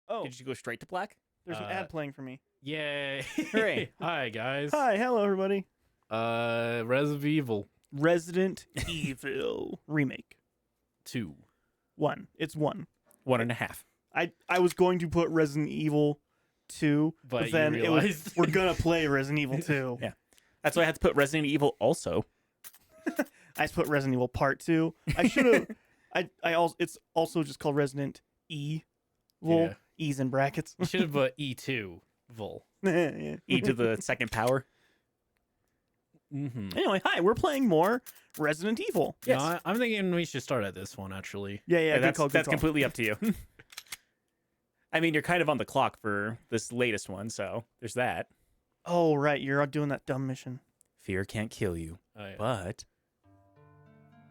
Oh, Did you go straight to black? there's an ad playing for me. Yay! Hooray. Hi guys. Hi, hello everybody. Resident Evil Resident Evil remake 2. 1. It's 1. 1.5. I was going to put Resident Evil 2, But you then it was realized- we're gonna play Resident Evil 2. Yeah. That's why I had to put Resident Evil also. I just put Resident Evil Part 2. I should have. I also it's also just called Resident Evil. Yeah. E's in brackets. You should have put E2 Vol. Yeah. E to the second power. Mm-hmm. Anyway, hi, we're playing more Resident Evil. Yes. No, I'm thinking we should start at this one actually. Yeah, Yeah, good that's call, good that's call. completely up to you. I mean, you're kind of on the clock for this latest one, so there's that. Oh, right, you're out doing that dumb mission. Fear can't kill you, Oh, yeah. but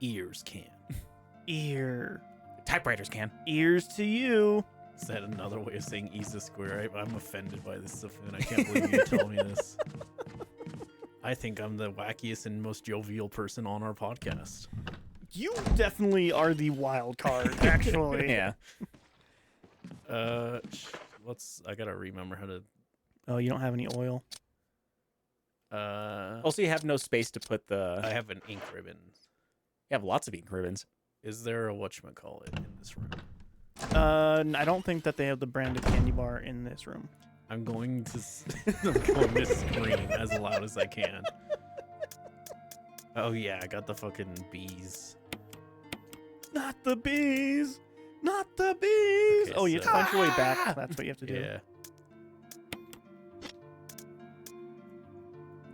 Ears can. Ear. typewriters can. Ears to you. Is that another way of saying E's a square? I'm offended by this stuff, and I can't believe you told me this. I think I'm the wackiest and most jovial person on our podcast. You definitely are the wild card, actually. Yeah. I gotta remember how to. Oh, you don't have any oil? Also, you have no space to put the. I have an ink ribbon. You have lots of ink ribbons. Is there a whatchamacallit in this room? I don't think that they have the branded candy bar in this room. I'm going to scream as loud as I can. Oh yeah, I got the fucking bees. Not the bees! Not the bees! Okay, Oh, you have to so- find your way back. That's what you have to do. Yeah.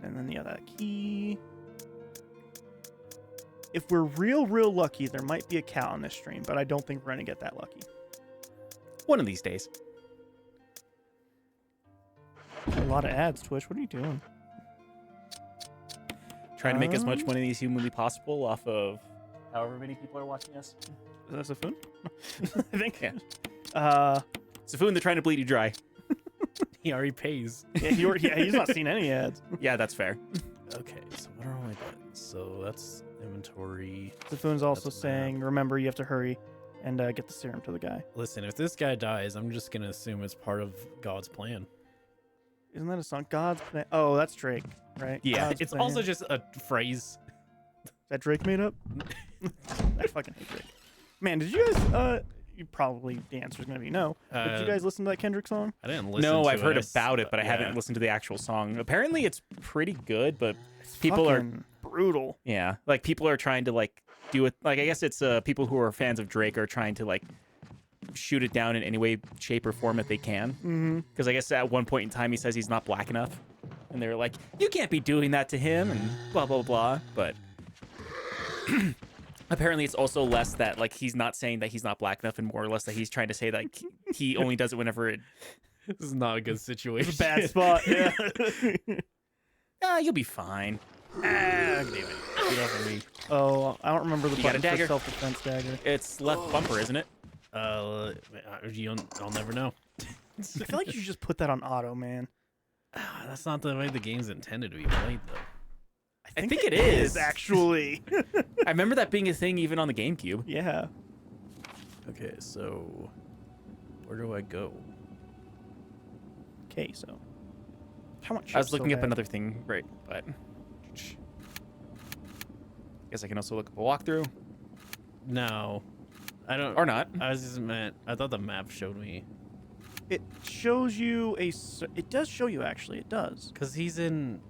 And then, yeah, that key. If we're real lucky, there might be a cat on this stream, but I don't think we're going to get that lucky. One of these days. A lot of ads, Twitch. What are you doing? Trying to make as much money as humanly possible off of however many people are watching us. Is that Safun? I think. Yeah. Yeah, Safun, they're trying to bleed you dry. He already pays. he's not seen any ads. Yeah, that's fair. Okay, so what are all my buttons? So that's inventory. Safun's also That's a map. saying, remember, you have to hurry and get the serum to the guy. Listen, if this guy dies, I'm just gonna assume it's part of God's plan. Isn't that a song? God's plan. Oh, that's Drake, right? Yeah, God's It's plan. also just a phrase. Is that Drake made up? I fucking hate Drake. Man, did you guys? You probably the answer's gonna be no. But did you guys listen to that Kendrick song? I didn't listen. No, to I've heard it. about it, but I Yeah. haven't listened to the actual song. Apparently, it's pretty good, but It's people are fucking brutal. yeah, like people are trying to like do it. Like I guess it's people who are fans of Drake are trying to like shoot it down in any way, shape, or form that they can. Mm-hmm. Because I guess at one point in time he says he's not black enough, and they're like, "You can't be doing that to him," and blah blah blah. But apparently, it's also less that like he's not saying that he's not black enough, and more or less that he's trying to say that he only does it whenever it. This is not a good situation. It's a bad spot. Yeah. You'll be fine. Damn it. Get off of me. Oh, I don't remember the You got a button for dagger? self-defense dagger. It's left bumper, isn't it? I'll never know. I feel like you should just put that on auto, man. That's not the way the game's intended to be played, though. I think it is. actually. I remember that being a thing even on the GameCube. Yeah. Okay, so where do I go? Okay, so how much? I was looking up another thing, right? But guess I can also look up a walkthrough No, I don't. or not. I was just meant. I thought the map showed me It shows you It does show you actually. It does. because he's in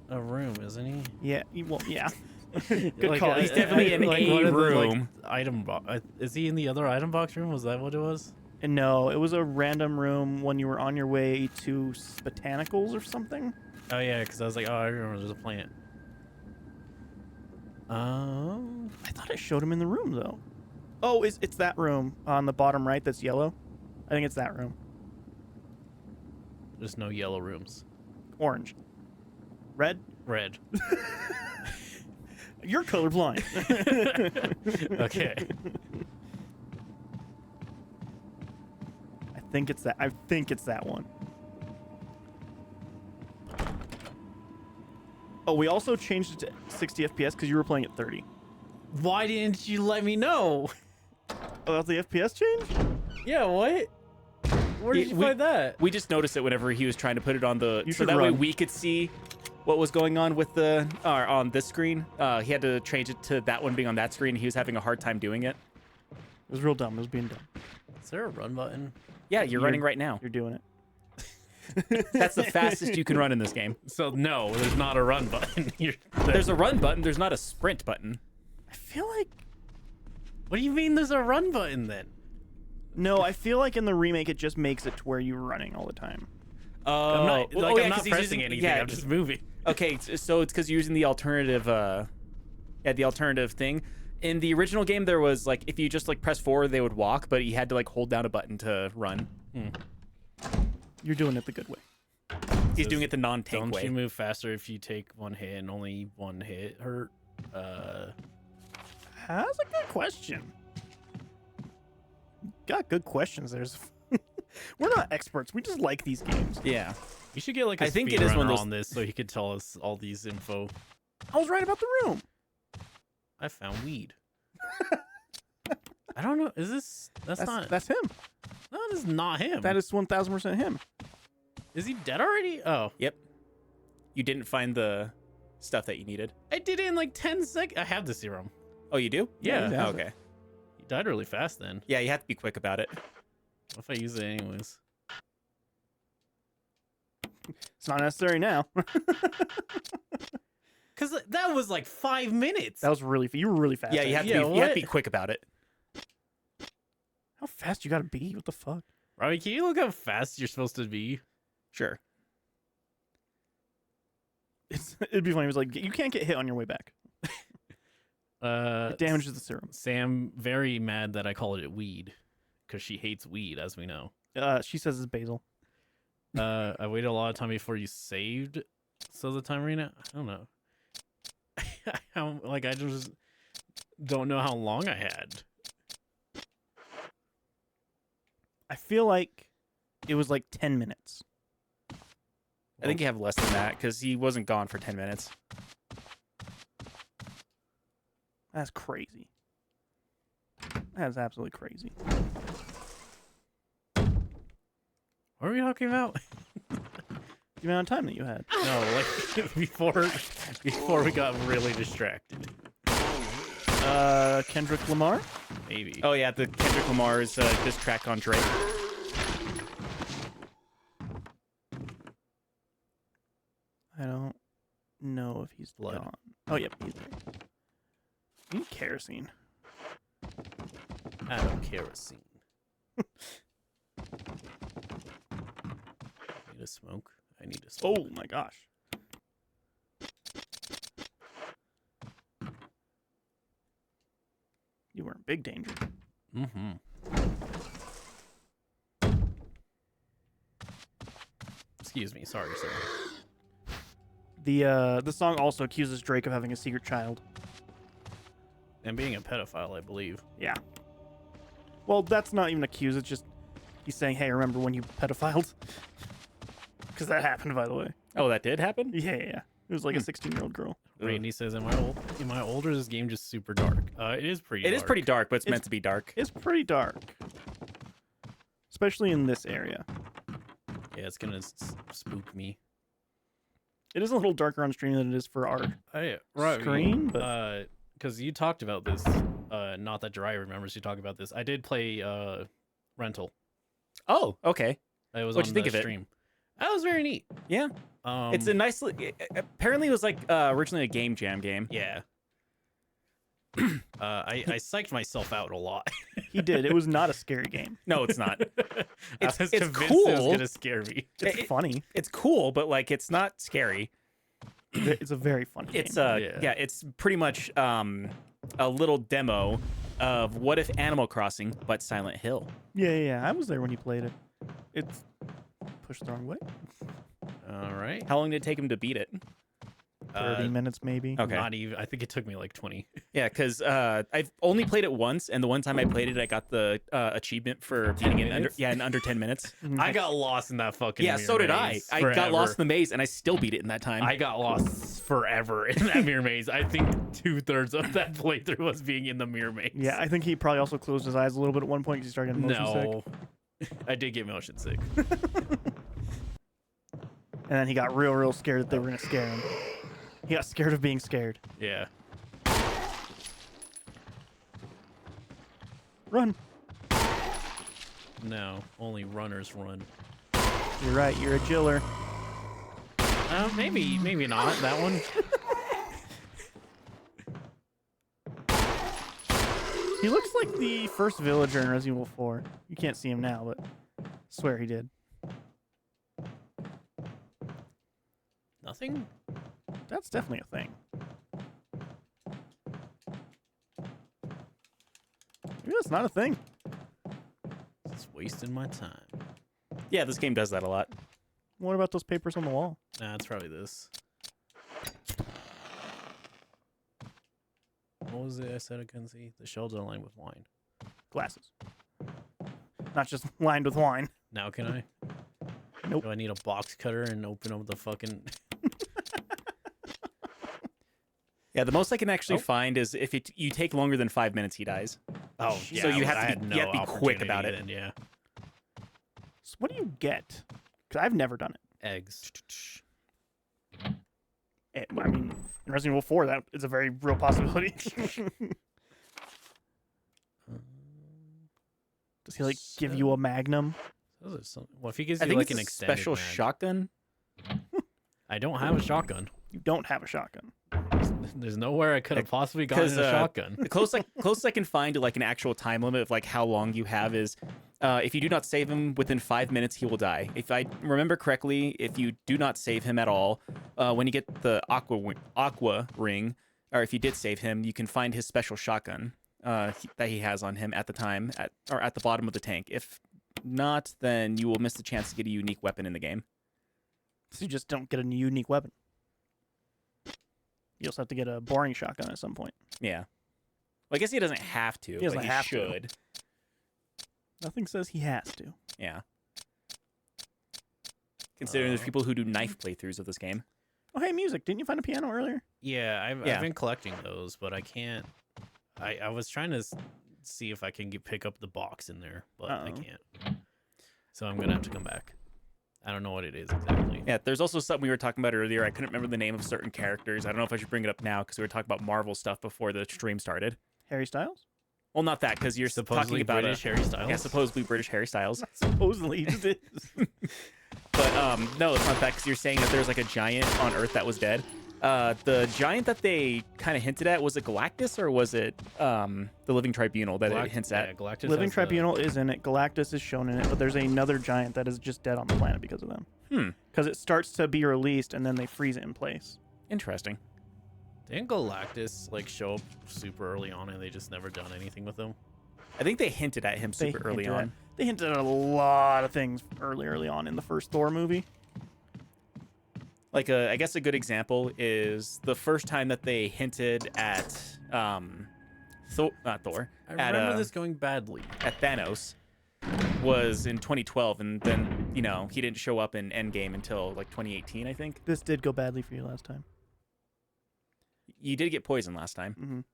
a room, isn't he? Yeah. Well, yeah. Good call. He's definitely in one a of the, room. item box. Is he in the other item box room? Was that what it was? And no, it was a random room when you were on your way to botanicals or something. Oh yeah, because I was like, oh, I remember there's a plant. I thought it showed him in the room though. Oh, it's that room on the bottom right that's yellow. I think it's that room. There's no yellow rooms. Orange. Red. Red. You're colorblind. Okay. I think it's that. I think it's that one. Oh, we also changed it to 60 FPS because you were playing at 30. Why didn't you let me know? Oh, that's the FPS change? Yeah, what? Where did you we- find that? We just noticed it whenever he was trying to put it on the. You So should that way run. we could see what was going on with the on this screen. He had to change it to that one being on that screen. He was having a hard time doing it. It was real dumb. It was being dumb. Is there a run button? Yeah, you're running right now. You're doing it. That's the fastest you can run in this game. So no, there's not a run button. There's a run button. There's not a sprint button. I feel like What do you mean there's a run button then? no. I feel like in the remake it just makes it to where you're running all the time. I'm not, well, like, yeah, I'm 'cause not he's pressing using- anything. yeah, I'm just moving. Okay, so it's because you're using the alternative. The alternative thing. In the original game, there was like if you just like press forward, they would walk, but you had to like hold down a button to run. You're doing it the good way. He's doing it the non-tank Don't way. you move faster if you take one hit and only one hit hurt? That's a good question. Got good questions. We're not experts. We just like these games. Yeah. You should get like a I think it is one of speedrunner those- on this so he could tell us all these info. I was right about the room. I found weed. I don't know. Is this? That's not. That's him. No, that is not him. That is 1000% him. Is he dead already? Oh, Yep. You didn't find the stuff that you needed. I did it in like 10 seconds. I have the serum. Oh, you do? Yeah. Yeah. Oh, okay. He died really fast then. Yeah, you have to be quick about it. What if I use it anyways? It's not necessary now. Because that was like 5 minutes. That was really. You were really fast. Yeah, you have, Yeah, to be, you have to what? be quick about it. How fast you gotta be? What the fuck? Robbie, can you look how fast you're supposed to be? Sure. It'd be funny. It was like you can't get hit on your way back. It damages the serum. Sam very mad that I called it weed because she hates weed, as we know. She says it's basil. I waited a lot of time before you saved. So the time arena, I don't know. I just don't know how long I had. I feel like it was like 10 minutes. I think you have less than that because he wasn't gone for 10 minutes. That's crazy. That is absolutely crazy. What are we talking about? The amount of time that you had. No, like before we got really distracted. Kendrick Lamar. Maybe. Oh, yeah, the Kendrick Lamar's diss track on Drake. I don't know if he's Blood. gone. Oh, yep, he's there. You need kerosene. Out of kerosene. Need a smoke. I need a smoke. Oh my gosh. You were in big danger. Mm-hmm. Excuse me. Sorry, sir. The song also accuses Drake of having a secret child. And being a pedophile, I believe. Yeah. Well, that's not even accused. It's just he's saying, "Hey, remember when you pedophiled?" Because that happened, by the way. Oh, that did happen? Yeah. It was like a 16-year-old girl. Randy says, "Am I old? Am I older? Is this game just super dark?" It is pretty. It is pretty dark, but it's meant It's- to be dark. It's pretty dark, especially in this area. Yeah, it's gonna spook me. It is a little darker on stream than it is for our Right. screen, but Because you talked about this. Not that Jirai remembers you talking about this. I did play Rental. Oh, okay. It was What'd on you think the of it? stream. That was very neat. Yeah. It's a nice. Apparently, it was like originally a game jam game. Yeah. I psyched myself out a lot. he did. It was not a scary game. No, it's not. I was It's convinced it was cool. gonna scare me. It's It- funny. It's cool, but like it's not scary. It's a very fun game. It's Yeah. yeah, it's pretty much a little demo of what if Animal Crossing but Silent Hill. Yeah. I was there when he played it. It's pushed the wrong way. All right. How long did it take him to beat it? 30 minutes maybe. Okay. Not even. I think it took me like 20. Yeah, because I've only played it once, and the one time I played it, I got the achievement for beating it minutes? in under 10 minutes. I got lost in that fucking. Yeah, mirror so did I. maze I got forever. lost in the maze, and I still beat it in that time. I got lost forever in that mirror maze. I think 2/3 of that playthrough was being in the mirror maze. Yeah, I think he probably also closed his eyes a little bit at one point because he started getting motion sick. No. I did get motion sick. And then he got real scared that they were gonna scare him. He got scared of being scared. Yeah. Run. No, only runners run. You're right. You're a jiller. Maybe not that one. He looks like the first villager in Resident Evil 4. You can't see him now, but I swear he did. Nothing. That's definitely a thing. Maybe that's not a thing. It's wasting my time. Yeah, this game does that a lot. What about those papers on the wall? Nah, it's probably this. What was it I said I couldn't see? The shelves are lined with wine. Glasses. Not just lined with wine. Now can I? Nope. Do I need a box cutter and open up the fucking... Yeah, the most I can actually Oh. find is if you take longer than 5 minutes, he dies. Oh, So yeah. you have to I be- had you no have to be quick opportunity about it. then, yeah. So what do you get? Because I've never done it. Eggs. I mean, in Resident Evil 4, that is a very real possibility. Does he like give you a magnum? Those are some... Well, if he gives I you think like it's an a extended special mag. shotgun. I don't have a shotgun. You don't have a shotgun. There's nowhere I could have possibly gotten 'Cause, a shotgun. The closest I can find to like an actual time limit of like how long you have is if you do not save him within 5 minutes, he will die. If I remember correctly, if you do not save him at all, when you get the aqua ring, or if you did save him, you can find his special shotgun that he has on him at the time, at the bottom of the tank. If not, then you will miss the chance to get a unique weapon in the game. So you just don't get a unique weapon. You also have to get a boring shotgun at some point. Yeah. Well, I guess he doesn't have to. He doesn't but have to. should. Nothing says he has to. Yeah. Considering there's people who do knife playthroughs of this game. Oh, hey, music. Didn't you find a piano earlier? Yeah, Yeah. I've been collecting those, but I can't. I was trying to see if I can pick up the box in there, but I Uh-oh. can't. So I'm gonna have to come back. I don't know what it is exactly. Yeah, there's also something we were talking about earlier. I couldn't remember the name of certain characters. I don't know if I should bring it up now because we were talking about Marvel stuff before the stream started. Harry Styles? Well, not that, because you're Supposedly talking about British Harry Styles. Yeah, supposedly British Harry Styles. Supposedly it is. But no, it's not that, because you're saying that there's like a giant on Earth that was dead. The giant that they kind of hinted at, was it Galactus or was it the Living Tribunal that it hints at? Yeah, Galactus Living has the- Tribunal is in it. Galactus is shown in it, but there's another giant that is just dead on the planet because of them. Because it starts to be released and then they freeze it in place. Interesting. Didn't Galactus like show up super early on and they just never done anything with him? I think they hinted at him They super early hinted at- on. They hinted at a lot of things early on in the first Thor movie. Like, I guess a good example is the first time that they hinted at not Thor, I at, remember this going badly. at Thanos was in 2012, and then, you know, he didn't show up in Endgame until like 2018, I think. This did go badly for you last time. You did get poisoned last time.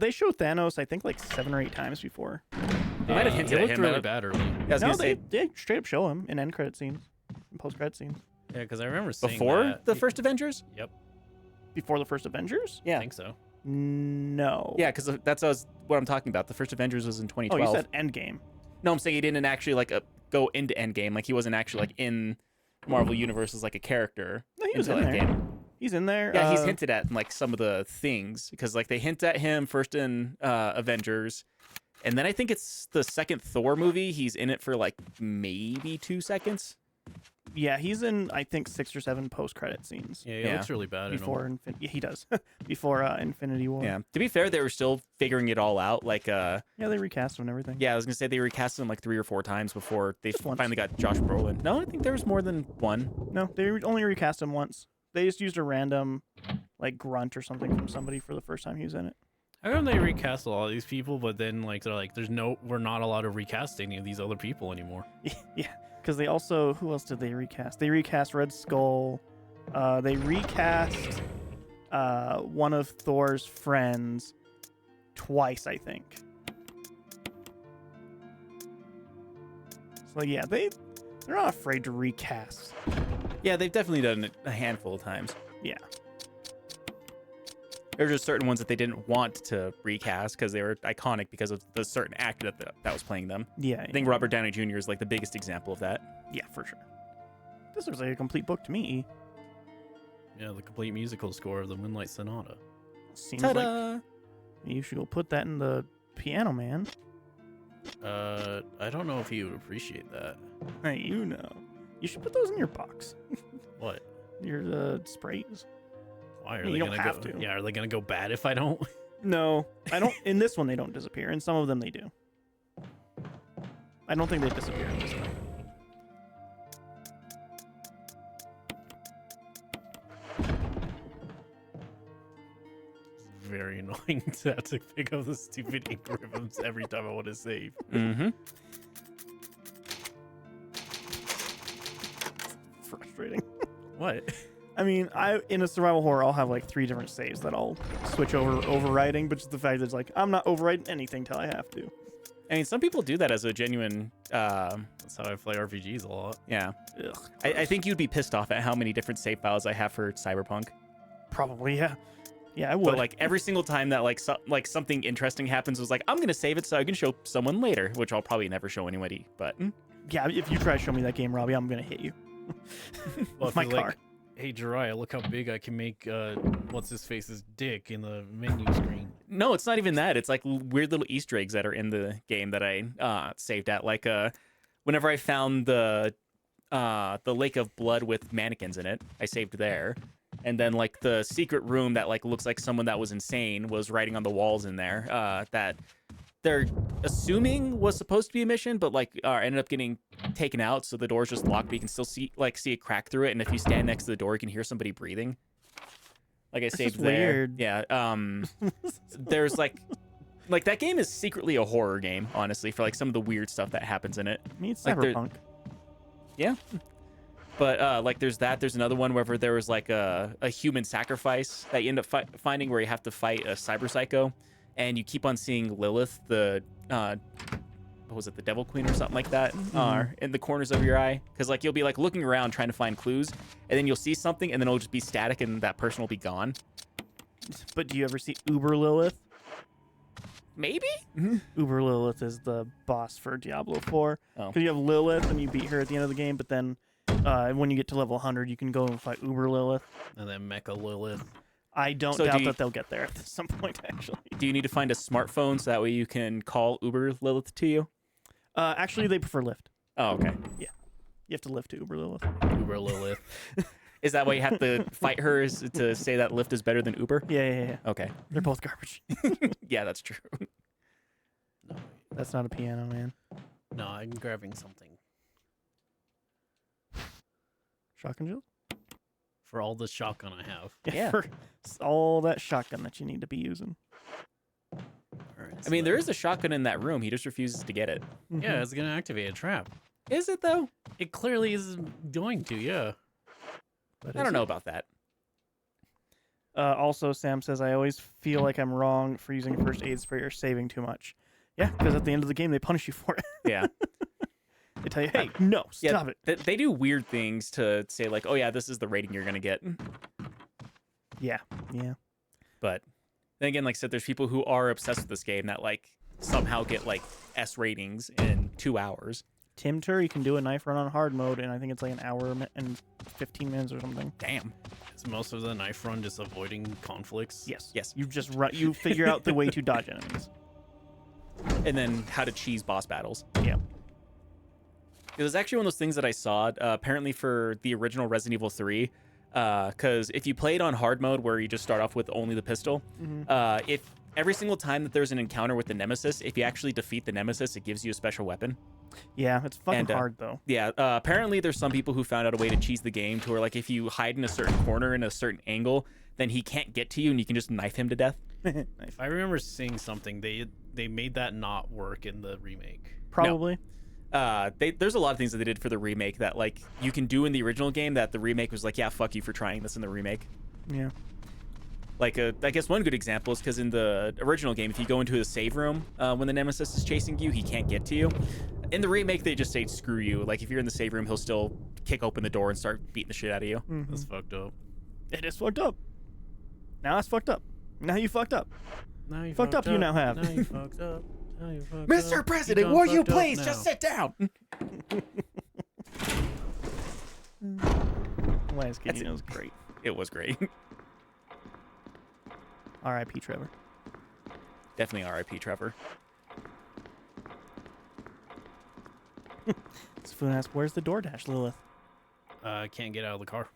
They showed Thanos, I think, like 7 or 8 times before. They might have hinted He at looked him. really bad early. I was No, gonna say they straight up show him in end credit scenes, in post credit scenes. Yeah, because I remember seeing before that. the first Avengers. Yep, Before the first Avengers? I think so. No. Yeah, because that's what I'm talking about. The first Avengers was in Oh, 2012. you said Endgame. No, I'm saying he didn't actually like go into Endgame. Like he wasn't actually like in Marvel Universe as like a character. No, he was until in there. Endgame. He's in there. Yeah, he's hinted at in, like some of the things because like they hint at him first in Avengers, and then I think it's the second Thor movie. He's in it for like maybe 2 seconds. Yeah, he's in, I think, 6 or 7 post credit scenes. Yeah, he Yeah. looks really bad. Before yeah, he does. Before Infinity War. Yeah. To be fair, they were still figuring it all out. Like Yeah, they recast him and everything. yeah, I was gonna say they recast him like 3 or 4 times before they Just once. finally got Josh Brolin. No, I think there was more than one. No, they only recast him once. They just used a random, like, grunt or something from somebody for the first time he was in it. How come they recast a lot of these people, but then like they're like, we're not allowed to recast any of these other people anymore. Yeah, because they also, who else did they recast? They recast Red Skull. They recast one of Thor's friends twice, I think. So yeah, they're not afraid to recast. Yeah, they've definitely done it a handful of times. Yeah. There's just certain ones that they didn't want to recast because they were iconic because of the certain actor that was playing them. Yeah. I think Robert Downey Jr. is like the biggest example of that. Yeah, for sure. This looks like a complete book to me. Yeah, the complete musical score of the Moonlight Sonata. Seems like Ta-da! you should go put that in the Piano Man. I don't know if he would appreciate that. Hey, you know. You should put those in your box. What? Your sprays. Why are You they don't gonna have go? to. Yeah, are they gonna go bad if I don't? No, I don't. In this one, they don't disappear. In some of them, they do. I don't think they disappear in this one. It's very annoying to have to pick up the stupid ink ribbons every time I want to save. Mm-hmm. Frustrating. What? I mean, in a survival horror, I'll have like 3 different saves that I'll switch over overriding, but just the fact that it's like I'm not overriding anything till I have to. I mean, some people do that as a genuine. That's how I play RPGs a lot. Yeah. Ugh, I think you'd be pissed off at how many different save files I have for Cyberpunk. probably yeah. Yeah, I would. But like every single time that like something interesting happens, was like I'm gonna save it so I can show someone later, which I'll probably never show anybody. But yeah, if you try to show me that game, Robbie, I'm gonna hit you Well, with my if you're car. like, hey, Jiraiya, look how big I can make what's his face's dick in the menu screen. no, it's not even that. It's like weird little Easter eggs that are in the game that I saved at. Like whenever I found the lake of blood with mannequins in it, I saved there. And then like the secret room that like looks like someone that was insane was writing on the walls in there that they're assuming was supposed to be a mission, but like ended up getting taken out, so the door's just locked, but you can still see a crack through it, and if you stand next to the door, you can hear somebody breathing. Like I saved just there. weird. Yeah. There's like that game is secretly a horror game, honestly, for like some of the weird stuff that happens in it. I mean, it's like they're- Cyberpunk. Yeah. But like there's that. There's another one where there was like a human sacrifice that you end up finding where you have to fight a cyber psycho, and you keep on seeing Lilith, the what was it, the Devil Queen or something like that, in the corners of your eye. Because like you'll be like looking around trying to find clues, and then you'll see something, and then it'll just be static, and that person will be gone. But do you ever see Uber Lilith? Maybe. Uber Lilith is the boss for Diablo 4. Oh. Because you have Lilith and you beat her at the end of the game, but then when you get to level 100, you can go and fight Uber Lilith. And then Mecha Lilith. I don't So doubt do you- that they'll get there at some point, actually. Do you need to find a smartphone so that way you can call Uber Lilith to you? Actually, they prefer Lyft. Oh, okay. You have to lift to Uber Lilith. Uber Lilith. Is that why you have to fight her, is to say that Lyft is better than Uber? Yeah. Okay. They're both garbage. Yeah, that's true. No, That's not a piano, man. no, I'm grabbing something. Shotgun Jill? For all the shotgun I have. Yeah. For all that shotgun that you need to be using. All right, I mean, there is a shotgun in that room. He just refuses to get it. Yeah, it's gonna activate a trap. Is it though? It clearly is going to, yeah. But I don't know about that. Also, Sam says, I always feel like I'm wrong for using first aid spray or saving too much. Yeah, because at the end of the game, they punish you for it. Yeah. They tell you, hey, no, Yeah, stop it. They do weird things to say like, oh yeah, this is the rating you're gonna get. Yeah. But then again, like I said, there's people who are obsessed with this game that like somehow get like S ratings in 2 hours. Tim Tur, you can do a knife run on hard mode, and I think it's like an hour and 15 minutes or something. Damn. Is most of the knife run just avoiding conflicts? Yes. Yes. You just run. You figure out the way to dodge enemies. And then how to cheese boss battles. Yeah. It was actually one of those things that I saw apparently for the original Resident Evil 3. Because if you play it on hard mode where you just start off with only the pistol, if every single time that there's an encounter with the Nemesis, if you actually defeat the Nemesis, it gives you a special weapon. Yeah, it's fucking And, hard though. Yeah, apparently there's some people who found out a way to cheese the game to where like if you hide in a certain corner in a certain angle, then he can't get to you and you can just knife him to death. Nice. I remember seeing something. They made that not work in the remake. Probably. There's a lot of things that they did for the remake that like you can do in the original game that the remake was like, yeah, fuck you for trying this in the remake. Yeah. Like, I guess one good example is because in the original game, if you go into a save room when the Nemesis is chasing you, he can't get to you. In the remake, they just say screw you. Like if you're in the save room, he'll still kick open the door and start beating the shit out of you. Mhm. That's fucked up. It is fucked up. Now it's fucked up. Now you fucked up. Now you Fucked up, you now have. Now you fucked up. Now you fucked Mr. up. President, done will you fucked up please now. just sit down? Last That's Gideon was great. It was great. R.I.P. Trevor. Definitely R.I.P. Trevor. Spoon asks, "Where's the DoorDash, Lilith?" I can't get out of the car.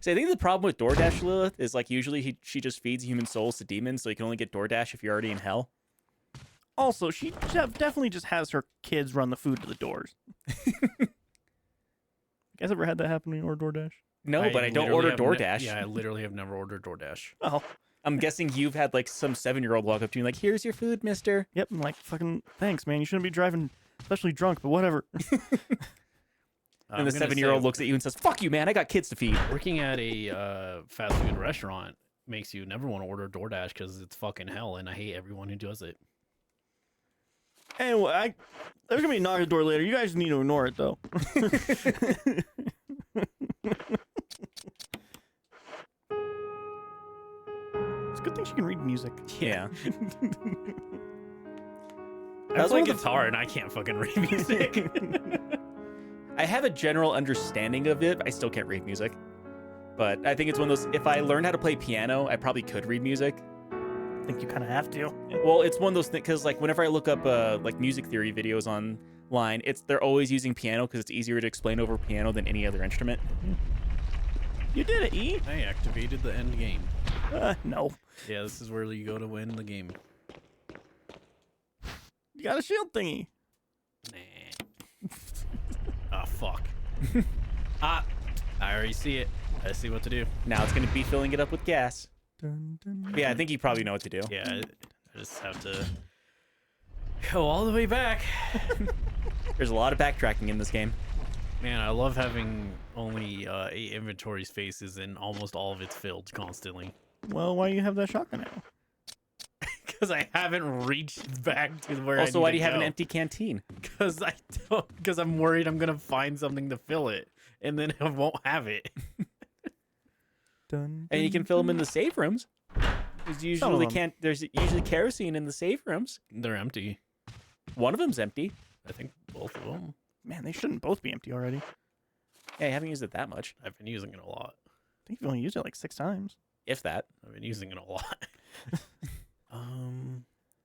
So I think the problem with DoorDash Lilith is like usually she just feeds human souls to demons, so you can only get DoorDash if you're already in hell. Also, she definitely just has her kids run the food to the doors. You guys ever had that happen when you order DoorDash? No, but I don't order literally DoorDash. Yeah, I literally have never ordered DoorDash. Oh, I'm guessing you've had like some 7-year-old walk up to you like, "Here's your food, mister." yep. I'm like, fucking thanks, man. You shouldn't be driving, especially drunk, but whatever. And the 7-year-old looks at you and says, "Fuck you, man. I got kids to feed." Working at a fast food restaurant makes you never want to order DoorDash because it's fucking hell, and I hate everyone who does it. Anyway, there's gonna be a knock at the door later. You guys need to ignore it though. It's a good thing she can read music. Yeah. I was play one of the- guitar and I can't fucking read music. I have a general understanding of it. I still can't read music. But I think it's one of those, if I learned how to play piano, I probably could read music. I think you kind of have to. Well, it's one of those things, because like whenever I look up like music theory videos online, they're always using piano because it's easier to explain over piano than any other instrument. You did it, E. I activated the end game. No. Yeah, this is where you go to win the game. You got a shield thingy. Nah. Ah, fuck. I already see it. I see what to do. Now it's going to be filling it up with gas. Dun, dun, Yeah, I think you probably know what to do. Yeah, I just have to go all the way back. There's a lot of backtracking in this game. Man, I love having only 8 inventory spaces and almost all of it's filled constantly. Well, why do you have that shotgun ammo? Because I haven't reached back to where I Also, why do you have an empty canteen? Because I don't. Because I'm worried I'm gonna find something to fill it, and then I won't have it. Dun, And you can fill them in the save rooms. There's usually kerosene in the save rooms. They're empty. One of them's empty. I think both of them. Man, they shouldn't both be empty already. Yeah, I haven't used it that much, I've been using it a lot. I think you've only used it like 6 times. if that. I've been using it a lot.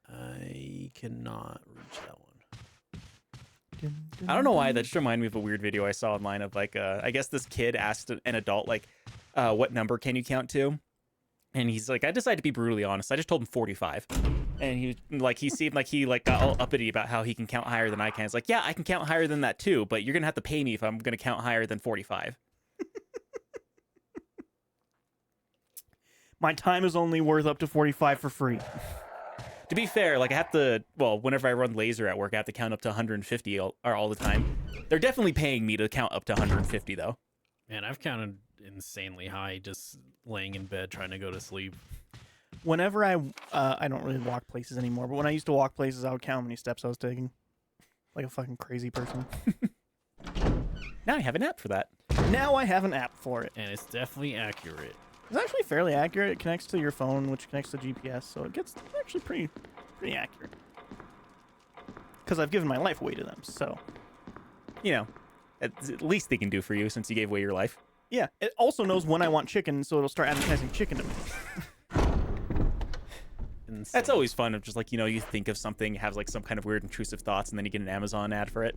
I cannot reach that one. I don't know why. That just reminded me of a weird video I saw online of like, I guess this kid asked an adult like, what number can you count to? And he's like, I decided to be brutally honest. I just told him 45. And he seemed like he got all uppity about how he can count higher than I can. It's like, yeah, I can count higher than that too, but you're gonna have to pay me if I'm gonna count higher than 45. My time is only worth up to 45 for free. To be fair, like I have to, well, whenever I run laser at work, I have to count up to 150 all the time. They're definitely paying me to count up to 150 though. Man, I've counted insanely high just laying in bed trying to go to sleep. Whenever I don't really walk places anymore, but when I used to walk places, I would count how many steps I was taking. Like a fucking crazy person. Now I have an app for that. Now I have an app for it. And it's definitely accurate. It's actually fairly accurate. It connects to your phone, which connects to GPS, so it gets actually pretty accurate. Because I've given my life away to them, so You know, at least they can do for you since you gave away your life. yeah. It also knows when I want chicken, so it'll start advertising chicken to me. That's always fun of just like, you think of something, have like some kind of weird intrusive thoughts, and then you get an Amazon ad for it.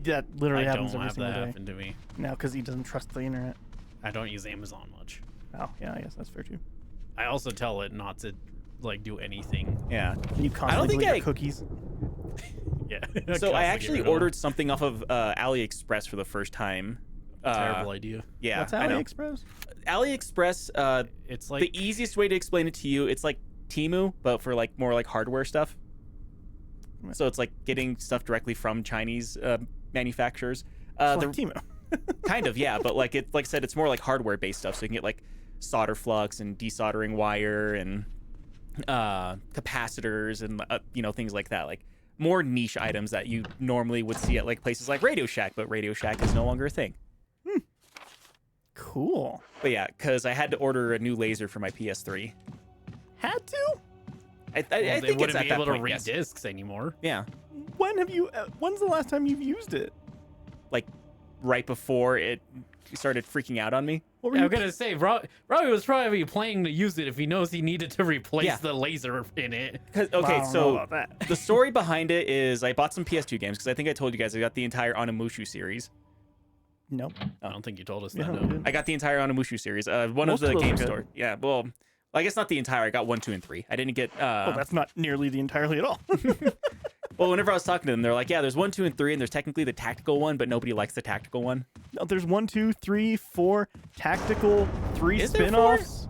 That literally I happens don't every have single that day. happen to me. Now, because he doesn't trust the internet. I don't use Amazon much. Oh, yeah, I guess that's fair too. I also tell it not to like do anything. Yeah. And you constantly think delete I- your cookies. Yeah. So I actually ordered something off of AliExpress for the first time. Terrible idea. Yeah, What's I know. AliExpress? AliExpress, It's like the easiest way to explain it to you, it's like Temu, but for like more like hardware stuff. So it's like getting stuff directly from Chinese manufacturers. It's The- like Temu. kind of, yeah, but like I said, it's more like hardware based stuff. So you can get like solder flux and desoldering wire and capacitors and things like that. Like more niche items that you normally would see at like places like Radio Shack, but Radio Shack is no longer a thing. Cool. But yeah, because I had to order a new laser for my PS3. Had to? I They think it's wouldn't at be that able to point, read yes. discs anymore. Yeah, When's the last time you've used it? like right before it started freaking out on me. What were I'm you gonna say, Robbie was probably planning to use it if he knows he needed to replace Yeah. the laser in it. Okay, I don't know so about that. the story behind it is I bought some PS2 games because I think I told you guys I got the entire Onimusha series. Nope. I don't think you told us Yeah, that. we No. didn't. I got the entire Onimusha series. One Most of of the those are game good. store. Yeah, well, I guess not the entire. I got 1, 2, and 3. I didn't get. Well, that's not nearly the entirely at all. Well, whenever I was talking to them, they're like, "Yeah, there's 1, 2, and 3, and there's technically the tactical one, but nobody likes the tactical one." No, there's 1, 2, 3, 4 tactical, 3 Is there 4? spin-offs.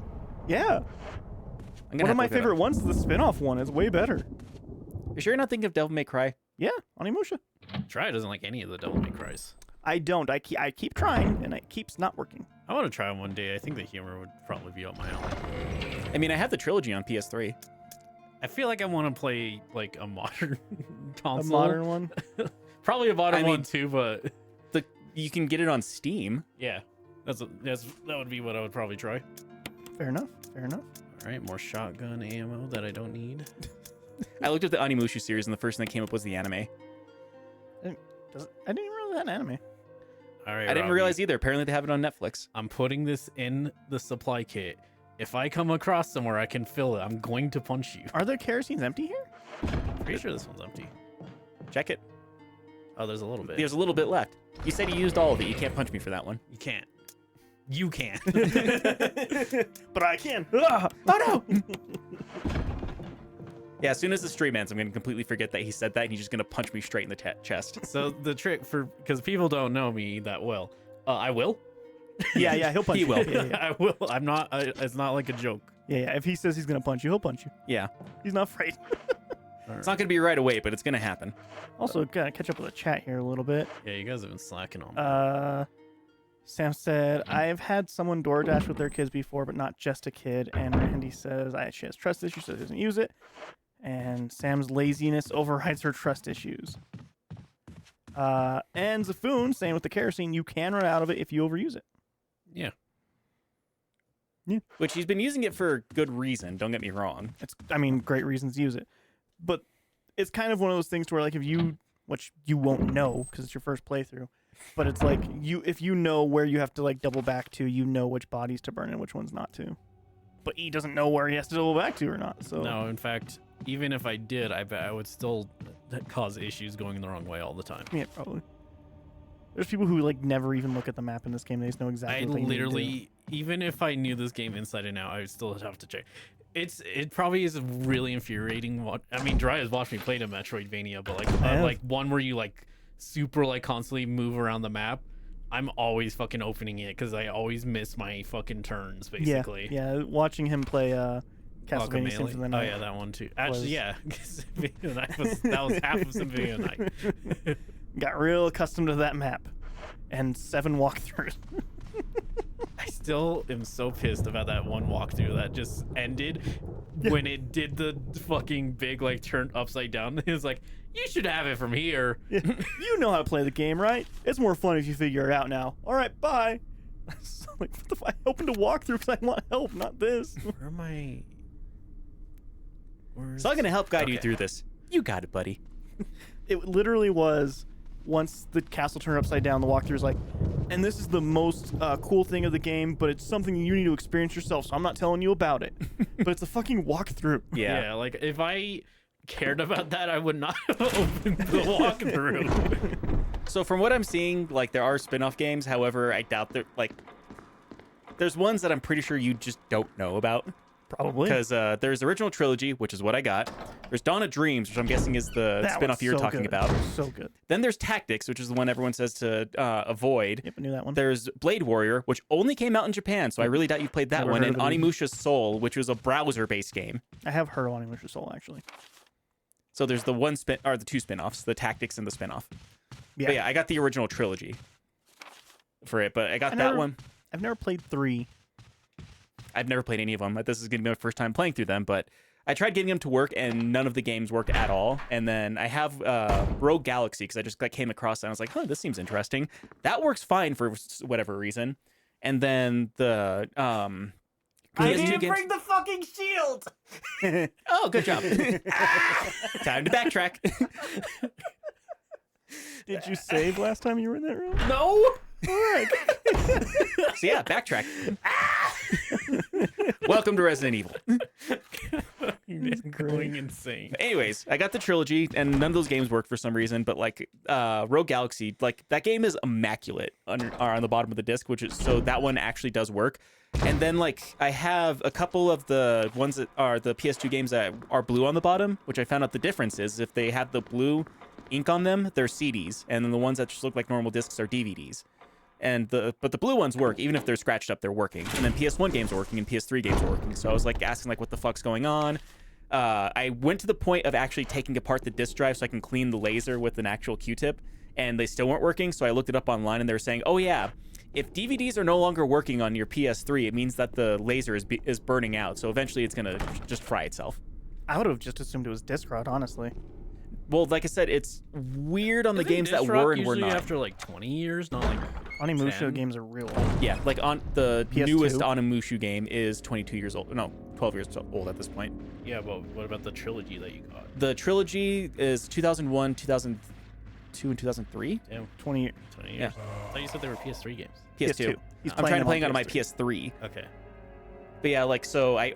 Yeah. I'm gonna One have of my to look that favorite up. ones is the spin-off one. It's way better. You sure you're not thinking of Devil May Cry? Yeah, Onimusha. Try doesn't like any of the Devil May Cries. I don't. I keep trying, and it keeps not working. I want to try one day. I think the humor would probably be up my alley. I mean, I have the trilogy on PS3. I feel like I want to play like a modern A console. modern one. Probably a modern I mean- one too, but You can get it on Steam. yeah, that would be what I would probably try. Fair enough. Fair enough. All right, more shotgun ammo that I don't need. I looked at the Onimusha series, and the first thing that came up was the anime. I didn't even realize that an anime. All right, I didn't Robbie, realize either. Apparently, they have it on Netflix. I'm putting this in the supply kit. If I come across somewhere I can fill it, I'm going to punch you. Are there kerosenes empty here? Pretty sure this one's empty. Check it. Oh, there's a little bit. There's a little bit left. You said you used all of it. You can't punch me for that one. You can't. You can't. But I can. Ah! Oh no! Yeah, as soon as the stream ends, I'm going to completely forget that he said that, and he's just going to punch me straight in the chest. So the trick because people don't know me that well, I will. Yeah, he'll punch He you. will. Yeah. I will. I'm not. It's not like a joke. Yeah. If he says he's gonna punch you, he'll punch you. Yeah. He's not afraid. It's not going to be right away, but it's going to happen. Also, gotta catch up with the chat here a little bit. Yeah, you guys have been slacking on me. Sam said, I've had someone DoorDash with their kids before, but not just a kid. And Randy says, she has trust issues, so doesn't use it. And Sam's laziness overrides her trust issues. And Zafoon saying with the kerosene, you can run out of it if you overuse it. Yeah. Which he's been using it for good reason. Don't get me wrong. Great reasons to use it. But it's kind of one of those things to where, like, which you won't know because it's your first playthrough, but it's like if you know where you have to like double back to, you know which bodies to burn and which ones not to. But he doesn't know where he has to double back to or not. So No, in fact, even if I did, I bet I would still cause issues going the wrong way all the time. yeah, probably. There's people who like never even look at the map in this game. They just know exactly. I what they need to do. literally, even if I knew this game inside and out, I would still have to check. It probably is really infuriating. Dry has watched me play the Metroidvania, but have. like one where you like super like constantly move around the map. I'm always fucking opening it because I always miss my fucking turns. Basically, Yeah, watching him play Castlevania Symphony of the Oh Night. yeah, that one too. Actually, was- yeah, Symphony of the Night that was half of Symphony of the Night. Got real accustomed to that map and 7 walkthroughs. I still am so pissed about that one walkthrough that just ended when it did the fucking big like turn upside down. It was like, you should have it from here. Yeah. You know how to play the game, right? It's more fun if you figure it out now. All right, bye. So, like, what the I opened a walkthrough because I want help, not this. Where am I? Where's... So I'm going to help guide you Okay. through this. You got it, buddy. It literally was once the castle turned upside down, the walkthrough's like, and this is the most cool thing of the game, but it's something you need to experience yourself, so I'm not telling you about it. But it's a fucking walkthrough. Yeah. Like if I cared about that, I would not have opened the walkthrough. So from what I'm seeing, like there are spin-off games. However, I doubt they're like. There's ones that I'm pretty sure you just don't know about. Probably. Because there's the original trilogy, which is what I got. There's Dawn of Dreams, which I'm guessing is the That spin-off one's you're so talking good. about. So good. Then there's Tactics, which is the one everyone says to avoid. Yep, I knew that one. There's Blade Warrior, which only came out in Japan, so I really doubt you've played that Never one. heard And of it either. Onimusha Soul, which was a browser-based game. I have heard of Onimusha Soul, actually. So there's the the 2 spin-offs, the Tactics and the spin-off. Yeah. But yeah, I got the original trilogy for it, but I got I that never- one. I've never played 3. I've never played any of them. This is going to be my first time playing through them, but I tried getting them to work, and none of the games worked at all. And then I have Rogue Galaxy because I just came across it. And I was like, this seems interesting. That works fine for whatever reason. And then the I PS2 didn't games- bring the fucking shield. Oh, good job. Time to backtrack. Did you save last time you were in that room? No. So yeah, backtrack. Welcome to Resident Evil. It's going insane. Anyways, I got the trilogy, and none of those games worked for some reason. But like Rogue Galaxy, like that game is immaculate on the bottom of the disc, which is so that one actually does work. And then like I have a couple of the ones that are the PS2 games that are blue on the bottom, which I found out the difference is if they have the blue ink on them, they're CDs, and then the ones that just look like normal discs are DVDs. But the blue ones work, even if they're scratched up, they're working. And then PS1 games are working and PS3 games are working. So I was like asking like what the fuck's going on. I went to the point of actually taking apart the disk drive so I can clean the laser with an actual Q-tip, and they still weren't working. So I looked it up online, and they were saying, oh yeah, if DVDs are no longer working on your PS3, it means that the laser is burning out. So eventually it's gonna just fry itself. I would have just assumed it was disc rot, honestly. Well, like I said, it's weird on the Isn't games that Disc Rock were and were usually not. after like 20 years, not like Onimusha 10? games are real old. Yeah, like on the PS2? newest Onimusha game is 22 years old. No, 12 years old at this point. Yeah, but what about the trilogy that you got? The trilogy is 2001, 2002, and 2003. Damn, 20 20 years. I thought you said they were PS3 games. PS2. He's I'm trying to play them it on my PS3. PS3. Okay. But yeah, like so I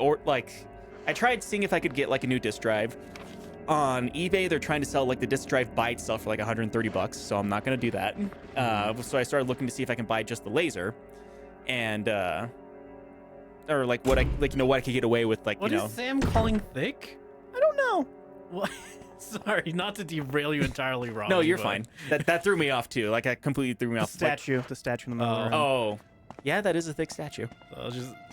tried seeing if I could get like a new disc drive. On eBay, they're trying to sell like the disc drive by itself for like $130, so I'm not gonna do that. So I started looking to see if I can buy just the laser, and or like what I could get away with, like What you is know. Sam calling thick? I don't know. What? Sorry, not to derail you entirely, Rob. No, you're fine. That threw me off too. Like I completely threw me The off. Like, statue in the middle. of the room. oh, yeah, that is a thick statue. I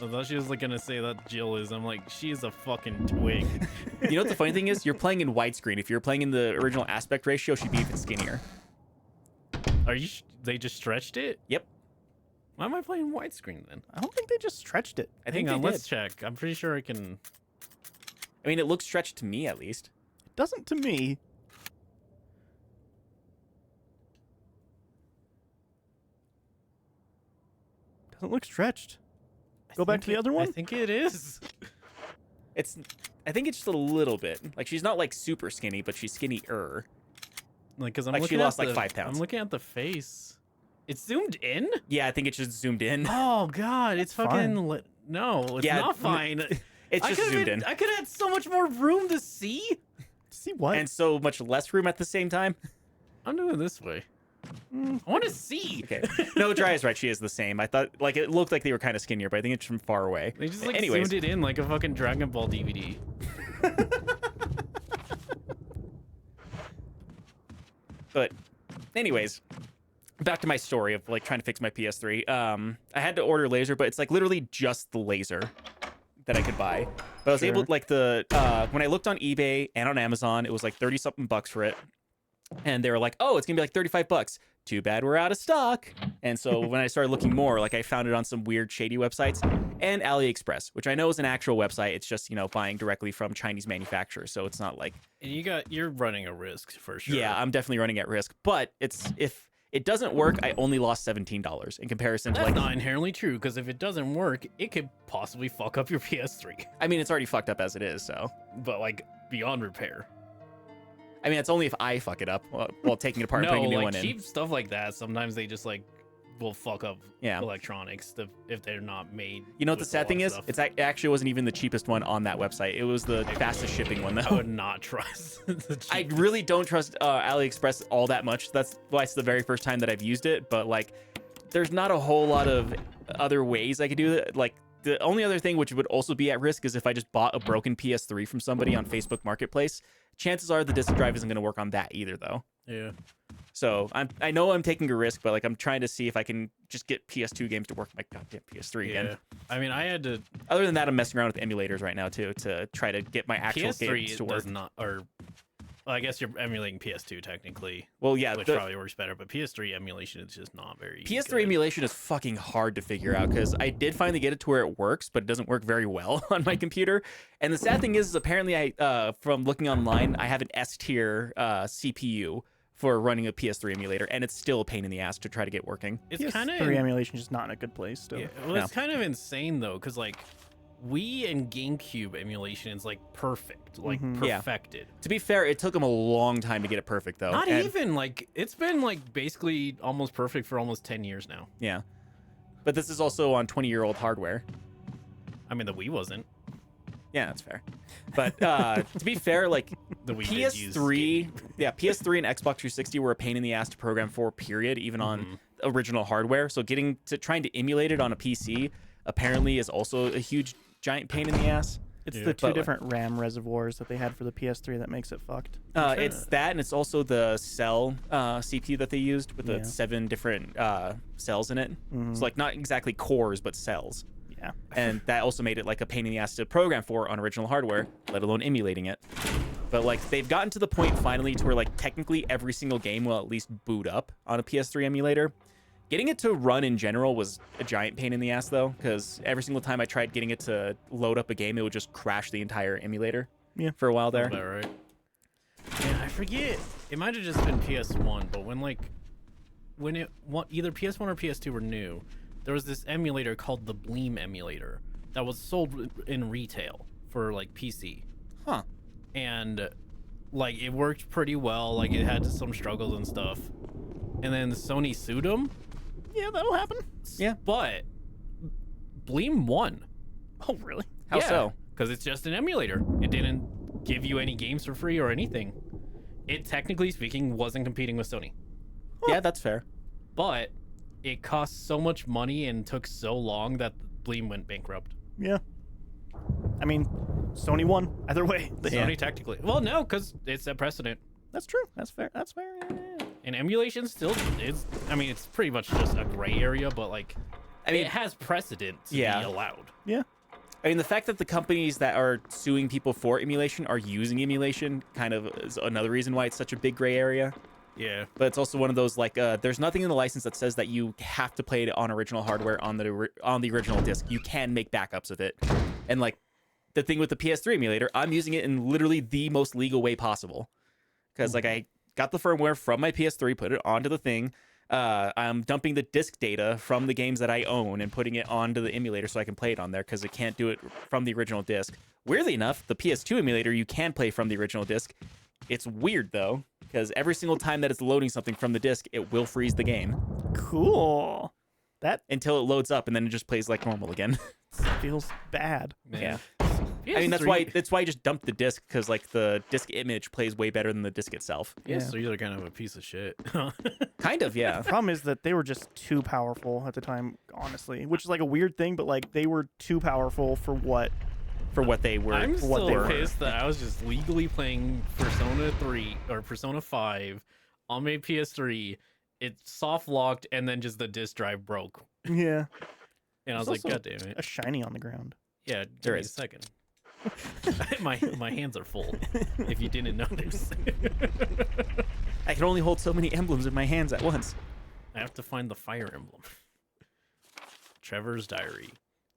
thought she was like gonna say that Jill is. I'm like, she is a fucking twig. You know what the funny thing is? You're playing in widescreen. If you're playing in the original aspect ratio, she'd be even skinnier. Are you? They just stretched it? Yep. Why am I playing widescreen then? I don't think they just stretched it. I think Hang on, they let's did. check. I'm pretty sure I can. I mean, it looks stretched to me at least. It doesn't to me. Doesn't look stretched. Go back to the other one? I think it is. I think it's just a little bit. Like she's not like super skinny, but she's skinnier. Like, cause I'm Like, she looking at lost, like, the- 5 pounds. I'm looking at the face. It's zoomed in. Yeah, I think it's just zoomed in. Oh God, it's Fine. fucking. No, it's Yeah, not fine. It's I just could've zoomed been- in, I could have had so much more room to see. See what? and so much less room at the same time. I'm doing it this way. I want to see. Okay, no, Dry is right. She is the same. I thought like it looked like they were kind of skinnier, but I think it's from far away. They just like Anyways, zoomed it in like a fucking Dragon Ball DVD. but anyways, back to my story of like trying to fix my PS3. I had to order laser, but it's like literally just the laser that I could buy. But I was able Sure. to like when I looked on eBay and on Amazon, it was like 30 something bucks for it. And they were like, "Oh, it's gonna be like $35. Too bad we're out of stock." And so when I started looking more, like I found it on some weird shady websites and AliExpress, which I know is an actual website. It's just buying directly from Chinese manufacturers, so it's not like And you're running a risk for sure. yeah, I'm definitely running at risk. But if it doesn't work, I only lost $17 in comparison to That's like not inherently true because if it doesn't work, it could possibly fuck up your PS3. I mean, it's already fucked up as it is. So But like beyond repair. I mean, it's only if I fuck it up while taking it apart and No, putting a new like one in. cheap stuff like that. Sometimes they just like will fuck up Yeah. electronics if they're not made. You know what the with a sad lot thing of is? stuff. It actually wasn't even the cheapest one on that website. It was the fastest shipping one, I though. would not trust. The I cheapest. really don't trust AliExpress all that much. That's why it's the very first time that I've used it. But like, there's not a whole lot of other ways I could do it. Like, the only other thing which would also be at risk is if I just bought a broken PS3 from somebody on Facebook Marketplace. Chances are the disk drive isn't going to work on that either, though. Yeah. So I know I'm taking a risk, but like I'm trying to see if I can just get PS2 games to work on my goddamn PS3 Yeah. again. I mean, I had to. Other than that, I'm messing around with emulators right now too to try to get my actual PS3 games to work. does not, or Well, I guess you're emulating PS2 technically, Well, yeah, which the probably works better. But PS3 emulation is just not very. PS3 good. emulation is fucking hard to figure out because I did finally get it to where it works, but it doesn't work very well on my computer. And the sad thing is apparently from looking online, I have an S tier CPU for running a PS3 emulator, and it's still a pain in the ass to try to get working. It's PS3 kind of emulation is just not in a good place still. Yeah, well, it's kind of insane though, because like Wii and GameCube emulation is like perfect, like Yeah. perfected. To be fair, it took them a long time to get it perfect, though. Not And- even like it's been like basically almost perfect for almost 10 years now. Yeah. But this is also on 20-year-old hardware. I mean, the Wii wasn't. Yeah, that's fair. But to be fair, like The Wii did use PS3, yeah, PS3 and Xbox 360 were a pain in the ass to program for, period, even on original hardware. So trying to emulate it on a PC apparently is also a huge giant pain in the ass. It's Yeah. the two But, like- different RAM reservoirs that they had for the PS3 that makes it fucked. It's that, and it's also the cell CPU that they used with the Yeah. 7 different cells in it. Mhm. So like not exactly cores, but cells. Yeah. And that also made it like a pain in the ass to program for on original hardware, let alone emulating it. But like they've gotten to the point finally to where like technically every single game will at least boot up on a PS3 emulator. Getting it to run in general was a giant pain in the ass though, because every single time I tried getting it to load up a game, it would just crash the entire emulator. Yeah. For a while there. Sounds about right. Yeah, I forget. It might have just been PS1, but when either PS1 or PS2 were new, there was this emulator called the Bleem emulator that was sold in retail for like PC. Huh. And like it worked pretty well. Like it had some struggles and stuff. And then Sony sued them. Yeah, that'll happen. Yeah. But Bleem won. Oh, really? How so? Because it's just an emulator. It didn't give you any games for free or anything. It, technically speaking, wasn't competing with Sony. Yeah, that's fair. But it cost so much money and took so long that Bleem went bankrupt. Yeah. I mean, Sony won either way. Yeah. Sony technically. Well, no, because it's a precedent. That's true. That's fair. That's fair. Yeah, yeah, yeah. And emulation still is, I mean, it's pretty much just a gray area, but like, I mean, it has precedent to Yeah. be allowed. Yeah. I mean, the fact that the companies that are suing people for emulation are using emulation kind of is another reason why it's such a big gray area. Yeah. But it's also one of those like, there's nothing in the license that says that you have to play it on original hardware on the original disc. You can make backups of it, and like the thing with the PS3 emulator, I'm using it in literally the most legal way possible, because like I got the firmware from my PS3, put it onto the thing. I'm dumping the disc data from the games that I own and putting it onto the emulator so I can play it on there because it can't do it from the original disc. Weirdly enough, the PS2 emulator you can play from the original disc. It's weird though, because every single time that it's loading something from the disc, it will freeze the game Cool. That until it loads up and then it just plays like normal again. feels bad. Yeah. PS3, I mean, that's why I just dumped the disc, because like the disc image plays way better than the disc itself. PS3s are kind of a piece of shit. Kind of, yeah. The problem is that they were just too powerful at the time, honestly, which is like a weird thing, but like they were too powerful for what. For what they were. I'm what still they were. pissed that I was just legally playing Persona 3 or Persona 5 on my PS3. It soft locked and then just the disk drive broke. Yeah. And I was There's like, also God damn it. A shiny on the ground. Yeah, give There me a is. second. my hands are full, if you didn't notice. I can only hold so many emblems in my hands at once. I have to find the fire emblem. Trevor's diary.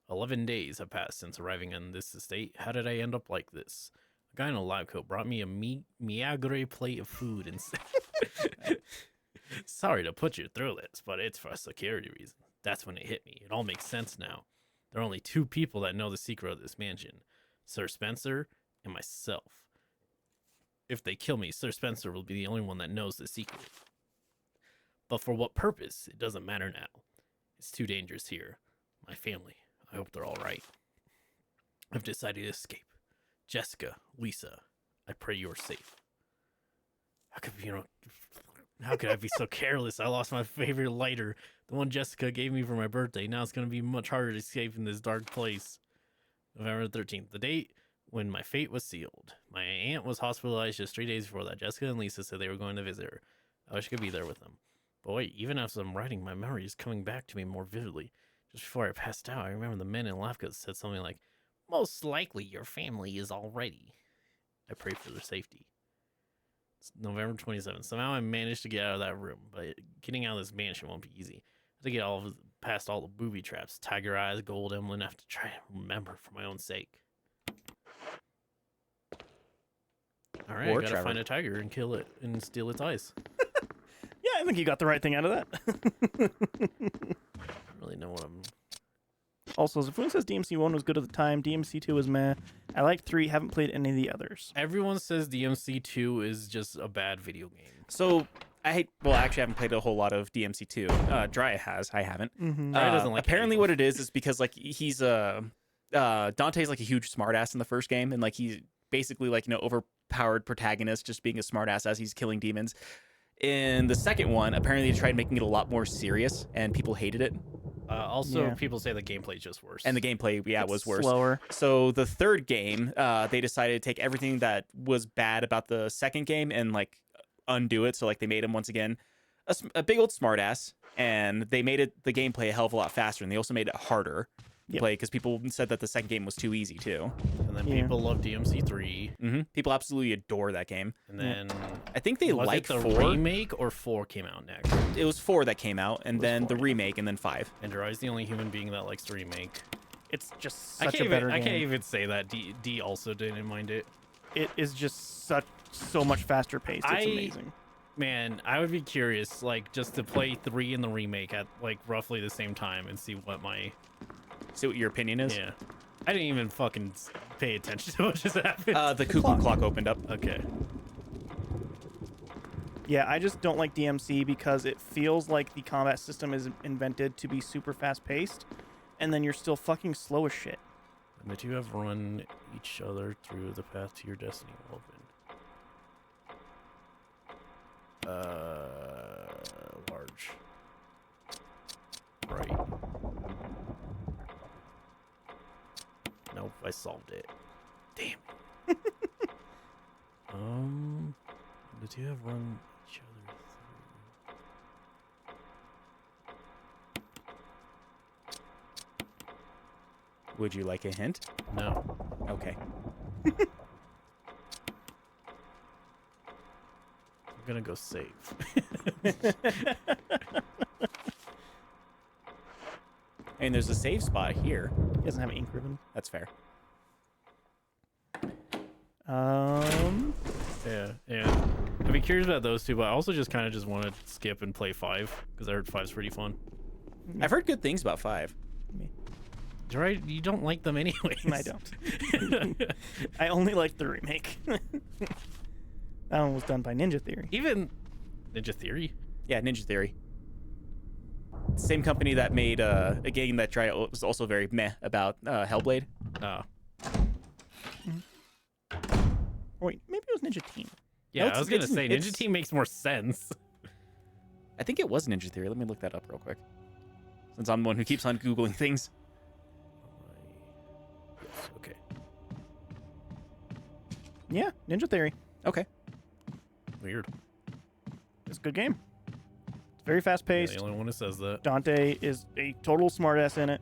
11 days have passed since arriving in this estate. How did I end up like this? A guy in a lab coat brought me a Miyagure plate of food and said, sorry to put you through this, but it's for security reasons. That's when it hit me. It all makes sense now. There are only 2 people that know the secret of this mansion. Sir Spencer and myself. If they kill me, Sir Spencer will be the only one that knows the secret. But for what purpose? It doesn't matter now. It's too dangerous here. My family. I hope they're all right. I've decided to escape. Jessica, Lisa, I pray you are safe. How could I be so careless? I lost my favorite lighter, the one Jessica gave me for my birthday. Now it's going to be much harder to escape in this dark place. November 13th, the date when my fate was sealed. My aunt was hospitalized just 3 days before that. Jessica and Lisa said they were going to visit her. I wish I could be there with them. But wait, even as I'm writing, my memory is coming back to me more vividly. Just before I passed out, I remember the men in lab coats said something like, most likely your family is all ready. I pray for their safety. It's November 27th. Somehow I managed to get out of that room, but getting out of this mansion won't be easy. I have to get past all the booby traps, tiger eyes, gold emblem. I have to try and remember for my own sake. All right, I gotta find a tiger and kill it and steal its eyes. Yeah, I think you got the right thing out of that. I don't really know what I'm. Also, Zafun says DMC 1 was good at the time. DMC 2 was meh. I like 3, haven't played any of the others. Everyone says DMC 2 is just a bad video game. So well, actually, I haven't played a whole lot of DMC 2. Dry has, I haven't. Mm-hmm. Dry doesn't like apparently, anything. what it is because like he's Dante's like a huge smartass in the first game, and like he's basically like overpowered protagonist, just being a smartass as he's killing demons. In the second one, apparently they tried making it a lot more serious, and people hated it. Also, Yeah. people say the gameplay is just worse. And the gameplay, was worse. Slower. So the third game, they decided to take everything that was bad about the second game and like undo it. So like they made him once again a big old smartass, and they made the gameplay a hell of a lot faster, and they also made it harder to Yep. play because people said that the second game was too easy too. and then Yeah. people love DMC 3. People absolutely adore that game. And then I think they was like it the 4. remake or 4 came out next. It was 4 that came out, and was then 4, the yeah. remake, and then 5. And Jiraiya's the only human being that likes the remake. It's just I such can't a better even, game. I can't even say that. D also didn't mind it. It is just so much faster paced. It's amazing. Man, I would be curious, like, just to play 3 in the remake at like roughly the same time and see what my See what your opinion is? yeah. I didn't even fucking pay attention to what just happened. The cuckoo clock opened up. Okay. Yeah, I just don't like DMC because it feels like the combat system is invented to be super fast paced, and then you're still fucking slow as shit. And the two have run each other through the path to your destiny will open. Large. Right. Nope, I solved it. Damn. The two have run each other Would you like a hint? through. No. Okay. I'm gonna go save. And there's a save spot here. He doesn't have an ink ribbon. That's fair. Yeah. I'd be curious about those two, but I also just kind of just want to skip and play 5 because I heard 5's pretty fun. I've heard good things about 5. Right? You don't like them anyways. I don't. I only like the remake. That one was done by Ninja Theory. Even Ninja Theory. Yeah, Ninja Theory. Same company that made a game that was also very meh about Hellblade. Oh. Or wait, maybe it was Ninja Team. Yeah, No, I was gonna it's- say it's- Ninja Team makes more sense. I think it was Ninja Theory. Let me look that up real quick. Since I'm the one who keeps on Googling things. Yes, okay. Yeah, Ninja Theory. Okay. Weird. It's a good game. It's very fast Yeah, paced. the only one that says that. Dante is a total smartass in it.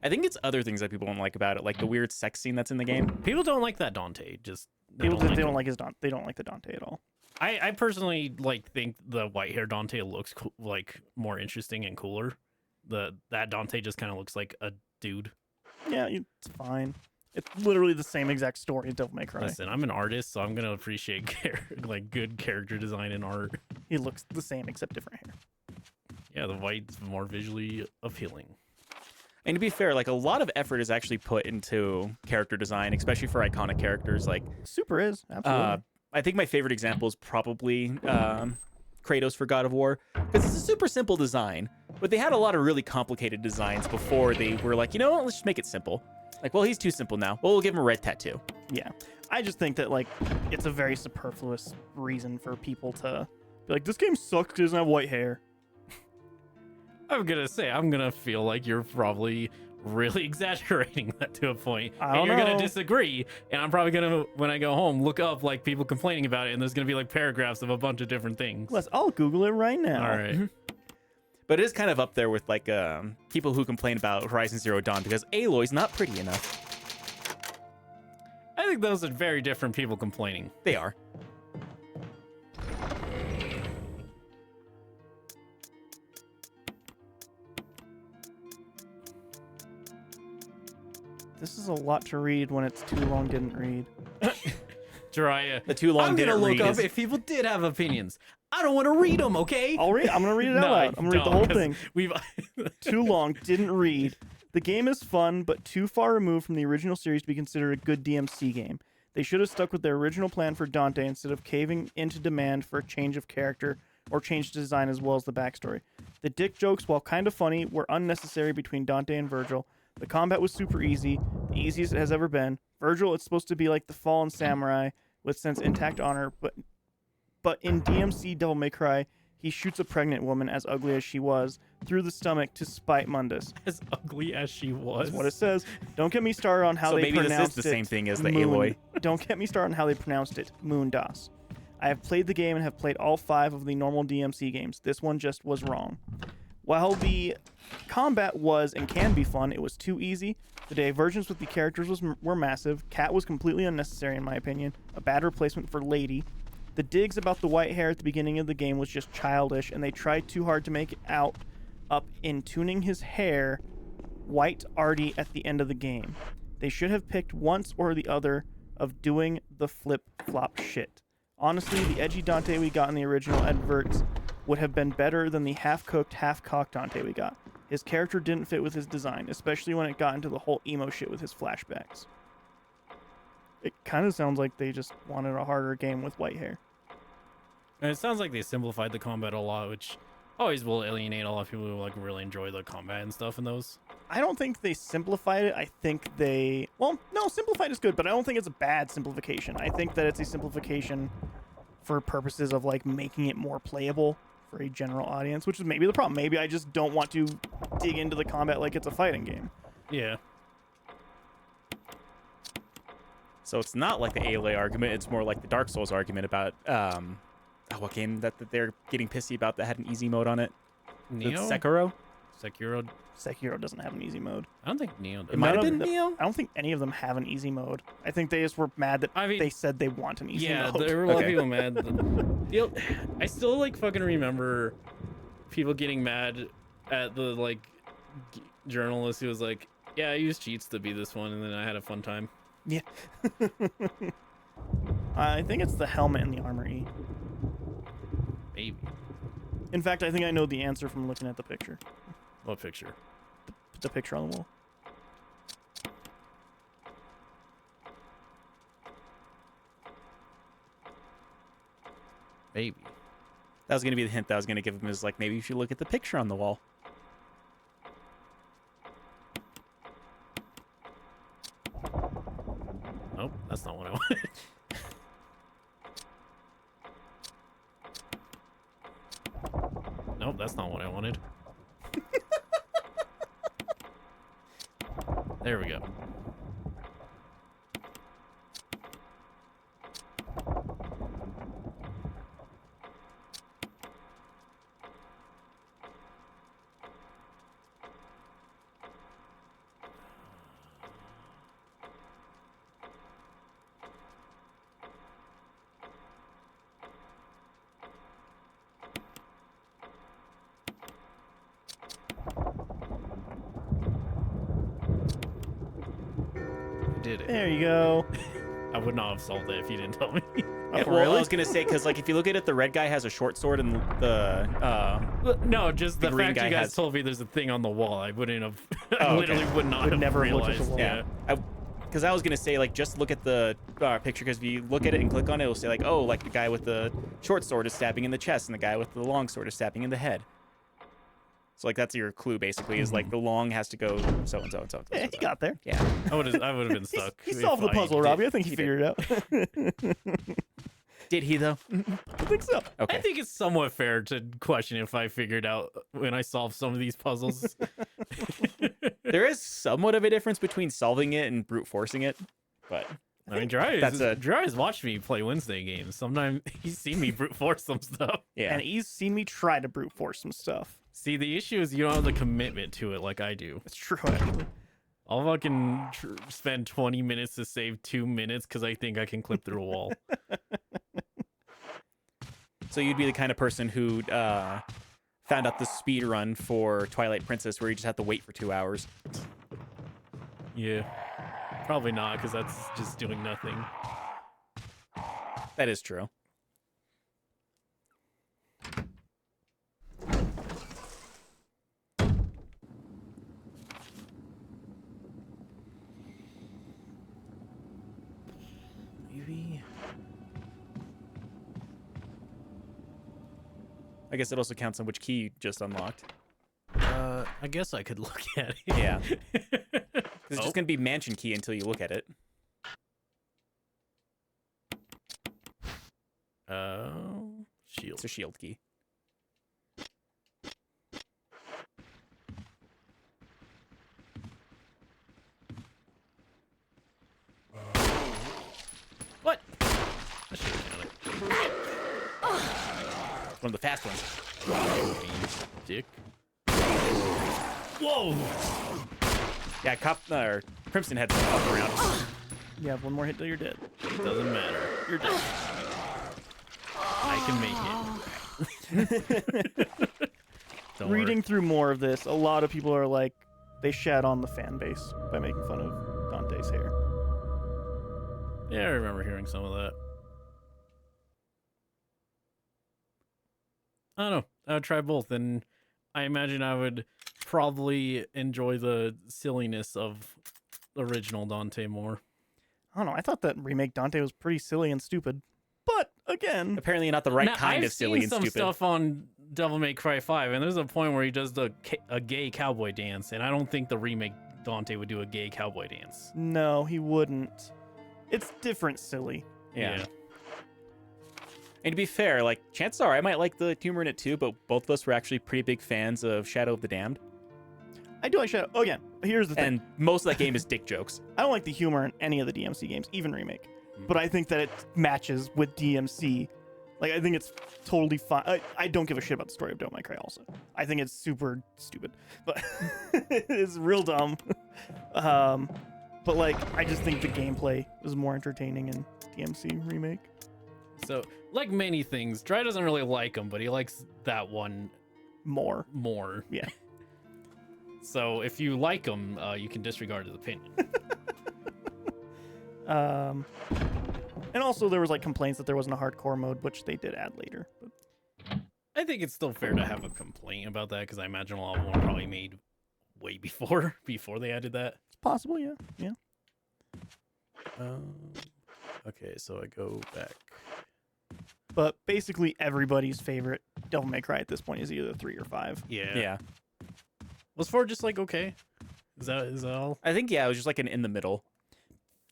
I think it's other things that people don't like about it, like the weird sex scene that's in the game. People don't like that Dante. Just People just, they him. don't like his Dante. They don't like the Dante at all. I personally think the white hair Dante looks like more interesting and cooler. That Dante just kind of looks like a dude. Yeah, it's fine. It's literally the same exact story as Devil May Cry. Listen, I'm an artist, so I'm gonna appreciate like good character design in art. He looks the same except different hair. Yeah, the white's more visually appealing. And to be fair, like a lot of effort is actually put into character design, especially for iconic characters. Like, Super is absolutely. I think my favorite example is probably Kratos for God of War, because it's a super simple design, but they had a lot of really complicated designs before they were like, you know what, let's just make it simple. Like, well, he's too simple now. Well, we'll give him a red tattoo. Yeah, I just think that like it's a very superfluous reason for people to be like, this game sucks because it doesn't have white hair. I'm gonna feel like you're probably really exaggerating that to a point, I and don't you're know. gonna disagree. And I'm probably gonna, when I go home, look up like people complaining about it, and there's gonna be like paragraphs of a bunch of different things. I'll Google it right now. All right. But it is kind of up there with like people who complain about Horizon Zero Dawn because Aloy's not pretty enough. think those are very different people complaining. They are. This is a lot to read when it's too long didn't read. Jiraiya, The too long I'm gonna didn't look read up is- if people did have opinions. I don't want to read them, okay? I'm gonna read it out No, loud. I'm gonna read the don't, whole 'cause thing. We've Too long didn't read. The game is fun, but too far removed from the original series to be considered a good DMC game. They should have stuck with their original plan for Dante instead of caving into demand for a change of character or change design as well as the backstory. The dick jokes, while kind of funny, were unnecessary between Dante and Virgil. The combat was super easy, the easiest it has ever been. Virgil, it's supposed to be like the fallen samurai with since intact honor, but in DMC Devil May Cry, he shoots a pregnant woman, as ugly as she was, through the stomach to spite Mundus. as ugly as she was. That's what it says. Don't get me started on how So they maybe this is pronounced the it. same thing as the Moon. Aloy. Don't get me started on how they pronounced it. Moondas. I have played the game and have played all 5 of the normal DMC games. This one just was wrong. While the combat was and can be fun, it was too easy. The divergence with the characters were massive. Cat was completely unnecessary in my opinion. A bad replacement for Lady. The digs about the white hair at the beginning of the game was just childish, and they tried too hard to make it out up in tuning his hair white arty at the end of the game. They should have picked once or the other of doing the flip-flop shit. Honestly, the edgy Dante we got in the original adverts would have been better than the half-cooked, half-cocked Dante we got. His character didn't fit with his design, especially when it got into the whole emo shit with his flashbacks. It kind of sounds like they just wanted a harder game with white hair. And it sounds like they simplified the combat a lot, which always will alienate a lot of people who like really enjoy the combat and stuff in those. I don't think they simplified it. I think they... Well, no, simplified is good, but I don't think it's a bad simplification. I think that it's a simplification for purposes of, like, making it more playable for a general audience, which is maybe the problem. Maybe I just don't want to dig into the combat like it's a fighting game. Yeah. So it's not like the Aloy argument. It's more like the Dark Souls argument about what game that they're getting pissy about that had an easy mode on it. Neo? Sekiro. Sekiro? Sekiro doesn't have an easy mode. I don't think Neo does. It might have None of been them- Neo. I don't think any of them have an easy mode. I think they just were mad that I mean- they said they want an easy Yeah, mode. there were a lot of Okay. people mad. I still like fucking remember people getting mad at the like journalist who was like, "Yeah, I used cheats to beat this one, and then I had a fun time." Yeah. I think it's the helmet and the armor E. Maybe. In fact, I think I know the answer from looking at the picture. What picture? The picture on the wall. Maybe. That was gonna be the hint that I was gonna give him. Is like maybe you should look at the picture on the wall. Nope, that's not what I wanted. Nope, that's not what I wanted. There we go. I did it. There you go. I would not have solved it if you didn't tell me. Yeah, Oh, well, really? I was gonna say because like if you look at it, the red guy has a short sword and the No, just the green fact guy you guys has- told me there's a thing on the wall. I wouldn't have. I Oh, okay. literally would not Would have never have looked at the realized. wall. Yeah. because I was gonna say like just look at the picture because if you look at it and click on it, it'll say like oh like the guy with the short sword is stabbing in the chest and the guy with the long sword is stabbing in the head. So like that's your clue basically is like the long has to go so and so and so. Yeah, he got there. Yeah. I would have been He, stuck. he if solved the I puzzle, did- Robbie. I think he he figured it out. Did he though? I think so. Okay. I think it's somewhat fair to question if I figured out when I solved some of these puzzles. There is somewhat of a difference between solving it and brute forcing it, but I mean, Dry That's has watched me play Wednesday games. Sometimes he's seen me brute force some stuff. yeah. And he's seen me try to brute force some stuff. See, the issue is you don't have the commitment to it like I do. It's true, actually. I'll fucking spend 20 minutes to save 2 minutes because I think I can clip through a wall. So you'd be the kind of person who found out the speed run for Twilight Princess, where you just have to wait for 2 hours. Yeah. Probably not, because that's just doing nothing. That is true. Maybe. I guess it also counts on which key you just unlocked. I guess I could look at it. Yeah. It's just going to be mansion key until you look at it. Shield. It's a shield key. What? I should have counted. One of the fast ones. Dick. Whoa! Yeah, Crimson had some up around. You have one more hit till you're dead. Doesn't matter. You're dead. I can make it. Don't Reading through more of this, a lot of people are like, they shat on the fan base by making fun of Dante's hair. worry. Yeah, I remember hearing some of that. I don't know. I would try both, and I imagine I would probably enjoy the silliness of original Dante more. I don't know. I thought that remake Dante was pretty silly and stupid. But again, Apparently not the right Now, kind I've of silly seen and some stupid. stuff on Devil May Cry 5, and there's a point where he does a gay cowboy dance, and I don't think the remake Dante would do a gay cowboy dance. no, he wouldn't. It's different silly. Yeah. And to be fair, like, chances are I might like the humor in it too, but both of us were actually pretty big fans of Shadow of the Damned. I do like Shadow. Oh, again, here's the thing. And most of that game is dick jokes. I don't like the humor in any of the DMC games, even remake. But I think that it matches with DMC. Like, I think it's totally fine. I don't give a shit about the story of Devil May Cry also. I think it's super stupid. But it's real dumb. But, like, I just think the gameplay is more entertaining in DMC remake. So, like many things, Dry doesn't really like him, but he likes that one More. more. Yeah. So, if you like him, you can disregard his opinion. And also there was, like, complaints that there wasn't a hardcore mode, which they did add later. But I think it's still fair to have a complaint about that, because I imagine a lot of them were probably made way before they added that. it's possible, yeah. Yeah. Okay, so I go back. But basically everybody's favorite Devil May Cry at this point is either 3 or 5. Yeah. Was 4 just like okay? Is that all? I think, yeah, it was just like an in the middle.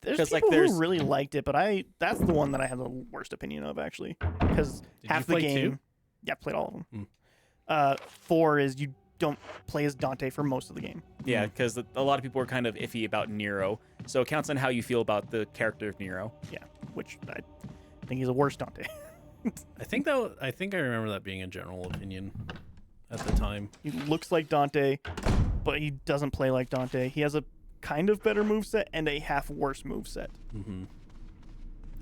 There's 'Cause, people like, there's- who really liked it, but that's the one that I have the worst opinion of, actually. Because Did half you the play game... 2? Yeah, I played all of them. 4 is you don't play as Dante for most of the game. Yeah, because a lot of people were kind of iffy about Nero. So it counts on how you feel about the character of Nero. Yeah, which I think he's a worse Dante. I think I remember that being a general opinion at the time. He looks like Dante, but he doesn't play like Dante. He has a kind of better moveset and a half worse moveset. Mm-hmm.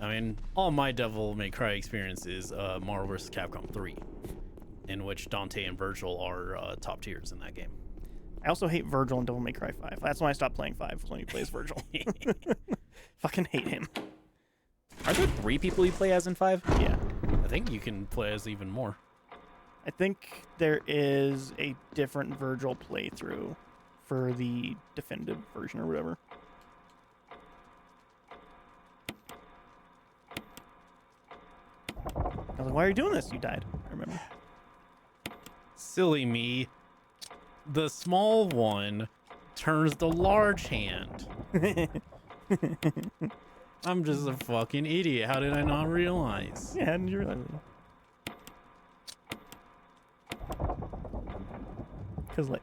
I mean, all my Devil May Cry experience is Marvel vs. Capcom 3, in which Dante and Virgil are top tiers in that game. I also hate Virgil in Devil May Cry 5. That's when I stopped playing 5, was when he plays Virgil. Fucking hate him. Are there 3 people you play as in 5? Yeah. I think you can play as even more. I think there is a different Virgil playthrough for the definitive version or whatever. I was like, why are you doing this? You died. I remember. Silly me. The small one turns the large hand. I'm just a fucking idiot. How did I not realize? Yeah, how did you realize it?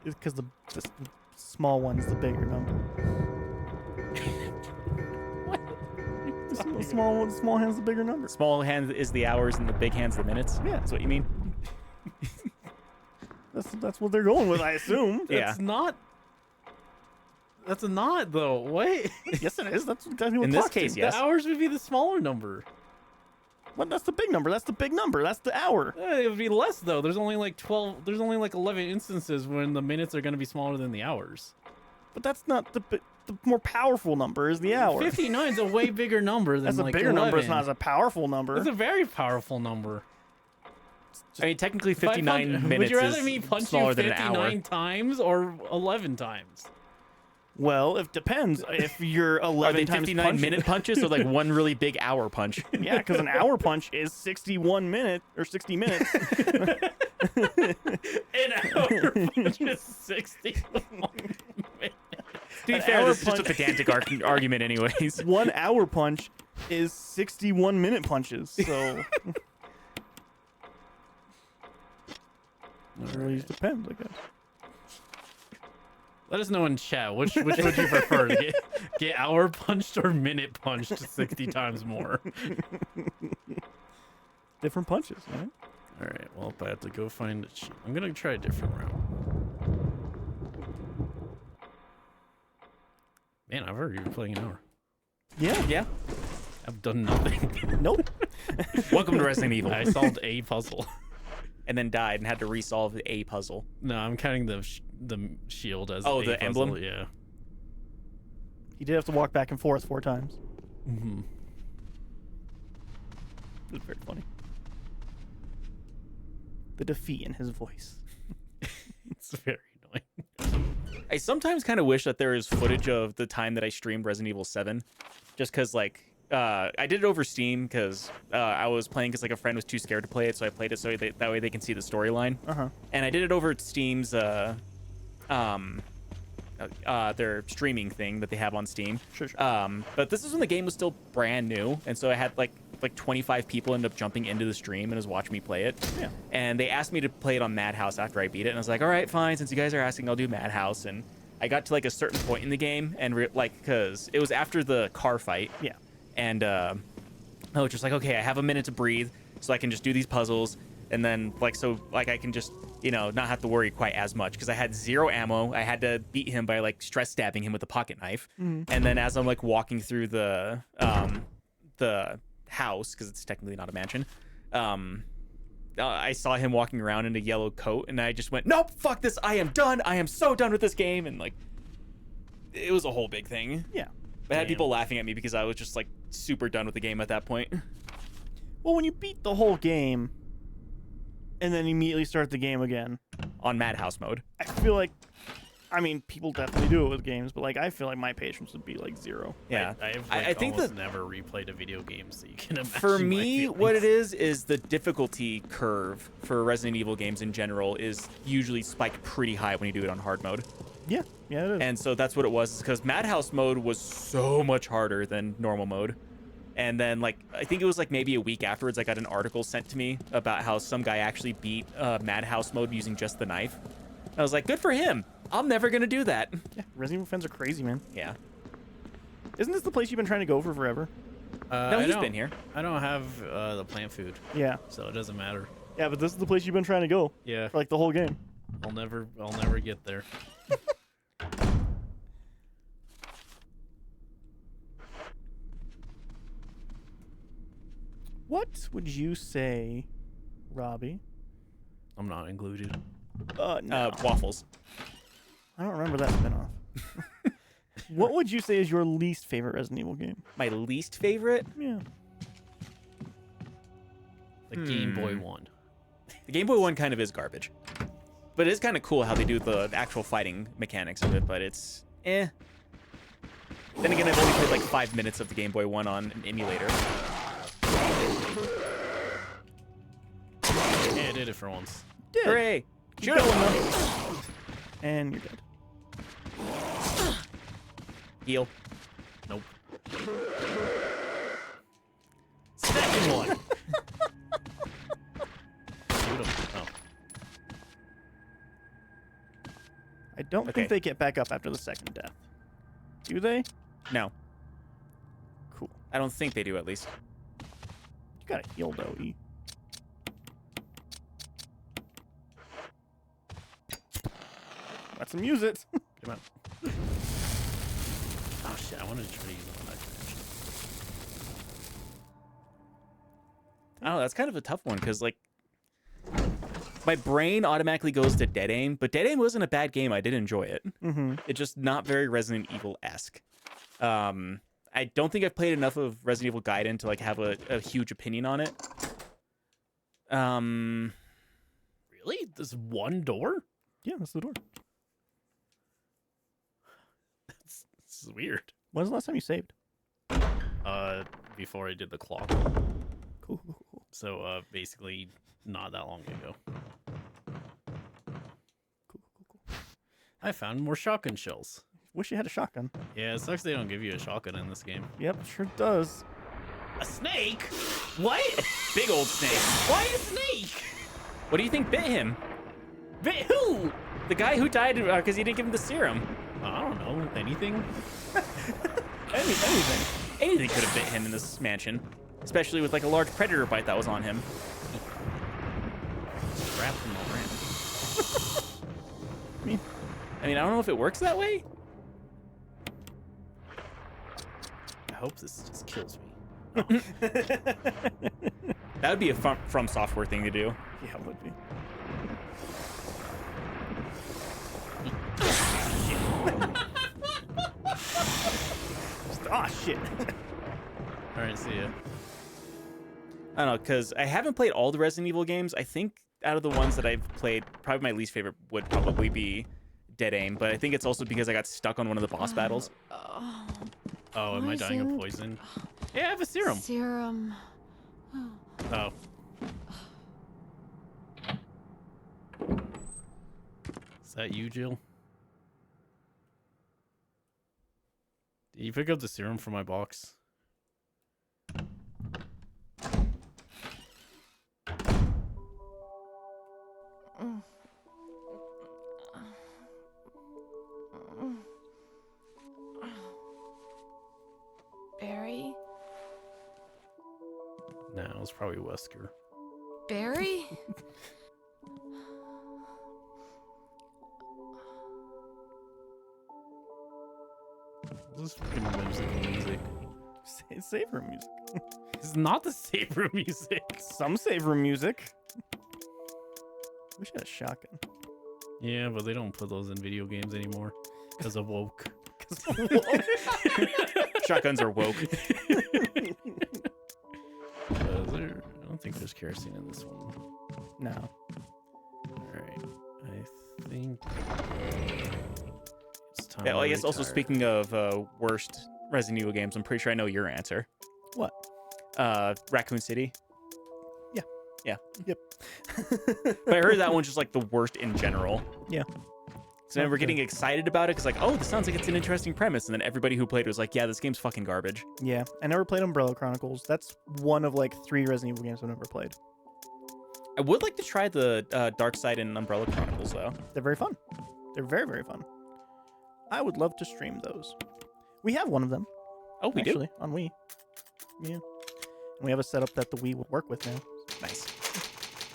Because the small one is the bigger number. What? The small hand's the bigger number. Small hand is the hours and the big hand's the minutes. Yeah. That's what you mean? That's what they're going with, I assume. Yeah. That's not. That's not though. What? Yes, it is. That's exactly what In this clock case, to. yes. The hours would be the smaller number. But that's the big number. That's the big number. That's the hour. It would be less though. There's only like 12. There's only like 11 instances when the minutes are going to be smaller than the hours. But that's not the more powerful number is the hour. 59 is a way bigger number than That's a like bigger 11. number. It's not as a powerful number. It's a very powerful number. I mean, technically 59 minutes Would you rather is me punch smaller you than an hour. 59 times or 11 times? Well, it depends. If you're Are 11 they times 59 punching- minute punches or like one really big hour punch? Yeah, because an hour punch is 61 minutes or 60 minutes. An hour punch is 60. To be An fair, hour this is just a punch- pedantic argument anyways. 1 hour punch is 61 minute punches. So it really just depends, I guess. Let us know in chat which would you prefer to get hour punched or minute punched 60 times more. Different punches, right? All right. Well, if I have to go find it, I'm gonna try a different route. Man, I've already been playing an hour. Yeah. Yeah. I've done nothing. Nope. Welcome to Resident Evil. I solved a puzzle. And then died and had to resolve a puzzle. No, I'm counting the shield as Oh, a the puzzle. emblem? Yeah. He did have to walk back and forth 4 times. Mm-hmm. It was very funny. The defeat in his voice. It's very annoying. I sometimes kind of wish that there is footage of the time that I streamed Resident Evil 7, just because like I did it over Steam because I was playing because like a friend was too scared to play it, so I played it so that way they can see the storyline. And I did it over Steam's their streaming thing that they have on Steam. Sure. But this is when the game was still brand new, and so I had like 25 people end up jumping into the stream and was watching me play it. Yeah. And they asked me to play it on Madhouse after I beat it, and I was like, all right, fine. Since you guys are asking, I'll do Madhouse. And I got to like a certain point in the game, and because it was after the car fight. Yeah. And I was just like, okay, I have a minute to breathe, so I can just do these puzzles, and then I can just not have to worry quite as much because I had 0 ammo. I had to beat him by like stress stabbing him with a pocket knife, and then as I'm like walking through the house, because it's technically not a mansion, I saw him walking around in a yellow coat, and I just went, nope, fuck this, I am done. I am so done with this game, and like it was a whole big thing. Yeah. I had Damn. people laughing at me because I was just like super done with the game at that point. Well, when you beat the whole game and then immediately start the game again, On Madhouse mode. I feel like, I mean, people definitely do it with games, but like I feel like my patience would be like 0. Yeah. I've I think almost that never replayed a video game, so you can imagine. for my me, what feelings. it is the difficulty curve for Resident Evil games in general is usually spiked pretty high when you do it on hard mode. Yeah. Yeah, it is. And so that's what it was, because Madhouse mode was so much harder than normal mode. And then, like, I think it was like maybe a week afterwards, I got an article sent to me about how some guy actually beat Madhouse mode using just the knife. I was like, good for him. I'm never going to do that. Yeah, Resident Evil fans are crazy, man. Yeah. Isn't this the place you've been trying to go for forever? No, I he's don't- been here. I don't have the plant food, Yeah. so it doesn't matter. Yeah, but this is the place you've been trying to go Yeah, for like the whole game. I'll never get there. What would you say, Robbie? I'm not included. No. Waffles. I don't remember that spinoff. What would you say is your least favorite Resident Evil game? My least favorite? Yeah. The Game Boy one. The Game Boy one kind of is garbage. But it is kind of cool how they do the actual fighting mechanics of it, but it's eh. Then again, I've only played like 5 minutes of the Game Boy one on an emulator. Yeah, I did it for once. Did. Hooray! Shoot it. And you're dead. Heal. Nope. Second one. Shoot 'em. Oh. I don't Okay. think they get back up after the second death. Do they? No, Cool. I don't think they do, at least. You gotta heal though, E. Let's use it. Come on. I wanted to try to use it on that connection. I don't know. That's kind of a tough one because like my brain automatically goes to Dead Aim, but Dead Aim wasn't a bad game. I did enjoy it. Mm-hmm. It's just not very Resident Evil esque. I don't think I've played enough of Resident Evil Gaiden to like have a huge opinion on it. Really? There's one door? Yeah, that's the door. This is weird. When's the last time you saved? Before I did the clock. Cool, cool, cool. So, basically, not that long ago. Cool, cool, cool. I found more shotgun shells. Wish you had a shotgun. Yeah, it sucks they don't give you a shotgun in this game. Yep, sure does. A snake? What? Big old snake. Why a snake? What do you think bit him? Bit who? The guy who died because he didn't give him the serum. I don't know. Anything? Anything. Anything could have bit him in this mansion, especially with like a large predator bite that was on him. Wrapped in the ram. I mean, I don't know if it works that way. I hope this just kills me. That would be a From Software thing to do. Yeah, it would be. Ah, shit. All right, see ya. I don't know, because I haven't played all the Resident Evil games. I think out of the ones that I've played, probably my least favorite would probably be Dead Aim, but I think it's also because I got stuck on one of the boss battles. Oh, am I dying of poison? Yeah, I have a serum. Serum. Oh. Is that you, Jill? Did you pick up the serum from my box? Barry? No, it was probably Wesker. Barry? This is fucking whimsical music. Save room music. It's not the save room music. Some save room music. Wish I had a shotgun. Yeah, but they don't put those in video games anymore because of woke. Shotguns are woke. I don't think there's kerosene in this one. No. All right, I think it's time. Yeah, well, to I guess also retire. speaking of worst Resident Evil games, I'm pretty sure I know your answer. What? Raccoon City. Yeah. Yeah. Yep. But I heard that one's just like the worst in general. Yeah. So then we're Okay. getting excited about it because like, oh, this sounds like it's an interesting premise, and then everybody who played it was like, yeah, this game's fucking garbage. Yeah, I never played Umbrella Chronicles. That's one of like 3 Resident Evil games I've never played. I would like to try the Dark Side and Umbrella Chronicles though. They're very fun. They're very, very fun. I would love to stream those. We have one of them. Oh, we actually, on Wii. Yeah. And we have a setup that the Wii would work with now. do. Nice.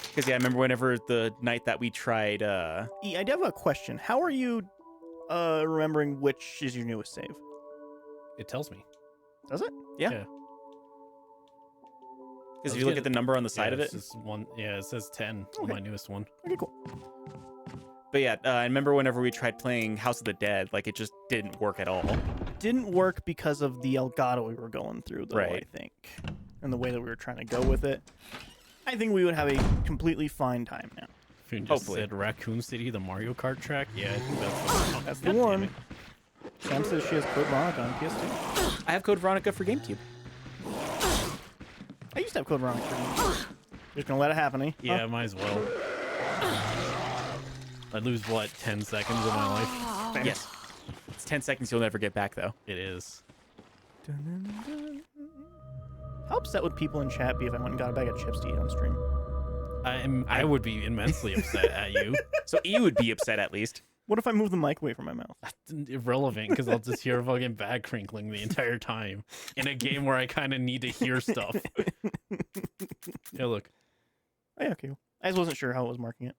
Because yeah, I remember whenever the night that we tried. E, I do have a question. How are you remembering which is your newest save? It tells me. Does it? Yeah. Yeah. Because if you look at the number on the side of it. It's one. Yeah, it says 10 on Okay. my newest one. Okay, cool. But yeah, I remember whenever we tried playing House of the Dead, like it just didn't work at all. Didn't work because of the Elgato we were going through, though, Right. I think. And the way that we were trying to go with it. I think we would have a completely fine time now. If you just Hopefully. said Raccoon City, the Mario Kart track, yeah, I think that's That's God the damn one. it. Sam says she has Code Veronica on PS2. I have Code Veronica for GameCube. I used to have Code Veronica for GameCube. Just gonna let it happen, eh? Yeah, might as well. I'd lose what 10 seconds of my life. Yes. It's 10 seconds you'll never get back though. It is. How upset would people in chat be if I went and got a bag of chips to eat on stream? I would be immensely upset at you. So E would be upset at least. What if I move the mic away from my mouth? That's irrelevant because I'll just hear a fucking bag crinkling the entire time in a game where I kind of need to hear stuff. Yeah, look. Oh, yeah, okay. Cool. I just wasn't sure how it was marking it.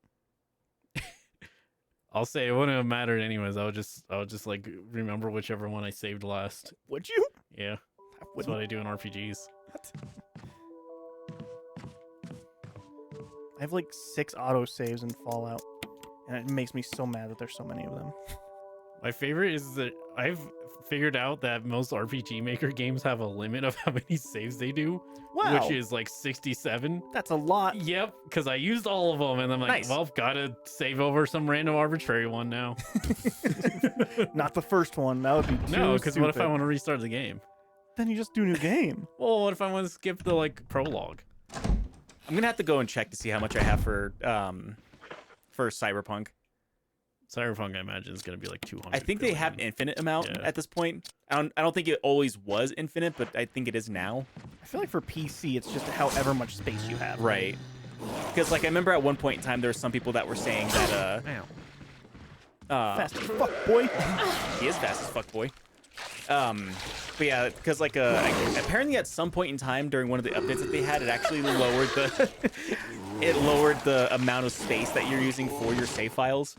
I'll say it wouldn't have mattered anyways. I would just like remember whichever one I saved last. Would you? Yeah, I that's what I do in RPGs. I have like 6 auto saves in Fallout, and it makes me so mad that there's so many of them. My favorite is that I've figured out that most RPG Maker games have a limit of how many saves they do, Wow, which is like 67. that's a lot. Yep, because I used all of them, and I'm like, Nice. well, gotta save over some random arbitrary one now. Not the first one. That would be too No, because what if I stupid. want to restart the game? Then you just do a new game. Well, what if I want to skip the like prologue? I'm gonna have to go and check to see how much I have for Cyberpunk. Cyberpunk, I imagine, is gonna be like 200. I think they have billion. infinite amount Yeah. at this point. I don't think it always was infinite, but I think it is now. I feel like for PC, it's just however much space you have. Right. Because like I remember at one point in time there were some people that were saying that Fast as fuck, boy. he is fast as fuck, boy. But yeah, because like apparently at some point in time during one of the updates that they had, it actually lowered the amount of space that you're using for your save files.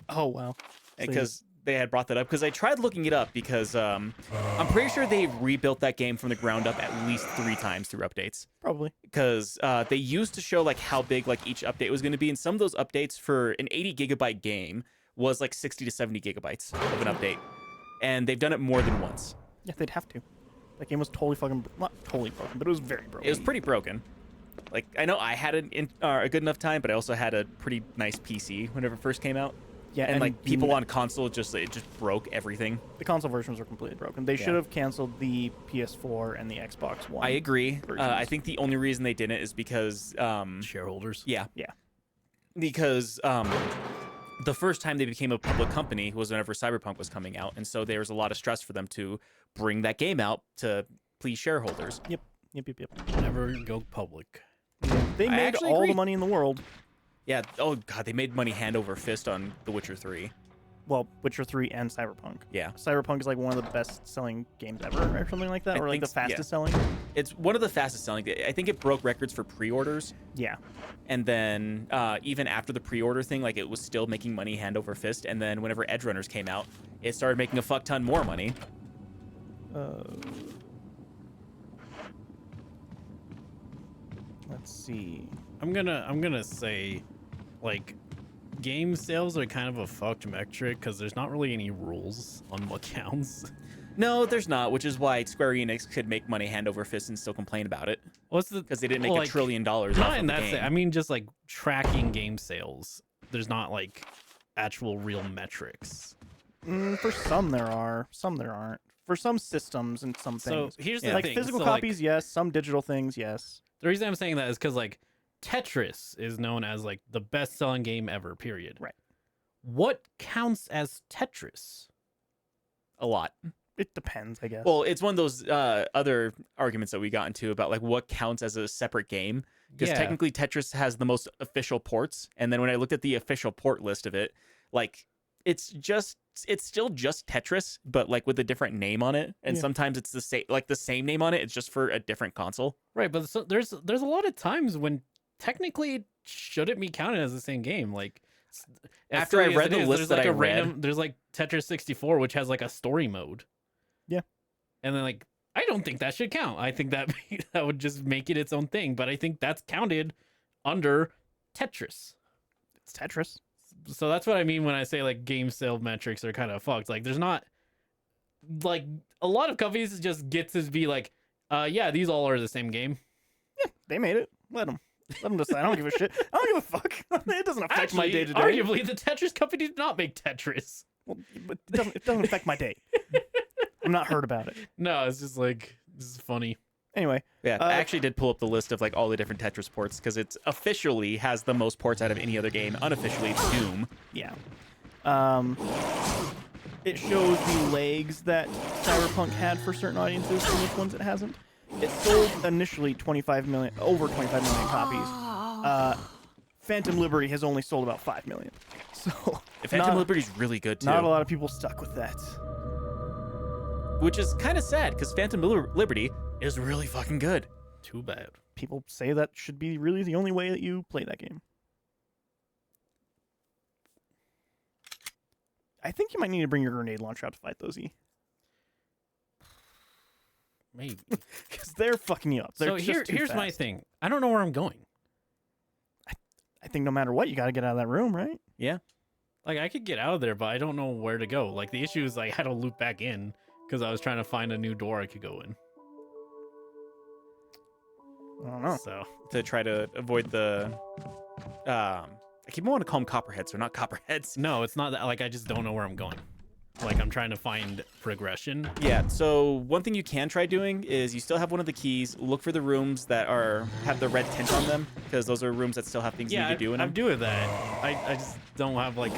Oh wow. So Because they had brought that up. Because I tried looking it up because I'm pretty sure they rebuilt that game from the ground up at least 3 times through updates. probably. Because they used to show like how big like each update was going to be, and some of those updates for an 80 gigabyte game was like 60 to 70 gigabytes of an update, and they've done it more than once. Yeah, they'd have to. That game was totally fucking not totally broken, but it was very broken. It was pretty broken. Like I know I had a good enough time, but I also had a pretty nice PC whenever it first came out, yeah, and like the- people on console it just broke everything. the console versions were completely broken. They Yeah. should have canceled the PS4 and the Xbox One. I agree. I versions. think the only reason they didn't is because shareholders. yeah, Yeah. because the first time they became a public company was whenever Cyberpunk was coming out, and so there was a lot of stress for them to bring that game out to please shareholders. Yep. Never go public. They I made actually all agree. the money in the world. Yeah. Oh god, they made money hand over fist on The Witcher 3. Well, Witcher 3 and Cyberpunk. Yeah. Cyberpunk is like one of the best-selling games ever, or something like that, I or like think the s- yeah. fastest-selling. It's one of the fastest selling. I think it broke records for pre-orders, Yeah. and then even after the pre-order thing, like it was still making money hand over fist. And then whenever Edge Runners came out, it started making a fuck ton more money. Let's see. I'm gonna say, like, game sales are kind of a fucked metric because there's not really any rules on what counts. No, there's not, which is why Square Enix could make money hand over fist and still complain about it What's the? because they didn't make Well, $1 trillion off Not of in the that game. sense. I mean, just like tracking game sales. There's not like actual real metrics. For some there are, some there aren't. For some systems and some So things. here's Yeah. the Like thing. physical So, like, copies, yes. Some digital things, yes. the reason I'm saying that is because like Tetris is known as like the best-selling game ever. Period. Right. What counts as Tetris? A lot. It depends, I guess. Well, it's one of those other arguments that we got into about like what counts as a separate game. Because Yeah. technically Tetris has the most official ports, and then when I looked at the official port list of it, like it's still just Tetris, but like with a different name on it. And Yeah. sometimes it's the same name on it. It's just for a different console. Right, but so there's a lot of times when technically it shouldn't be counted as the same game. Like as After I silly as read it the is, list there's that like I a read- random, there's like Tetris 64, which has like a story mode. Yeah. And then like I don't think that should count. I think that that would just make it its own thing. But I think that's counted under Tetris. it's Tetris. So that's what I mean when I say like game sale metrics are kind of fucked. Like there's not like a lot of companies just get to be like, yeah, these all are the same game. They made it. Let them decide. I don't give a shit. I don't give a fuck. It doesn't affect my Actually, day to day. arguably, the Tetris company did not make Tetris. Well, but it doesn't affect my day. I'm not hurt about it. No, it's just like this is funny. Anyway, Yeah, I actually did pull up the list of like all the different Tetris ports because it's officially has the most ports out of any other game. Unofficially, it's Doom. yeah. It shows the legs that Cyberpunk had for certain audiences and which ones it hasn't. It sold initially over 25 million copies. Phantom Liberty has only sold about 5 million. So Phantom not, Liberty's really good too, not a lot of people stuck with that. which is kind of sad because Phantom Liberty is really fucking good. Too bad. People say that should be really the only way that you play that game. I think you might need to bring your grenade launcher out to fight those E. Maybe. Because they're fucking you up. They're So just too here's my fast. thing. I don't know where I'm going. I think no matter what, you got to get out of that room, right? Yeah. Like, I could get out of there, but I don't know where to go. Like, the issue is I had to loop back in because I was trying to find a new door I could go in. I don't know. So To try to avoid the. I keep wanting to call them copperheads. They're not copperheads. no, it's not that. Like, I just don't know where I'm going. Like, I'm trying to find progression. Yeah. So one thing you can try doing is you still have one of the keys. Look for the rooms that have the red tint on them, because those are rooms that still have things you Yeah, need to do in I'm them. doing that. I just don't have like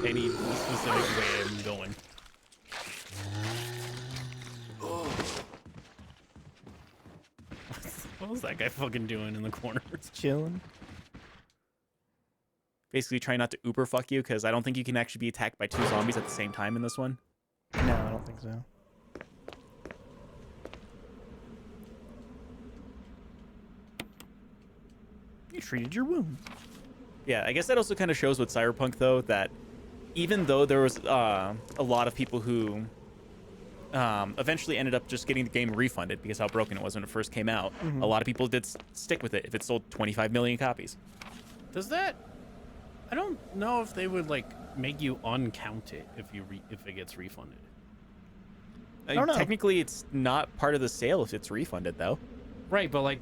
any specific way I'm going. What was that guy fucking doing in the corner? It's chilling. Basically, try not to uber fuck you, because I don't think you can actually be attacked by 2 zombies at the same time in this one. No, I don't think so. You treated your wound. Yeah, I guess that also kind of shows with Cyberpunk, though, that even though there was a lot of people who eventually ended up just getting the game refunded because how broken it was when it first came out, a lot of people did stick with it if it sold 25 million copies. Does that? I don't know if they would like make you uncount it if if it gets refunded. I don't know. Technically, it's not part of the sale if it's refunded, though. Right, but like,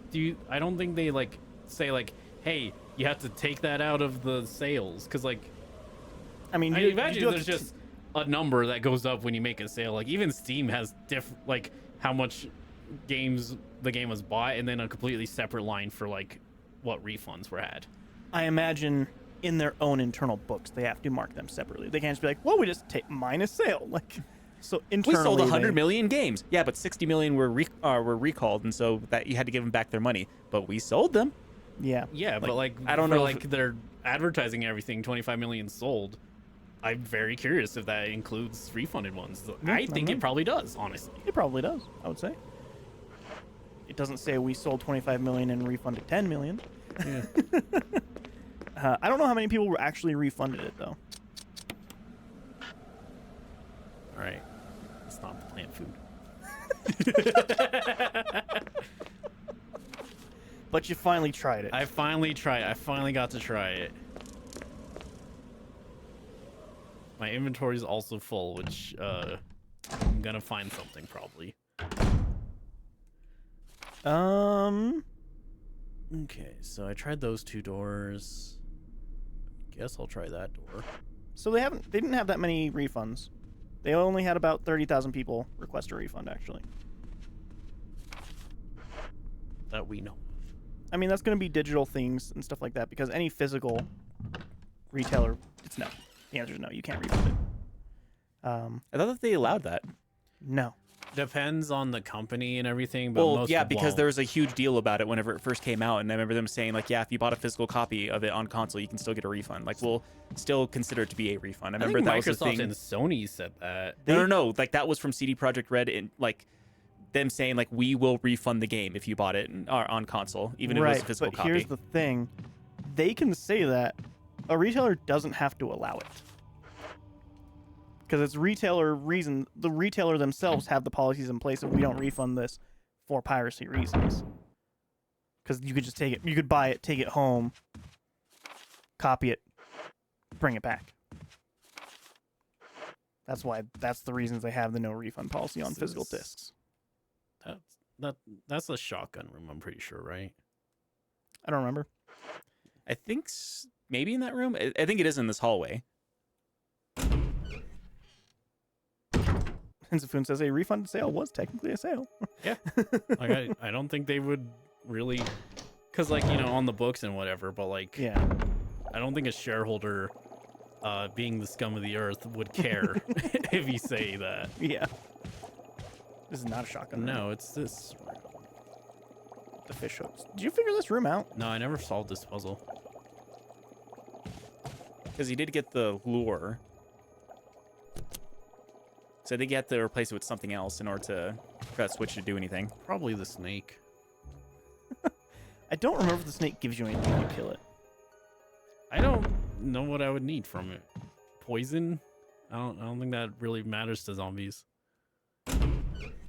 I don't think they like say like, hey, you have to take that out of the sales, because like, I mean, I you imagine do have there's to just a number that goes up when you make a sale. Like even Steam has like how much games the game was bought, and then a completely separate line for like what refunds were had. I imagine in their own internal books they have to mark them separately. They can't just be like, well, we just take minus sale. Like, so We internally sold 100 they- million games. Yeah, but 60 million were recalled, and so that you had to give them back their money. But we sold them. Yeah. Yeah, but like I don't for, know like they're advertising everything 25 million sold. I'm very curious if that includes refunded ones. Yeah, I think know. it probably does, honestly. It probably does, I would say. It doesn't say we sold 25 million and refunded 10 million. Yeah. I don't know how many people were actually refunded it though. All right. Stop the plant food. But you finally tried it. I finally got to try it. My inventory is also full, which I'm gonna find something probably. Okay, so I tried those 2 doors. Guess I'll try that door. So they didn't have that many refunds. They only had about 30,000 people request a refund actually. That we know. I mean, that's going to be digital things and stuff like that, because any physical retailer, it's no. The answer is no. You can't refund it. I thought that they allowed that. No. Depends on the company and everything, but Well, most yeah, because won't. there was a huge deal about it whenever it first came out, and I remember them saying like, yeah, if you bought a physical copy of it on console, you can still get a refund. Like, we'll still consider it to be a refund. I I remember think that was the Microsoft thing. and Sony said that. No. Like that was from CD Projekt Red, and like them saying like, we will refund the game if you bought it on console, even if it was a physical but copy. here's the thing. They can say that. A retailer doesn't have to allow it. Because it's retailer reason. The retailer themselves have the policies in place that we don't refund this for piracy reasons. Because you could just take it. You could buy it, take it home, copy it, bring it back. That's why. That's the reasons they have the no refund policy on This physical is- discs. That's a shotgun room, I'm pretty sure, right? I don't remember. I think maybe in that room. I think it is in this hallway. Hinzafun says a refunded sale was technically a sale. Like I don't think they would really, because like on the books and whatever, but like Yeah. I don't think a shareholder, being the scum of the earth, would care if you say that. Yeah. This is not a shotgun. No, it's this. The fish hooks. Did you figure this room out? No, I never solved this puzzle. Because he did get the lure. So I think you have to replace it with something else in order for that switch to do anything. Probably the snake. I don't remember if the snake gives you anything when you kill it. I don't know what I would need from it. Poison? I don't think that really matters to zombies.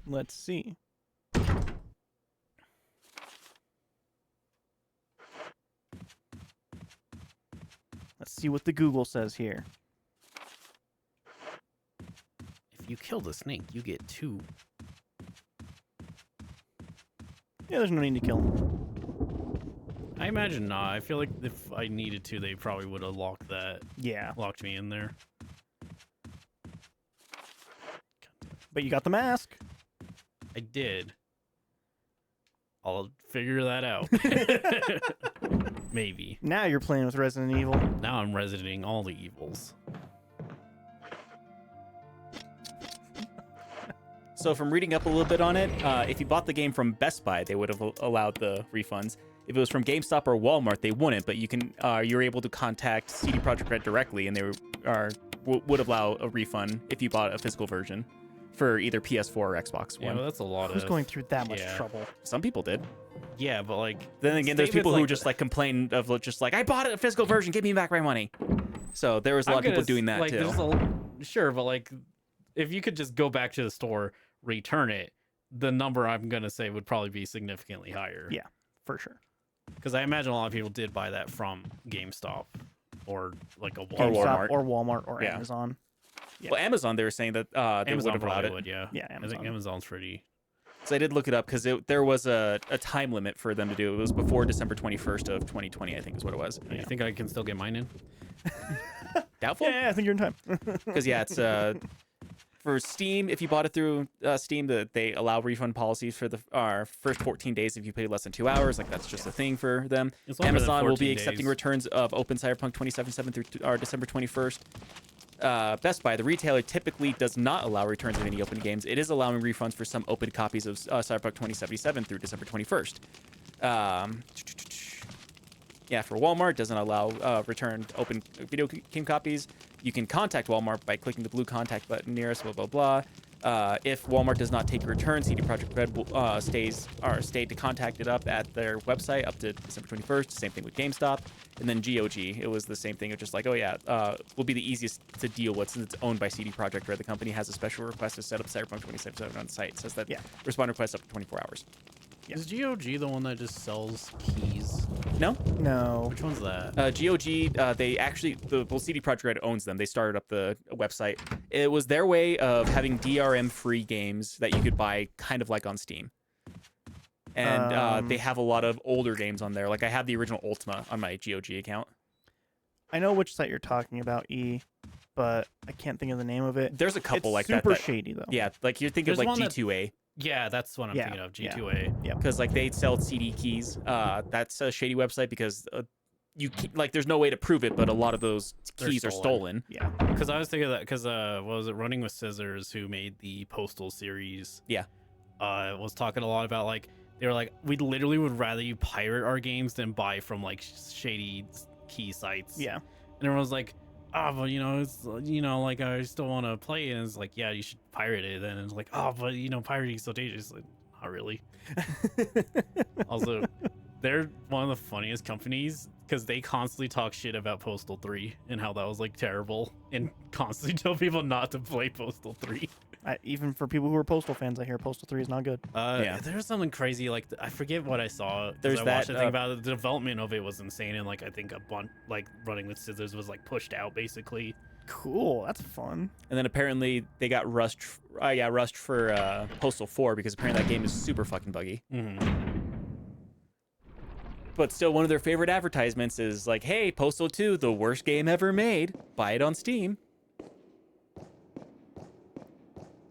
Let's see. Let's see what the Google says here. If you kill the snake, you get 2. Yeah, there's no need to kill him. I imagine not. I feel like if I needed to, they probably would have locked Yeah, me in there. but you got the mask. I did. I'll figure that out. Maybe. Now you're playing with Resident Evil. Now I'm residenting all the evils. So from reading up a little bit on it, if you bought the game from Best Buy, they would have allowed the refunds. If it was from GameStop or Walmart, they wouldn't. But you can, you're able to contact CD Projekt Red directly, and they would allow a refund if you bought a physical version for either PS4 or Xbox Yeah, One. well, that's a lot Who's of. going through that much yeah. trouble? Some people did. Yeah, but like. Then again, there's statements people who like- just like complain of just like, I bought a physical version, give me back my money. So there was a I'm lot of people gonna doing that like, too. there's sure, but like, if you could just go back to the store, return it, the number I'm gonna say would probably be significantly higher. Yeah. For sure. Because I imagine a lot of people did buy that from GameStop or like a Or Walmart. Walmart. Or Walmart or Yeah. Amazon. Yeah. Well, Amazon, they were saying that they Amazon would have allowed probably it. would, yeah. Yeah, I think Amazon. Amazon's pretty. So I did look it up because there was a time limit for them to do. It was before December 21st of 2020, I think is what it was. You think I can still get mine in? Doubtful? Yeah, I think you're in time. Because yeah, it's for Steam. If you bought it through Steam, they allow refund policies for the first 14 days if you pay less than 2 hours. Like that's just a thing for them. It's longer than Amazon will 14 be accepting days. returns of Open Cyberpunk 2077 through December 21st. Best Buy, the retailer, typically does not allow returns of any open games. It is allowing refunds for some open copies of Cyberpunk 2077 through December 21st. Yeah, for Walmart, it doesn't allow returned open video game copies. You can contact Walmart by clicking the blue contact button nearest, blah, blah, blah. If Walmart does not take a return, CD Projekt Red will stay to contact it up at their website up to December 21st. Same thing with GameStop. And then GOG, it was the same thing. It's just like, oh yeah, will be the easiest to deal with since it's owned by CD Projekt Red. The company has a special request to set up Cyberpunk 2077 on the site. It says that Yeah. respond request up to 24 hours. Yeah. Is GOG the one that just sells keys? No? No. Which one's that? GOG, they actually, CD Projekt Red owns them. They started up the website. It was their way of having DRM-free games that you could buy kind of like on Steam. And they have a lot of older games on there. Like I have the original Ultima on my GOG account. I know which site you're talking about, but I can't think of the name of it. There's a couple it's like super that. shady though. Yeah, like you're thinking of There's like one that- G2A. Yeah, that's what I'm Yeah, thinking of. yeah. G2A. Because like they sell CD keys. That's a shady website because like there's no way to prove it, but a lot of those They're keys are stolen. Yeah. Because I was thinking that because what was it, Running with Scissors, who made the Postal series? Yeah. Was talking a lot about like they were like we literally would rather you pirate our games than buy from like shady key sites. Yeah. And everyone was like, but it's like I still want to play it. And it's like, yeah, you should pirate it. And it's like, but pirating is so dangerous. Like, not really. Also, they're one of the funniest companies because they constantly talk shit about Postal 3 and how that was like terrible and constantly tell people not to play Postal 3. Even for people who are Postal fans, I hear Postal 3 is not good. Yeah. There's something crazy like I forget what I saw. 'cause There's I that, watched a thing about it. The development of it was insane, and like I think a bunch like Running with Scissors was like pushed out basically. Cool. That's fun. And then apparently they got rushed for Postal 4 because apparently that game is super fucking buggy. But still, one of their favorite advertisements is like, hey, Postal 2, the worst game ever made. Buy it on Steam.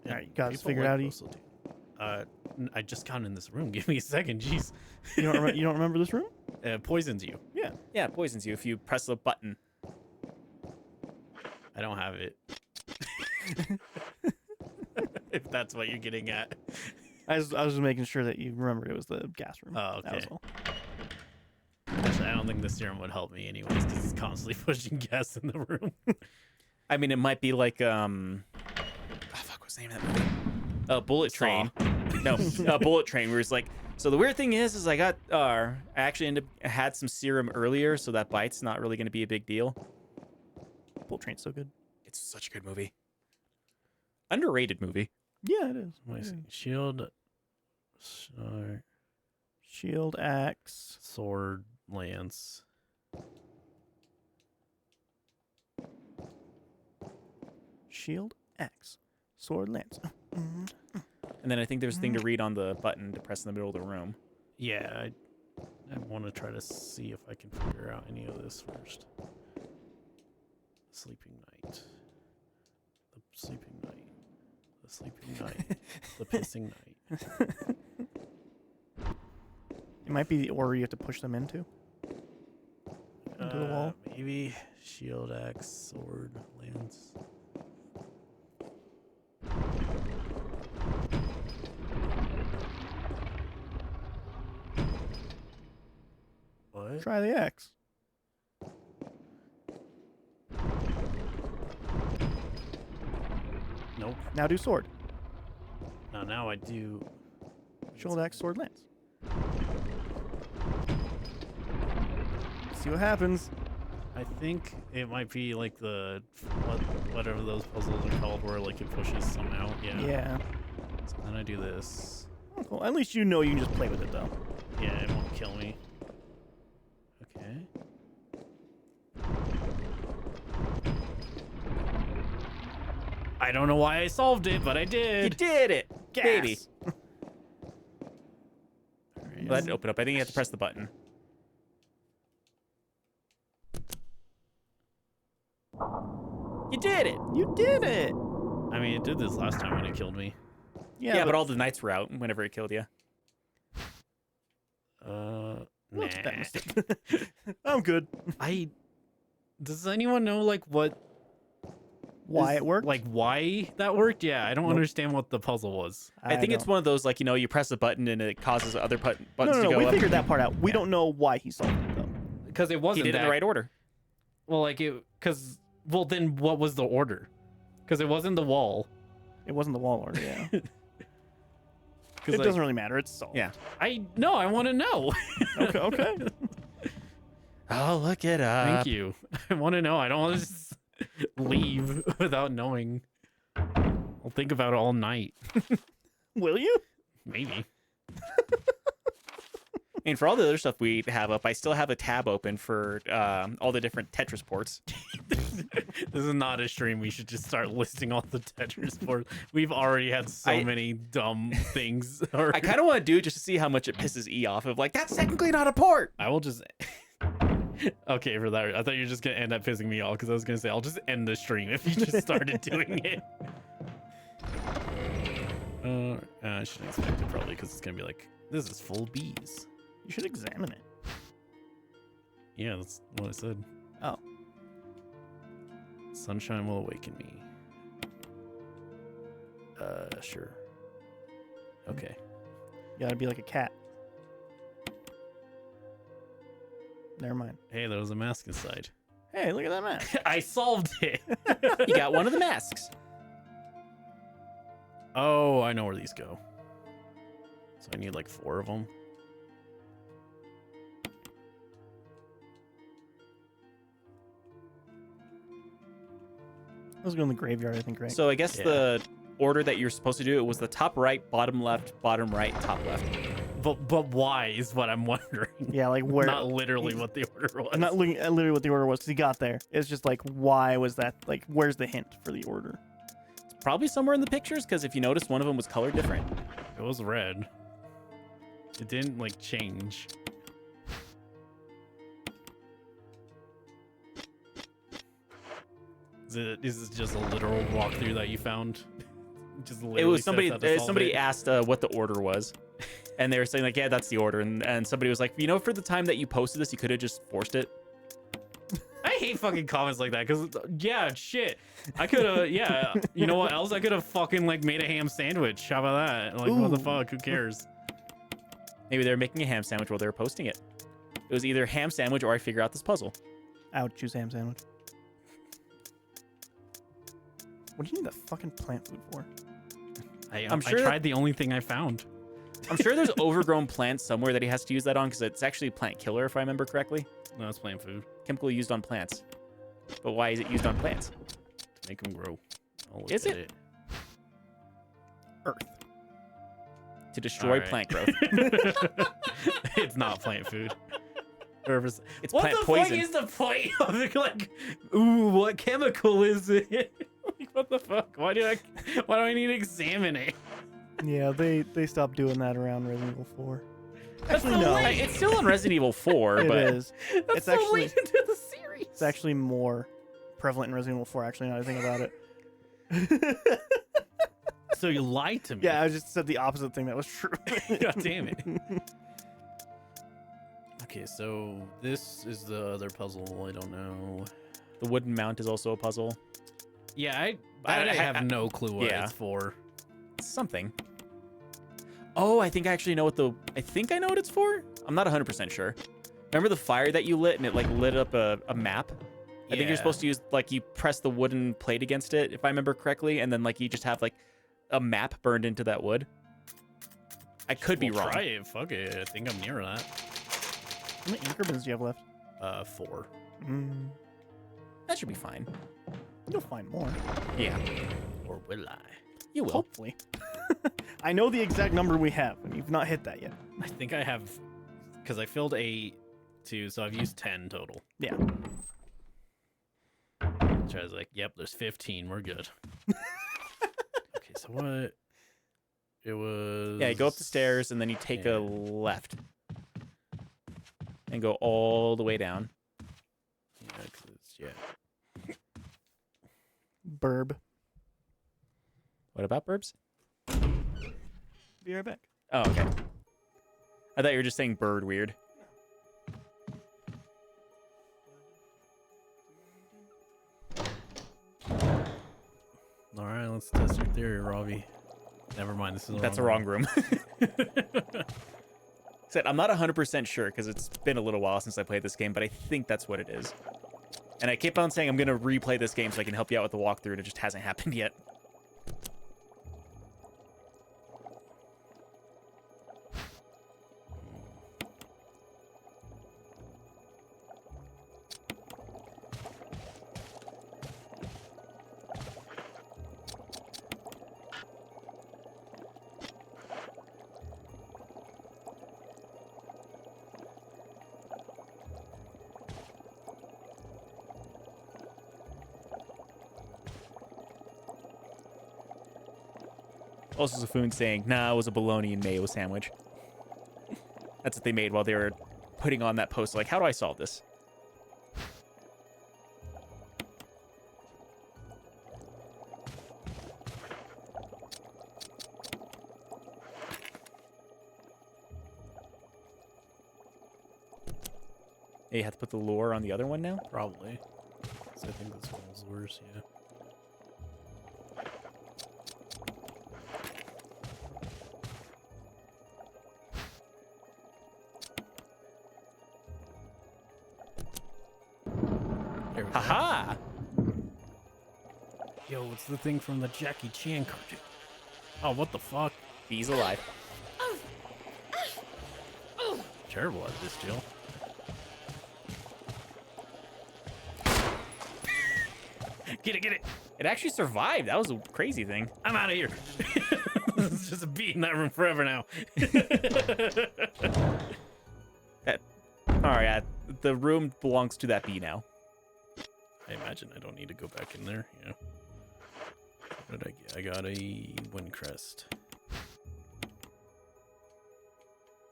All right, you got this People figured like out. E? Postal 2. I just got in this room. Give me a second. Jeez. You don't remember this room? Poisons you. Yeah. Yeah, it poisons you if you press the button. I don't have it. If that's what you're getting at. I was just making sure that you remembered it was the gas room. Oh, That was okay. all. Actually, I don't think the serum would help me anyways because it's constantly pushing gas in the room. I mean, it might be like, what's the name of that movie? Bullet Train. No, Bullet Train, where it's like, so the weird thing is I got, I actually had some serum earlier, so that bite's not really going to be a big deal. Bullet Train's so good. It's such a good movie. Underrated movie. Yeah, it is. Let me see. Shield, sword, Shield, axe. sword, lance. Shield, axe. Sword, lance. Mhm. And then I think there's a thing to read on the button to press in the middle of the room. Yeah, I want to try to see if I can figure out any of this first. Sleeping night. The sleeping night. The sleeping night. The pissing night. It might be the order you have to push them into. Into the wall. Maybe shield, axe, sword, lance. What? Try the axe. Nope. Now do sword. Now I do. Shield, axe, sword, lance. See what happens. I think it might be like whatever those puzzles are called, where like it pushes some out. Yeah. Yeah. So then I do this. Oh, cool. At least you know you can just play with it though. Yeah, it won't kill me. Okay. I don't know why I solved it, but I You did. did it, Gas. baby. Alright. Let it open up. I think you have to press the button. You did it. You did it. I mean, it did this last time when it killed me. Yeah, but all the knights were out whenever it killed you. What's Nah. that mistake? I'm good. Does anyone know like what? Why is- it worked? Like why that worked? Yeah, I don't Nope. understand what the puzzle was. I think it's don't- one of those, like, you know, you press a button and it causes other buttons No, to go we up. figured that part out. We Yeah. don't know why he solved it though. Because it He wasn't did it in that. the right order. Well, like it. Because then what was the order? Because it wasn't the wall. It wasn't the wall order. Yeah. it Because doesn't really matter. It's solved. Yeah. I want to know. Okay. Okay. Oh, look it up. Thank you. I want to know. I don't want to just leave without knowing. I'll think about it all night. Will you? Maybe. And for all the other stuff we have up, I still have a tab open for all the different Tetris ports. This is not a stream. We should just start listing all the Tetris boards. We've already had so I- many dumb things. I kind of want to do it just to see how much it pisses E off of, like, that's technically not a port. I will just. Okay, for that, I thought you were just gonna end up pissing me off because I was gonna say I'll just end the stream if you just started doing it. I shouldn't expect it probably because it's gonna be like this is full bees. You should examine it. Yeah, that's what I said. Oh. Sunshine will awaken me. Sure. Okay. You gotta be like a cat. Never mind. Hey, there was a mask inside. Hey, look at that map. I solved it. You got one of the masks. Oh, I know where these go. So I need like 4 of them. Those go in the graveyard, I think, right? So I guess Yeah. the order that you're supposed to do it was the top right, bottom left, bottom right, top left. But why is what I'm wondering. yeah, like where? Not literally what the order was. I'm not looking at literally what the order was because he got there. It's just like, why was that? Like, where's the hint for the order? Probably somewhere in the pictures, because if you notice, one of them was colored different. It was red. It didn't like change. Is this just a literal walkthrough that you found? Just It literally was says somebody. how to solve Somebody it? asked what the order was, and they were saying like, "Yeah, that's the order." And somebody was like, "You know, for the time that you posted this, you could have just forced it." I hate fucking comments like that because yeah, shit. I could have yeah. You know what else? I could have fucking like made a ham sandwich. How about that? Like what the Ooh. fuck? Who cares? Maybe they were making a ham sandwich while they were posting it. It was either ham sandwich or I figure out this puzzle. I would choose ham sandwich. What do you need the fucking plant food for? I'm I sure that- tried the only thing I found. I'm sure there's overgrown plants somewhere that he has to use that on because it's actually a plant killer, if I remember correctly. No, it's plant food Chemical used on plants. But why is it used on plants? to make them grow. I'll look Is at it? Earth. To destroy Alright. plant growth. It's not plant food. It's What plant the poison. fuck is the point of it? Like, ooh, what chemical is it? Like, what the fuck? Why do I need to examine it? Yeah, they stopped doing that around Resident Evil 4. That's Actually, the no. late- It's still in Resident Evil 4, It but is. That's It's so actually- late into the series. It's actually more prevalent in Resident Evil 4, actually, now that I think about it. So you lied to me. Yeah, I just said the opposite thing that was true. God damn it. Okay, so this is the other puzzle. I don't know. the wooden mount is also a puzzle. Yeah, I have no clue what yeah. it's for. Something. Oh, I think I actually know what I know what it's for. I'm not 100% sure. Remember the fire that you lit and it like lit up a map? I think you're supposed to use like you press the wooden plate against it, if I remember correctly, and then like you just have like a map burned into that wood. I could be wrong. Try it. Fuck it. I think I'm near that. How many anchor bins do you have left? 4. Mm, That should be fine. you'll find more. Yeah, Or will I? you will. Hopefully. I know the exact number we have, and you've not hit that yet. I think I have, because I filled 8 too, so I've used 10 total. Yeah. So I was like, yep, there's 15. We're good. Okay, so what? It was. Yeah, you go up the stairs and then you take a left and go all the way down. Yeah, 'cause it's, yeah. Burb. What about burbs? Be right back. Oh, okay. I thought you were just saying bird weird. All right, let's test your theory, Robbie. Never mind, this is That's the wrong room. Said I'm not 100% sure because it's been a little while since I played this game, but I think that's what it is. And I keep on saying I'm gonna replay this game so I can help you out with the walkthrough, and it just hasn't happened yet. Also, Safun saying, "Nah, it was a bologna and mayo sandwich." That's what they made while they were putting on that post. Like, how do I solve this? Yeah, you have to put the lure on the other one now? Probably. So I think this one's worse, yeah. There we go. Haha! Yo, what's the thing from the Jackie Chan cartoon? Oh, what the fuck? Bees alive. Terrible at this, Jill. Get it, get it! It actually survived. That was a crazy thing. I'm out of here. It's just a bee in that room forever now. All right, the room belongs to that bee now. I imagine I don't need to go back in there. Yeah. What did I get? I got a wind crest.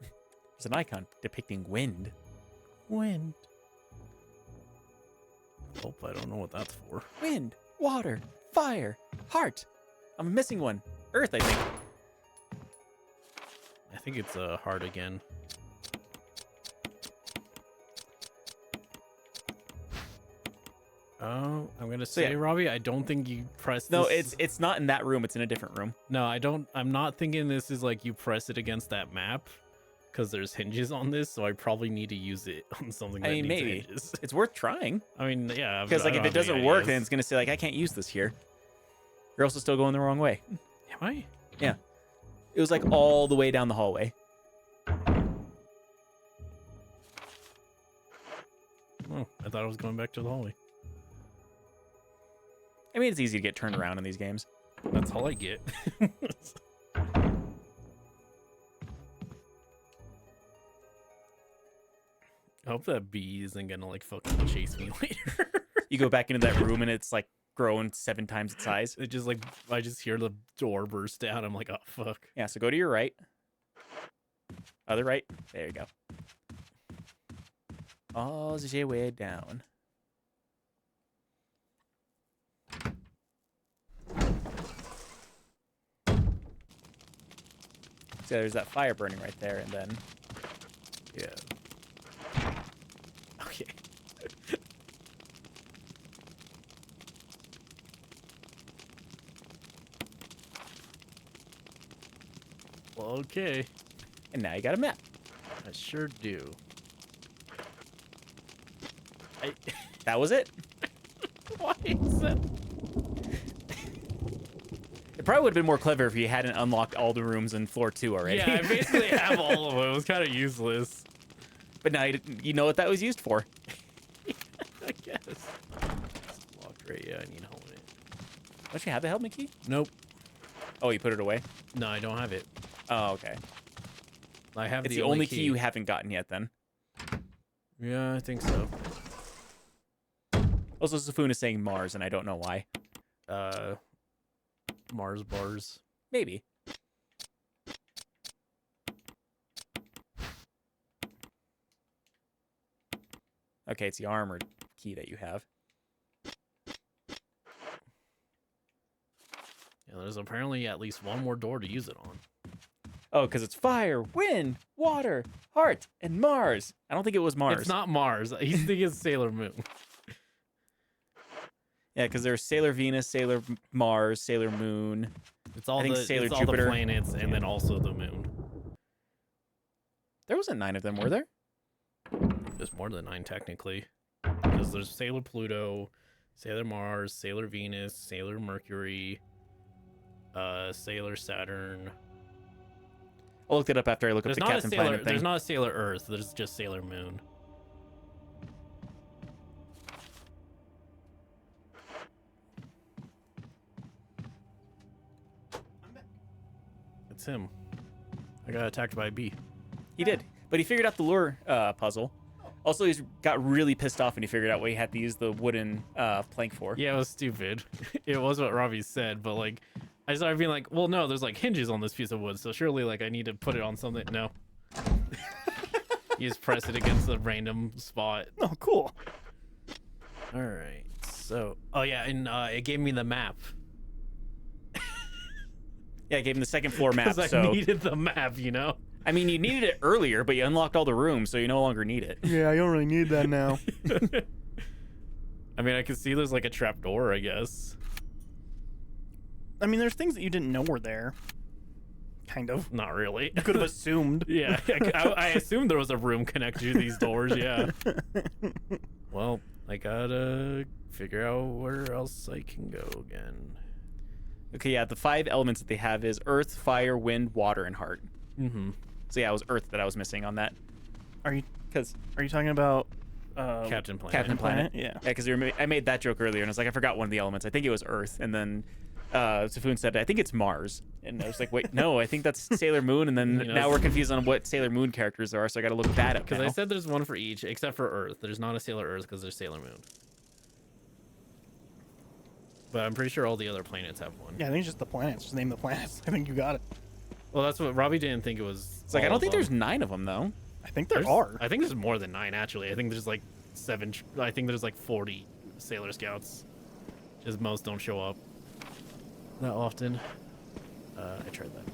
There's an icon depicting wind. Wind. Hope I don't know what that's for. Wind, water, fire, heart. I'm missing one. Earth, I think. I think it's a heart again. Oh, I'm gonna say, yeah. Robbie, I don't think you press. No, this. it's not in that room. It's in a different room. No, I don't. I'm not thinking this is like you press it against that map, because there's hinges on this. So I probably need to use it on something that I mean, needs maybe. hinges. It's worth trying. I mean, yeah. Because like I if don't it have any doesn't work, then ideas. it's gonna say like I can't use this here. You're also still going the wrong way. Am I? Yeah. It was like all the way down the hallway. Oh, I thought I was going back to the hallway. I mean, it's easy to get turned around in these games. That's all I get. hope that bee isn't gonna like fucking chase me later. You go back into that room and it's like grown 7 times its size. It just like I just hear the door burst down. I'm like, oh fuck. Yeah, so go to your right. Other right. There you go. All the way down. So there's that fire burning right there, and then Yeah. Okay. Well, okay. and now you got a map. I sure do. I That was it. why is that? It probably would have been more clever if you hadn't unlocked all the rooms in floor 2 already. Yeah, I basically have all of them. It was kind of useless. But now you know what that was used for. I guess. It's locked right. Yeah, I need to hold it. Don't you have the helmet key? Nope. Oh, you put it away? No, I don't have it. Oh, okay. I have It's the only key you haven't gotten yet then. Yeah, I think so. Also, Safun is saying Mars, and I don't know why. Mars bars. Maybe. Okay, it's the armored key that you have. Yeah, there's apparently at least one more door to use it on. Oh, because it's fire, wind, water, heart, and Mars. I don't think it was Mars. It's not Mars. He's thinking it's Sailor Moon. Yeah, because there's Sailor Venus, Sailor Mars, Sailor Moon. It's all I think the Sailor it's all Jupiter. the planets and then also the moon. There wasn't 9 of them, were there? There's more than 9 technically, because there's Sailor Pluto, Sailor Mars, Sailor Venus, Sailor Mercury, Sailor Saturn. I looked it up after I looked up There's the not a Captain Sailor. Planet thing. There's not a Sailor Earth. There's just Sailor Moon. It's him. I got attacked by a bee. He did, but he figured out the lure puzzle. Also, he's got really pissed off when he figured out what he had to use the wooden plank for. Yeah, it was stupid. It was what Robbie said, but like, I started being like, well, no, there's like hinges on this piece of wood, so surely like I need to put it on something. No. You just press it against the random spot. Oh, cool. All right. So, oh yeah, and it gave me the map. Yeah, I gave him the second floor map. Because So I needed the map, you know? I mean, you needed it earlier, but you unlocked all the rooms, so you no longer need it. Yeah, I don't really need that now. I mean, I can see there's like a trap door, I guess. I mean, there's things that you didn't know were there. Kind of. Not really. You could have assumed. Yeah, I assumed there was a room connected to these doors, yeah. Well, I gotta figure out where else I can go again. Okay, yeah, the 5 elements that they have is earth, fire, wind, water, and heart. Mm-hmm. So yeah, it was earth that I was missing on that. Are you Because talking about Captain Planet. Captain Planet. Yeah. Yeah, because I made that joke earlier, and I was like, I forgot one of the elements. I think it was earth, and then Safun said, I think it's Mars. And I was like, wait, no, I think that's Sailor Moon, and then You know, now we're confused on what Sailor Moon characters there are, so I gotta look that up Because now. I said there's one for each, except for Earth. There's not a Sailor Earth because there's Sailor Moon. But I'm pretty sure all the other planets have one. Yeah, I think it's just the planets. Just name the planets. I think you got it. Well, that's what Robbie didn't think it was. It's like, I all don't of think them. there's 9 of them, though. I think there There's- are. I think there's more than 9, actually. I think there's like 7. I think there's like 40 Sailor Scouts. Just most don't show up that often. I tried that.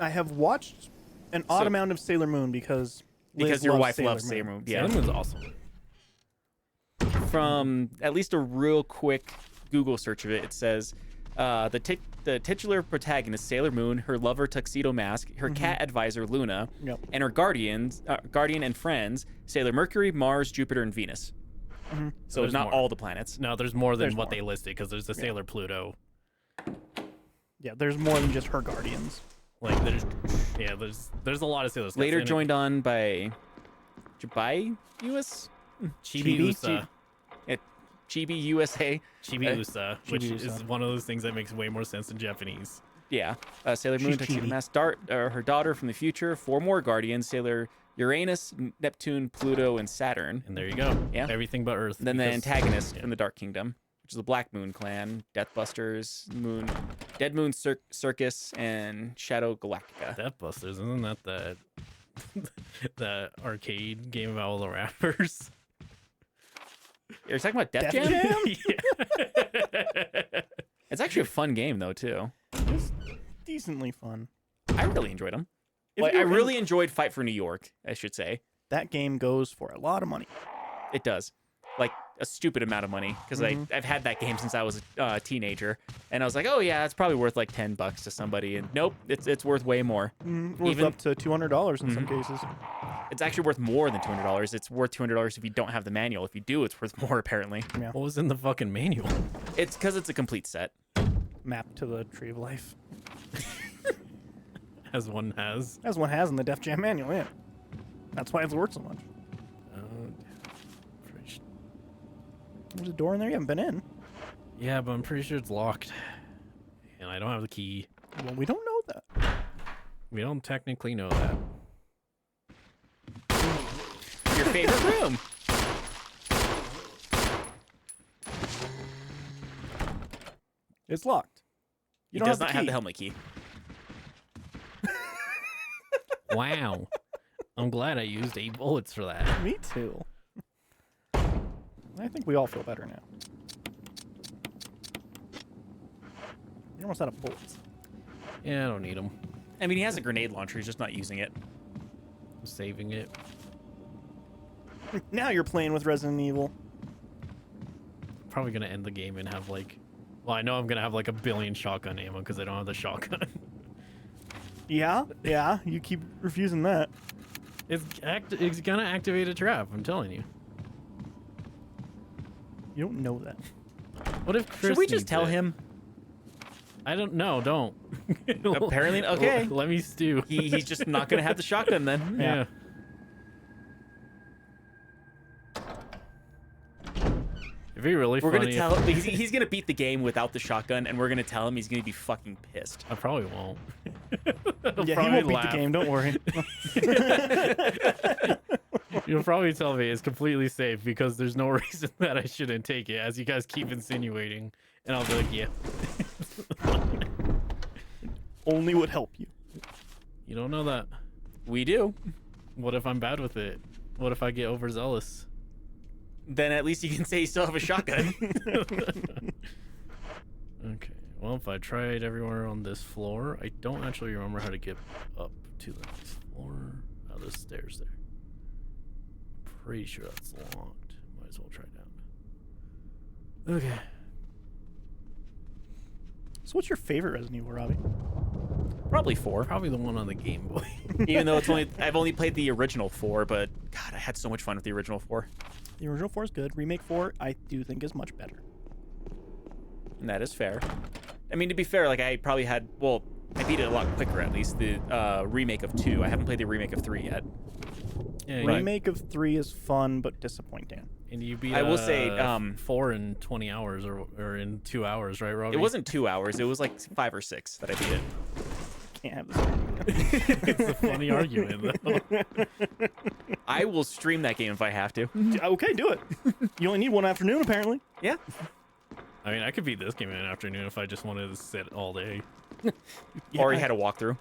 I have watched an odd amount of Sailor Moon because Liz your loves wife loves Sailor Moon. Yeah. Sailor Moon's awesome. From at least a real quick Google search of it, it says the titular protagonist, Sailor Moon, her lover, Tuxedo Mask, her cat advisor, Luna, Yep. and her guardian and friends, Sailor Mercury, Mars, Jupiter, and Venus. So There's not more. all the planets. No, there's more than There's what more. they listed because there's the Sailor Pluto. Yeah, there's more than just her guardians. Like there's a lot of Sailor Scouts. Later in it. joined on by US? Chibi-Usa. Chibi USA. Chibi-Usa, which Chibi-Usa. is one of those things that makes way more sense in Japanese. Yeah, Sailor Moon, She's Tuxedo chibi. Mask, her daughter from the future, 4 more Guardians, Sailor Uranus, Neptune, Pluto, and Saturn. And there you go. Yeah. Everything but Earth. And then the because- antagonist yeah. from the Dark Kingdom, which is the Black Moon Clan, Deathbusters, Dead Moon Circus, and Shadow Galactica. Deathbusters, isn't that the arcade game about all the rappers? You're talking about Def Def Jam? Jam? Yeah. It's actually a fun game though too. It's decently fun. I really enjoyed them. If Like, I you're in- really enjoyed Fight for New York, I should say. that game goes for a lot of money. It does. Like a stupid amount of money because Mhm. I've had that game since I was a teenager, and I was like, oh yeah, it's probably worth like $10 to somebody, and nope, it's worth way more. Worth Even- up to $200 in some cases. It's actually worth more than $200. It's worth $200 if you don't have the manual. If you do, it's worth more apparently. What was in the fucking manual? It's because it's a complete set. Map to the Tree of Life, As one has. as one has in the Def Jam manual. Yeah, that's why it's worth so much. Pretty There's a door in there you haven't been in. Yeah, but I'm pretty sure it's locked. And I don't have the key. Well, we don't know that. We don't technically know that. Your favorite room. It's locked. You It don't does have not the have key. the helmet key. Wow. I'm glad I used 8 bullets for that. Me too. I think we all feel better now. You're almost out of bullets. Yeah, I don't need them. I mean, he has a grenade launcher. He's just not using it. I'm saving it. Now you're playing with Resident Evil. Probably gonna end the game and have like, well, I know I'm gonna have like 1 billion shotgun ammo because I don't have the shotgun. Yeah, yeah. You keep refusing that. It's gonna activate a trap. I'm telling you. You don't know that. What if Chris Should we just needs tell it? him? I don't know. Don't. Apparently, okay. Let me stew. He's just not gonna have the shotgun then. Yeah. It'd be really We're funny. gonna tell him he's gonna beat the game without the shotgun, and we're gonna tell him he's gonna be fucking pissed. I probably won't. Yeah, he won't beat the game. Don't worry. You'll probably tell me it's completely safe because there's no reason that I shouldn't take it, as you guys keep insinuating. And I'll be like, yeah. Only would help you. You don't know that. We do. What if I'm bad with it? What if I get overzealous? Then at least you can say you still have a shotgun. Okay. Well, if I tried everywhere on this floor, I don't actually remember how to get up to the next floor. Oh, there's stairs there. Pretty sure that's locked. Might as well try down. Okay. So, what's your favorite Resident Evil, Robbie? Probably 4. Probably the one on the Game Boy. Even though I've only played the original 4, but God, I had so much fun with the original 4. The original 4 is good. Remake 4, I do think, is much better. And that is fair. I mean, to be fair, like I probably had, well, I beat it a lot quicker at least. The remake of 2. I haven't played the remake of 3 yet. Yeah, Remake of 3 is fun but disappointing. And you beat I will say, 4 in 20 hours or in 2 hours, right, Robbie? It wasn't 2 hours. It was like 5 or 6 that I beat it. Can't have this. It's a funny argument, though. I will stream that game if I have to. Okay, do it. You only need one afternoon, apparently. Yeah. I mean, I could beat this game in an afternoon if I just wanted to sit all day. Or you had a walkthrough.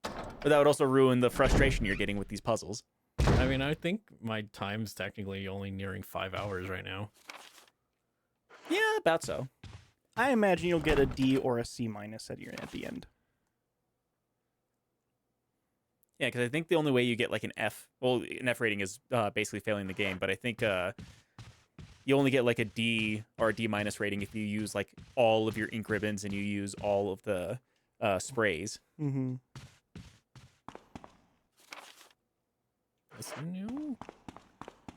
But that would also ruin the frustration you're getting with these puzzles. I mean, I think my time's technically only nearing 5 hours right now. Yeah, about so. I imagine you'll get a D or a C minus at the end. Yeah, because I think the only way you get like an F, well, an F rating is basically failing the game, but I think you only get like a D or a D minus rating if you use like all of your ink ribbons and you use all of the sprays. Mm-hmm. That's new?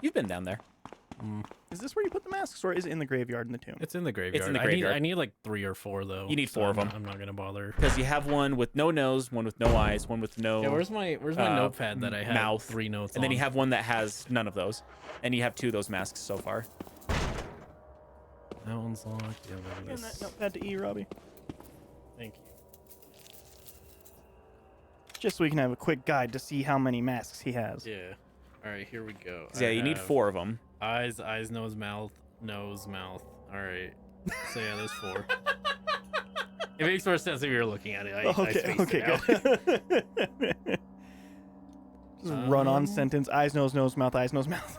You've been down there. Is this where you put the masks, or is it in the graveyard in the tomb? It's in the graveyard. the graveyard. I need like 3 or 4 though. You need so 4 of them. I'm not gonna bother. Because you have one with no nose, one with no eyes, one with no... Yeah, where's my notepad that I have mouth, 3 notes and then on? you have one that has none of those. And you have 2 of those masks so far. That one's locked. Yeah, there it And is. that notepad to E, Robbie. Just so we can have a quick guide to see how many masks he has. Yeah. All right, here we go. Yeah, I you need have 4 of them. Eyes, nose, mouth. All right. So yeah, there's 4. It makes more sense if you're looking at it. I spaced it out. Good. Just run on sentence. Eyes, nose, mouth, eyes, nose, mouth.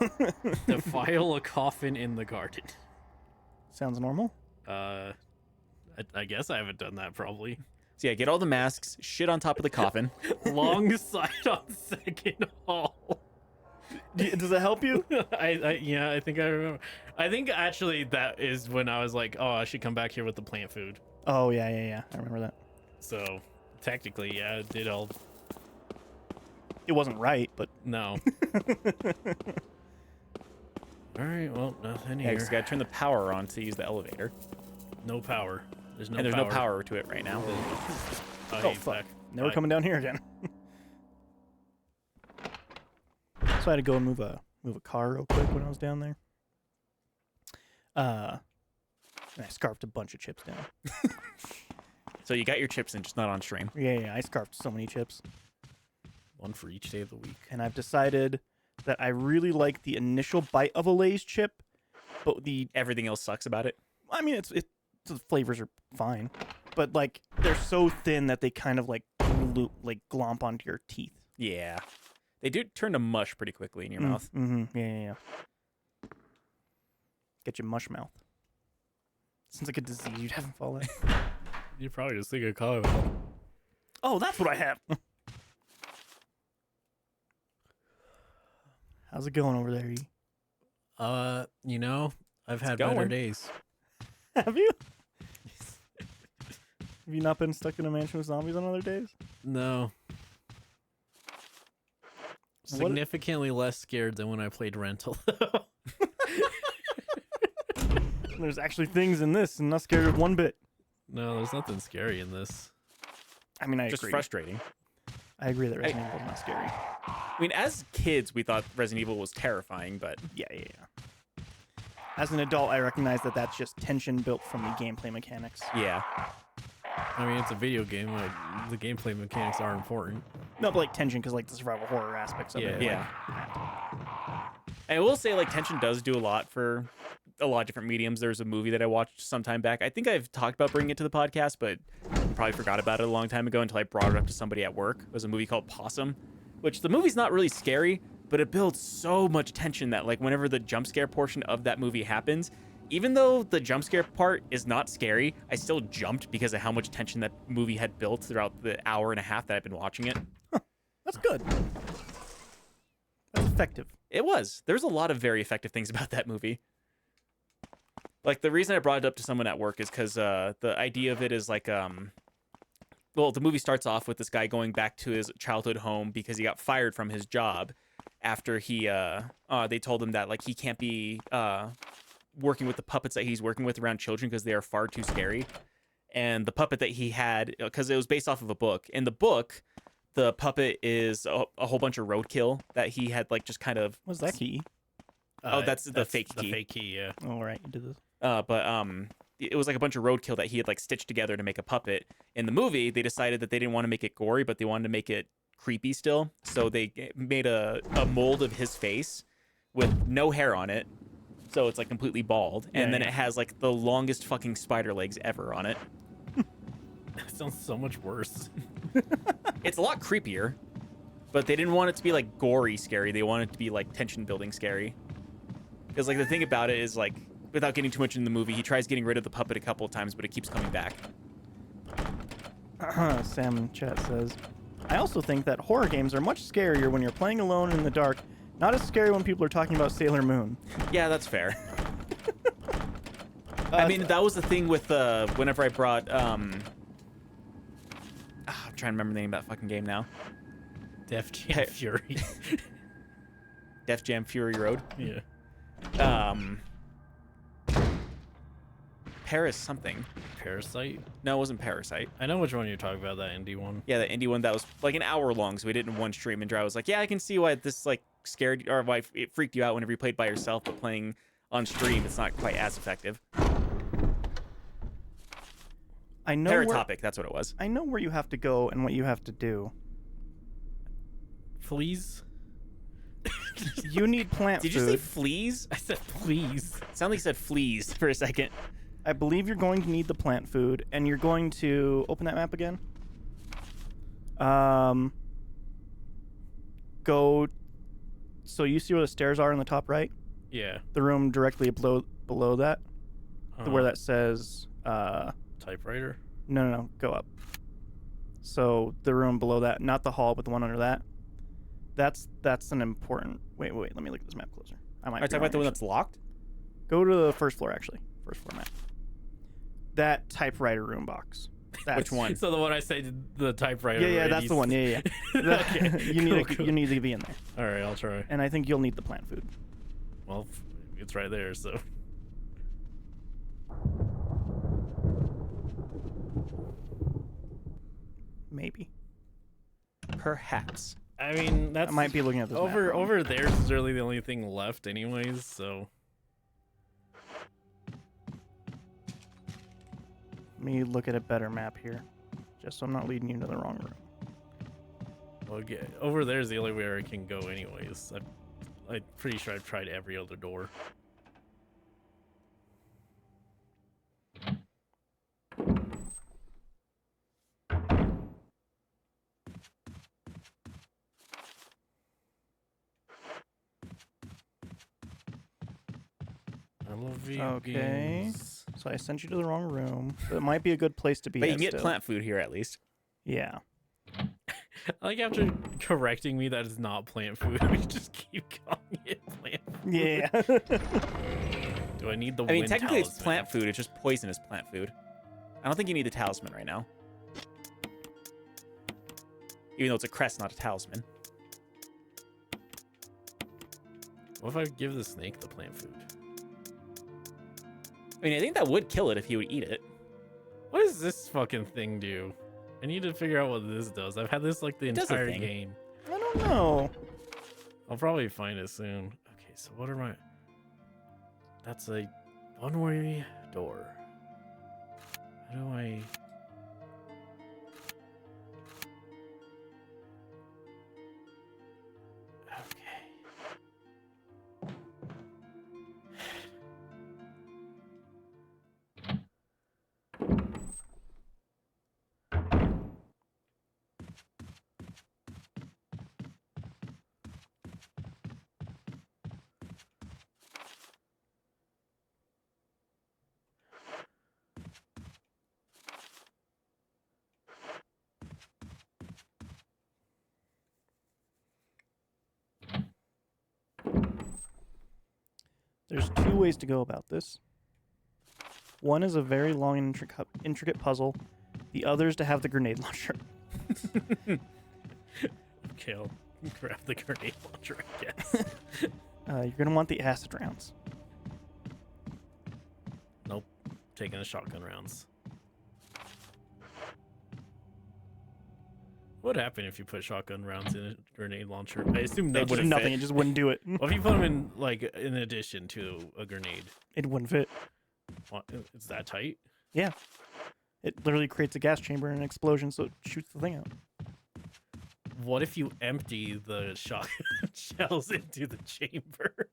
Defile a coffin in the garden. Sounds normal. I guess I haven't done that probably. So yeah, get all the masks, shit on top of the coffin. Long side on second hall. Does it help you? I think I remember. I think actually that is when I was like, oh, I should come back here with the plant food. Oh, yeah. I remember that. So technically, yeah, it did help. It wasn't right, but... No. All right, well, nothing Yeah, here. 'cause you gotta turn the power on to use the elevator. No power. There's no And there's power. no power to it right now. Oh, fuck. Now we're coming down here again. So I had to go and move a car real quick when I was down there. And I scarfed a bunch of chips down. So you got your chips in, just not on stream. Yeah, I scarfed so many chips. One for each day of the week. And I've decided that I really like the initial bite of a Lay's chip, but Everything else sucks about it. I mean, the flavors are fine, but like they're so thin that they kind of like glomp onto your teeth. Yeah. They do turn to mush pretty quickly in your mouth. Mm-hmm. Yeah. Get your mush mouth. Sounds like a disease you'd have in Fallout. You probably just think of color. Oh, that's what I have. How's it going over there, E? I've had going. better days. Have you? Have you not been stuck in a mansion with zombies on other days? No. What- Significantly less scared than when I played Rental. There's actually things in this, and I'm not scared of one bit. No, there's nothing scary in this. I mean, I Just agree. frustrating. I agree that Resident Evil is not scary. I mean, as kids, we thought Resident Evil was terrifying, but Yeah. As an adult, I recognize that that's just tension built from the gameplay mechanics. yeah. I mean, it's a video game. Like, the gameplay mechanics are important. No, but like tension, because like the survival horror aspects of it. Yeah. I will say, like, tension does do a lot for a lot of different mediums. There's a movie that I watched some time back. I think I've talked about bringing it to the podcast, but probably forgot about it a long time ago until I brought it up to somebody at work. It was a movie called Possum, which the movie's not really scary, but it builds so much tension that, like, whenever the jump scare portion of that movie happens, even though the jump scare part is not scary, I still jumped because of how much tension that movie had built throughout the hour and a half that I've been watching it. That's good. That's effective. It was. There's a lot of very effective things about that movie. Like, the reason I brought it up to someone at work is because the idea of it is like, well, the movie starts off with this guy going back to his childhood home because he got fired from his job after they told him that, like, he can't be working with the puppets that he's working with around children because they are far too scary. And the puppet that he had, because it was based off of a book. In the book, the puppet is a whole bunch of roadkill that he had, like, just kind of... What's that key? Oh, that's the fake key. The fake key, yeah. Oh, right, you did this. But it was like a bunch of roadkill that he had, like, stitched together to make a puppet. In the movie, they decided that they didn't want to make it gory, but they wanted to make it creepy still. So they made a mold of his face with no hair on it. So it's, like, completely bald. And then it has, like, the longest fucking spider legs ever on it. That sounds so much worse. It's a lot creepier, but they didn't want it to be, like, gory scary. They wanted it to be, like, tension-building scary. Because, like, the thing about it is, like, without getting too much into the movie, he tries getting rid of the puppet a couple of times, but it keeps coming back. Sam in chat says, I also think that horror games are much scarier when you're playing alone in the dark. Not as scary when people are talking about Sailor Moon. Yeah, that's fair. I mean, that was the thing with whenever I brought I'm trying to remember the name of that fucking game now. Def Jam Fury. Def Jam Fury Road. Yeah. Paris something. Parasite? No, it wasn't Parasite. I know which one you're talking about, that indie one. Yeah, the indie one that was like an hour long, so we did it in one stream. And Dry was like, yeah, I can see why this like scared or why it freaked you out whenever you played by yourself, but playing on stream, it's not quite as effective. I know Paratopic, that's what it was. I know where you have to go and what you have to do. Fleas? You need plant Did food. you say fleas? I said please. Sound like you said fleas for a second. I believe you're going to need the plant food, and you're going to open that map again. Go. So you see where the stairs are in the top right? Yeah. The room directly below that, where Uh, that says. typewriter? No. Go up. So the room below that, not the hall, but the one under that. That's an important. Wait. Let me look at this map closer. I might. Are be you talking about the wrong, one actually. that's locked? Go to the first floor, actually. First floor map. That typewriter room box. Which one? So the one I said the typewriter. Yeah, right? that's the one. Yeah. That- Okay, you need cool. you need to be in there, All right, I'll try. and I think you'll need the plant food. Well, it's right there, so. Maybe. Perhaps. I mean, that's I might be looking at this map wrong. over there is really the only thing left, anyways. So Let me look at a better map here, just so I'm not leading you into the wrong room. well, over there is the only way I can go, anyways. I'm pretty sure I've tried every other door. I love video Okay. games. So I sent you to the wrong room. So it might be a good place to be. But you at can get still. plant food here at least. Yeah. Like after correcting me that it's not plant food, we just keep calling it plant food. Yeah. Do I need the I mean, wind technically it's talisman? plant food. It's just poisonous plant food. I don't think you need the talisman right now. Even though it's a crest, not a talisman. What if I give the snake the plant food? I mean, I think that would kill it if he would eat it. What does this fucking thing do? I need to figure out what this does. I've had this like the It does a entire thing. game. I don't know. I'll probably find it soon. Okay, so what are my... That's a one-way door. How do I... Okay. There's two ways to go about this. One is a very long and intricate puzzle. The other is to have the grenade launcher. Okay, I'll grab the grenade launcher, I guess. You're gonna want the acid rounds. Nope. Taking the shotgun rounds. What would happen if you put shotgun rounds in a grenade launcher? I assume They nothing. wouldn't Nothing. fit. It just wouldn't do it. What if you put them in, like, in addition to a grenade? It wouldn't fit. What, it's that tight? Yeah. It literally creates a gas chamber and an explosion, so it shoots the thing out. What if you empty the shotgun shells into the chamber?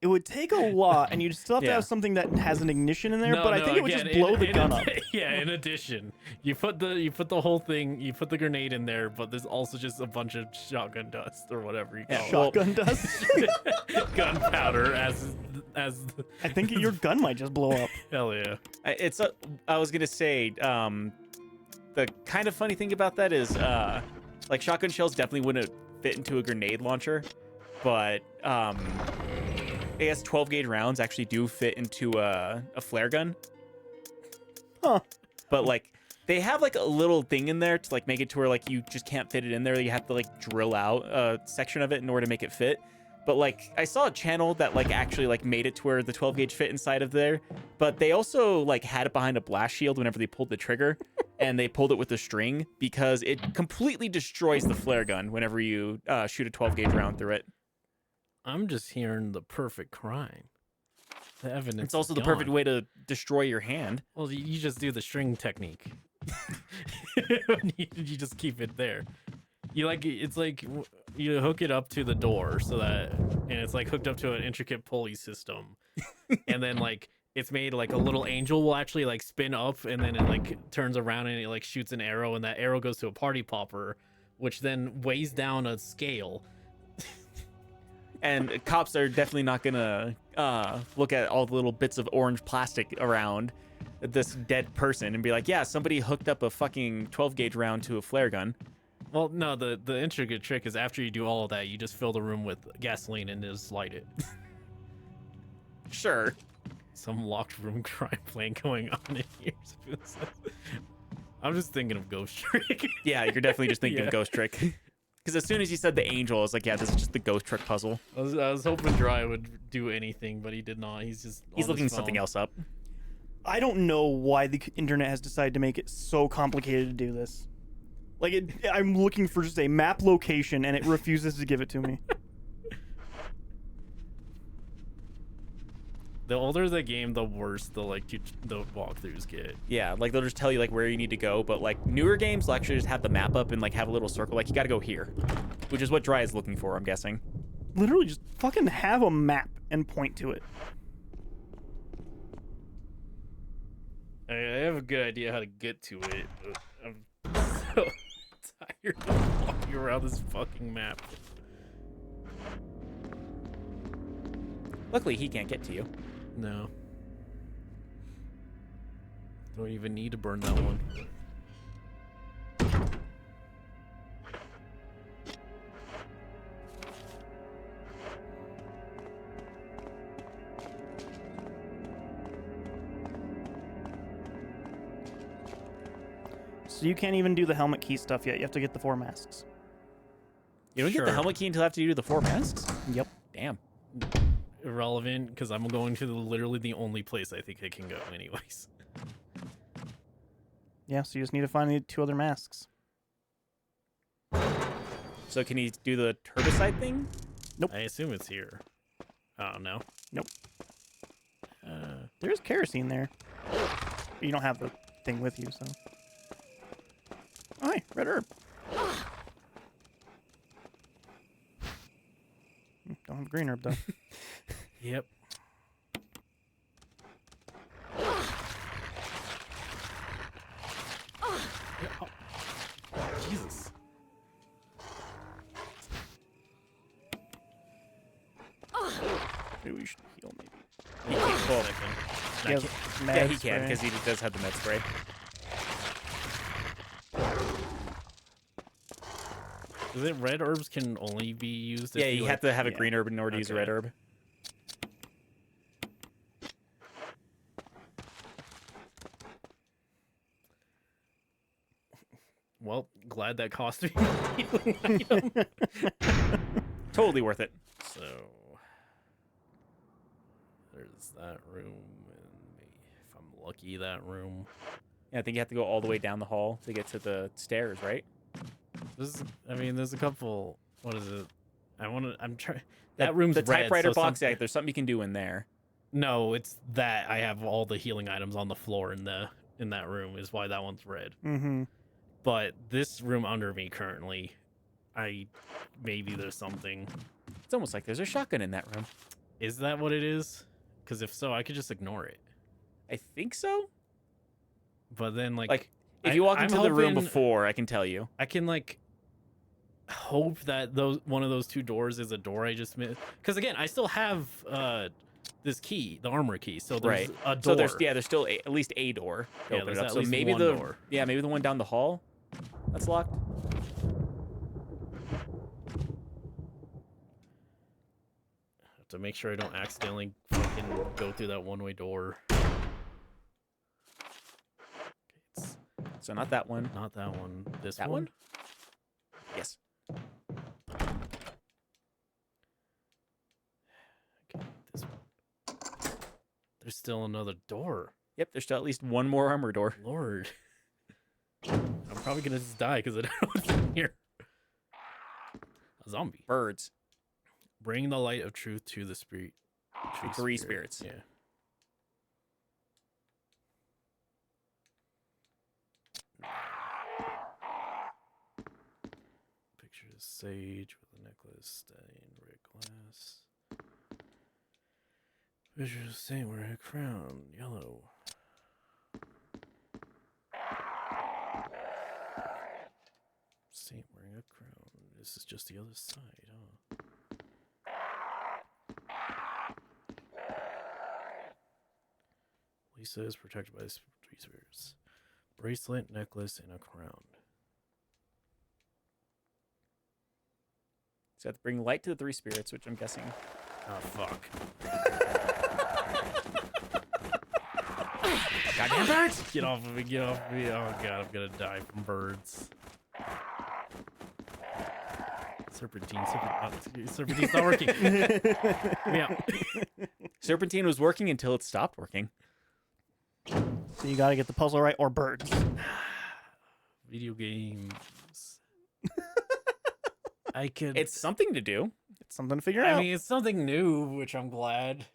It would take a lot, and you'd still have to Yeah. have something that has an ignition in there. No, but no, I think it would again, just blow the in gun up. Yeah, in addition, you put the whole thing, you put the grenade in there, but there's also just a bunch of shotgun dust or whatever you call Yeah, it. Shotgun dust. Gunpowder as I think your gun might just blow up. hell yeah. I was gonna say, the kind of funny thing about that is, like shotgun shells definitely wouldn't fit into a grenade launcher, but I guess 12 gauge rounds actually do fit into a flare gun. Huh. But like they have like a little thing in there to like make it to where like you just can't fit it in there. You have to like drill out a section of it in order to make it fit. But like I saw a channel that like actually like made it to where the 12 gauge fit inside of there. But they also like had it behind a blast shield whenever they pulled the trigger, and they pulled it with a string because it completely destroys the flare gun whenever you shoot a 12 gauge round through it. I'm just hearing the perfect crime. The evidence. It's also is the perfect gone. way to destroy your hand. Well, you just do the string technique. you just keep it there. You like it's like you hook it up to the door so that, and it's like hooked up to an intricate pulley system, and then like it's made like a little angel will actually like spin up, and then it like turns around and it like shoots an arrow, and that arrow goes to a party popper, which then weighs down a scale. And cops are definitely not gonna look at all the little bits of orange plastic around this dead person and be like, yeah, somebody hooked up a fucking 12 gauge round to a flare gun. Well, no, the intricate trick is after you do all of that, you just fill the room with gasoline and just light it. Sure. Some locked room crime plan going on in here. I'm just thinking of Ghost Trick. Yeah, you're definitely just thinking Yeah. of Ghost Trick. Because as soon as you said the angel, I was like, yeah, this is just the Ghost Trick puzzle. I was hoping Dry would do anything, but he did not. He's just He's on looking his something phone. else up. I don't know why the internet has decided to make it so complicated to do this. Like, I'm looking for just a map location, and it refuses to give it to me. The older the game, the worse the the walkthroughs get. Yeah, like they'll just tell you like where you need to go, but like newer games will actually just have the map up and like have a little circle, like you gotta go here. Which is what Dry is looking for, I'm guessing. Literally, just fucking have a map and point to it. I have a good idea how to get to it, but I'm so tired of walking around this fucking map. Luckily, he can't get to you. No. Don't even need to burn that one. So you can't even do the helmet key stuff yet. You have to get the 4 masks. You don't get the Sure. helmet key until after you do the 4 masks? Yep. Damn. Irrelevant, because I'm going to literally the only place I think I can go anyways. Yeah, so you just need to find the 2 other masks. So can he do the herbicide thing? I assume it's here. Oh, no. Nope. There's kerosene there. But you don't have the thing with you, so. Oh, hey, red herb. Don't have green herb, though. Yep. Jesus. Maybe we should heal, maybe. He can't. Well, He has yeah, med he can spray. because he does have the med spray. Is it red herbs can only be used if Yeah, you like, have to have a yeah. green herb in order to use a red Okay. herb. Well, glad that cost me a healing item. Totally worth it. So there's that room, and if I'm lucky, that room. Yeah, I think you have to go all the way down the hall to get to the stairs, right? I mean, there's a couple. What is it? I'm trying. That room's the red, typewriter so box. some- Yeah, there's something you can do in there. No, it's that I have all the healing items on the floor in that room is why that one's red. Mm-hmm. But this room under me currently, maybe there's something. It's almost like there's a shotgun in that room. Is that what it is? Because if so, I could just ignore it. I think so. But then Like, if you walk I'm into the room hoping- before, I can tell you. I can like hope that one of those 2 doors is a door I just missed. Because again, I still have this key, the armor key. So there's Right. a door. So there's still at least a door to Yeah, open it there's up. at So least maybe one the door. maybe the one down the hall that's locked. Have to make sure I don't accidentally fucking go through that one-way door. It's So not that one. not that one. This That one. one? Yes. Okay, this one. There's still another door. Yep. There's still at least one more armor door. Lord. I'm probably gonna just die because I don't know what's in here. A zombie. Birds. Bring the light of truth to the spirit. Three spirits. Yeah. sage with a necklace, stained red glass. Visual saint wearing a crown, yellow. Saint wearing a crown. This is just the other side, huh? Lisa is protected by three spirits. Bracelet, necklace, and a crown. So you have to bring light to the three spirits, which I'm guessing. Oh, fuck. Goddamn birds! Get off of me, get off of me. Oh, God, I'm gonna die from birds. Serpentine's not working. Yeah. Serpentine was working until it stopped working. So you got to get the puzzle right or birds. Video games. I could. It's something to do. It's something to figure I out. mean, it's something new, which I'm glad.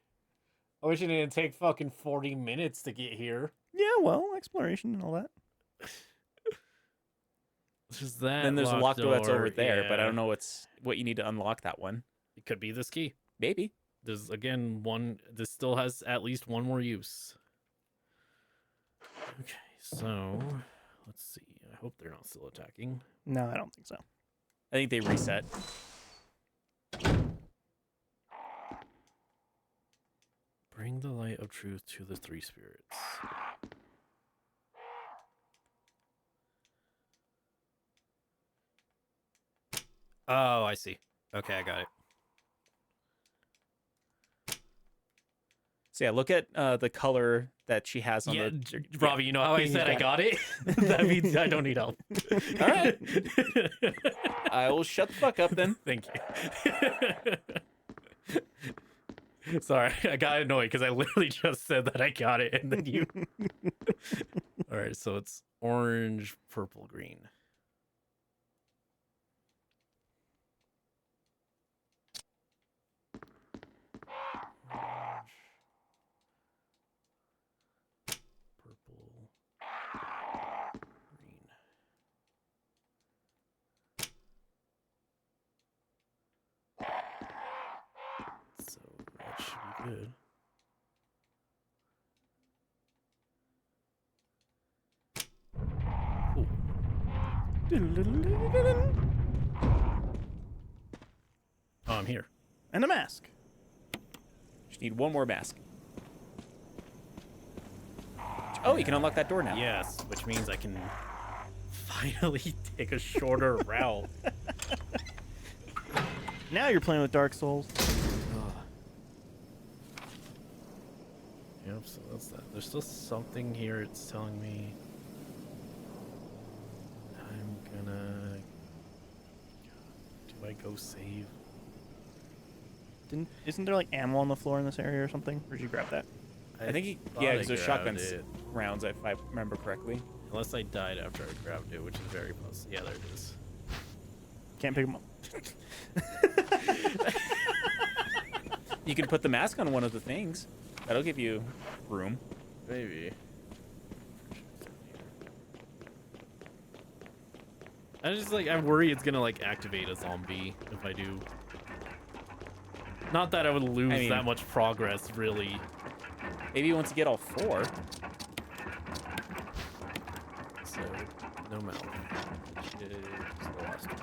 I wish it didn't take fucking 40 minutes to get here. Yeah, well, exploration and all that. Just that. Then there's a locked door that's over there, but I yeah. don't know what you need to unlock that one. It could be this key. Maybe. There's again one. This still has at least one more use. Okay, so let's see. I hope they're not still attacking. No, I don't think so. I think they reset. Bring the light of truth to the three spirits. Oh, I see. Okay, I got it. So yeah, look at the color that she has on Yeah, the. Robbie, you know how I He's said I got got it? That means I don't need help. All right. I will shut the fuck up then. Thank you. Sorry, I got annoyed because I literally just said that I got it, and then you. All right, so it's orange, purple, green. Orange, purple, green. So that should be good. Cool. Oh, I'm here. And a mask. Just need one more mask. Oh, you can unlock that door now. Yes, which means I can finally take a shorter route. Now you're playing with Dark Souls. Yep, so that's that. There's still something here it's telling me. I'm gonna... Do I go save? Isn't there like ammo on the floor in this area or something? Or did you grab that? I think he, thought yeah, I because there's grabbed shotgun it. rounds, if I remember correctly. Unless I died after I grabbed it, which is very possible. Yeah, there it is. Can't pick them up. You can put the mask on one of the things. That'll give you room. Maybe. I worry it's gonna like activate a zombie if I do. Not that I would lose I mean- that much progress, really. Maybe once you get all four. So, no mouth. Is the last one.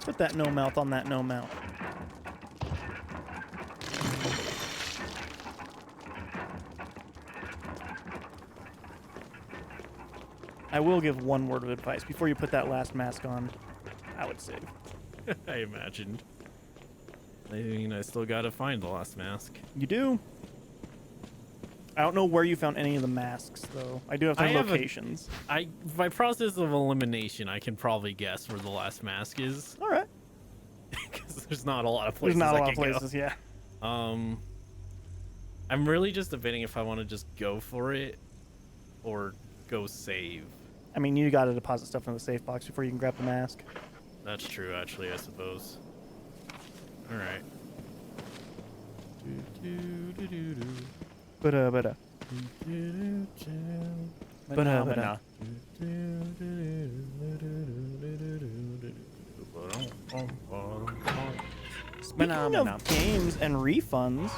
Put that no mouth on that no mouth. I will give one word of advice. Before you put that last mask on, I would save. I imagined. I mean, I still gotta find the last mask. You do? I don't know where you found any of the masks, though. I do have I their have a- locations. By process of elimination, I can probably guess where the last mask is. All right. Because there's not a lot of There's places not a I lot of can go. places, yeah. I'm really just debating if I want to just go for it or go save. I mean, you got to deposit stuff in the safe box before you can grab the mask. That's true, actually, I suppose. All right. But Phenomena. Speaking of games and refunds,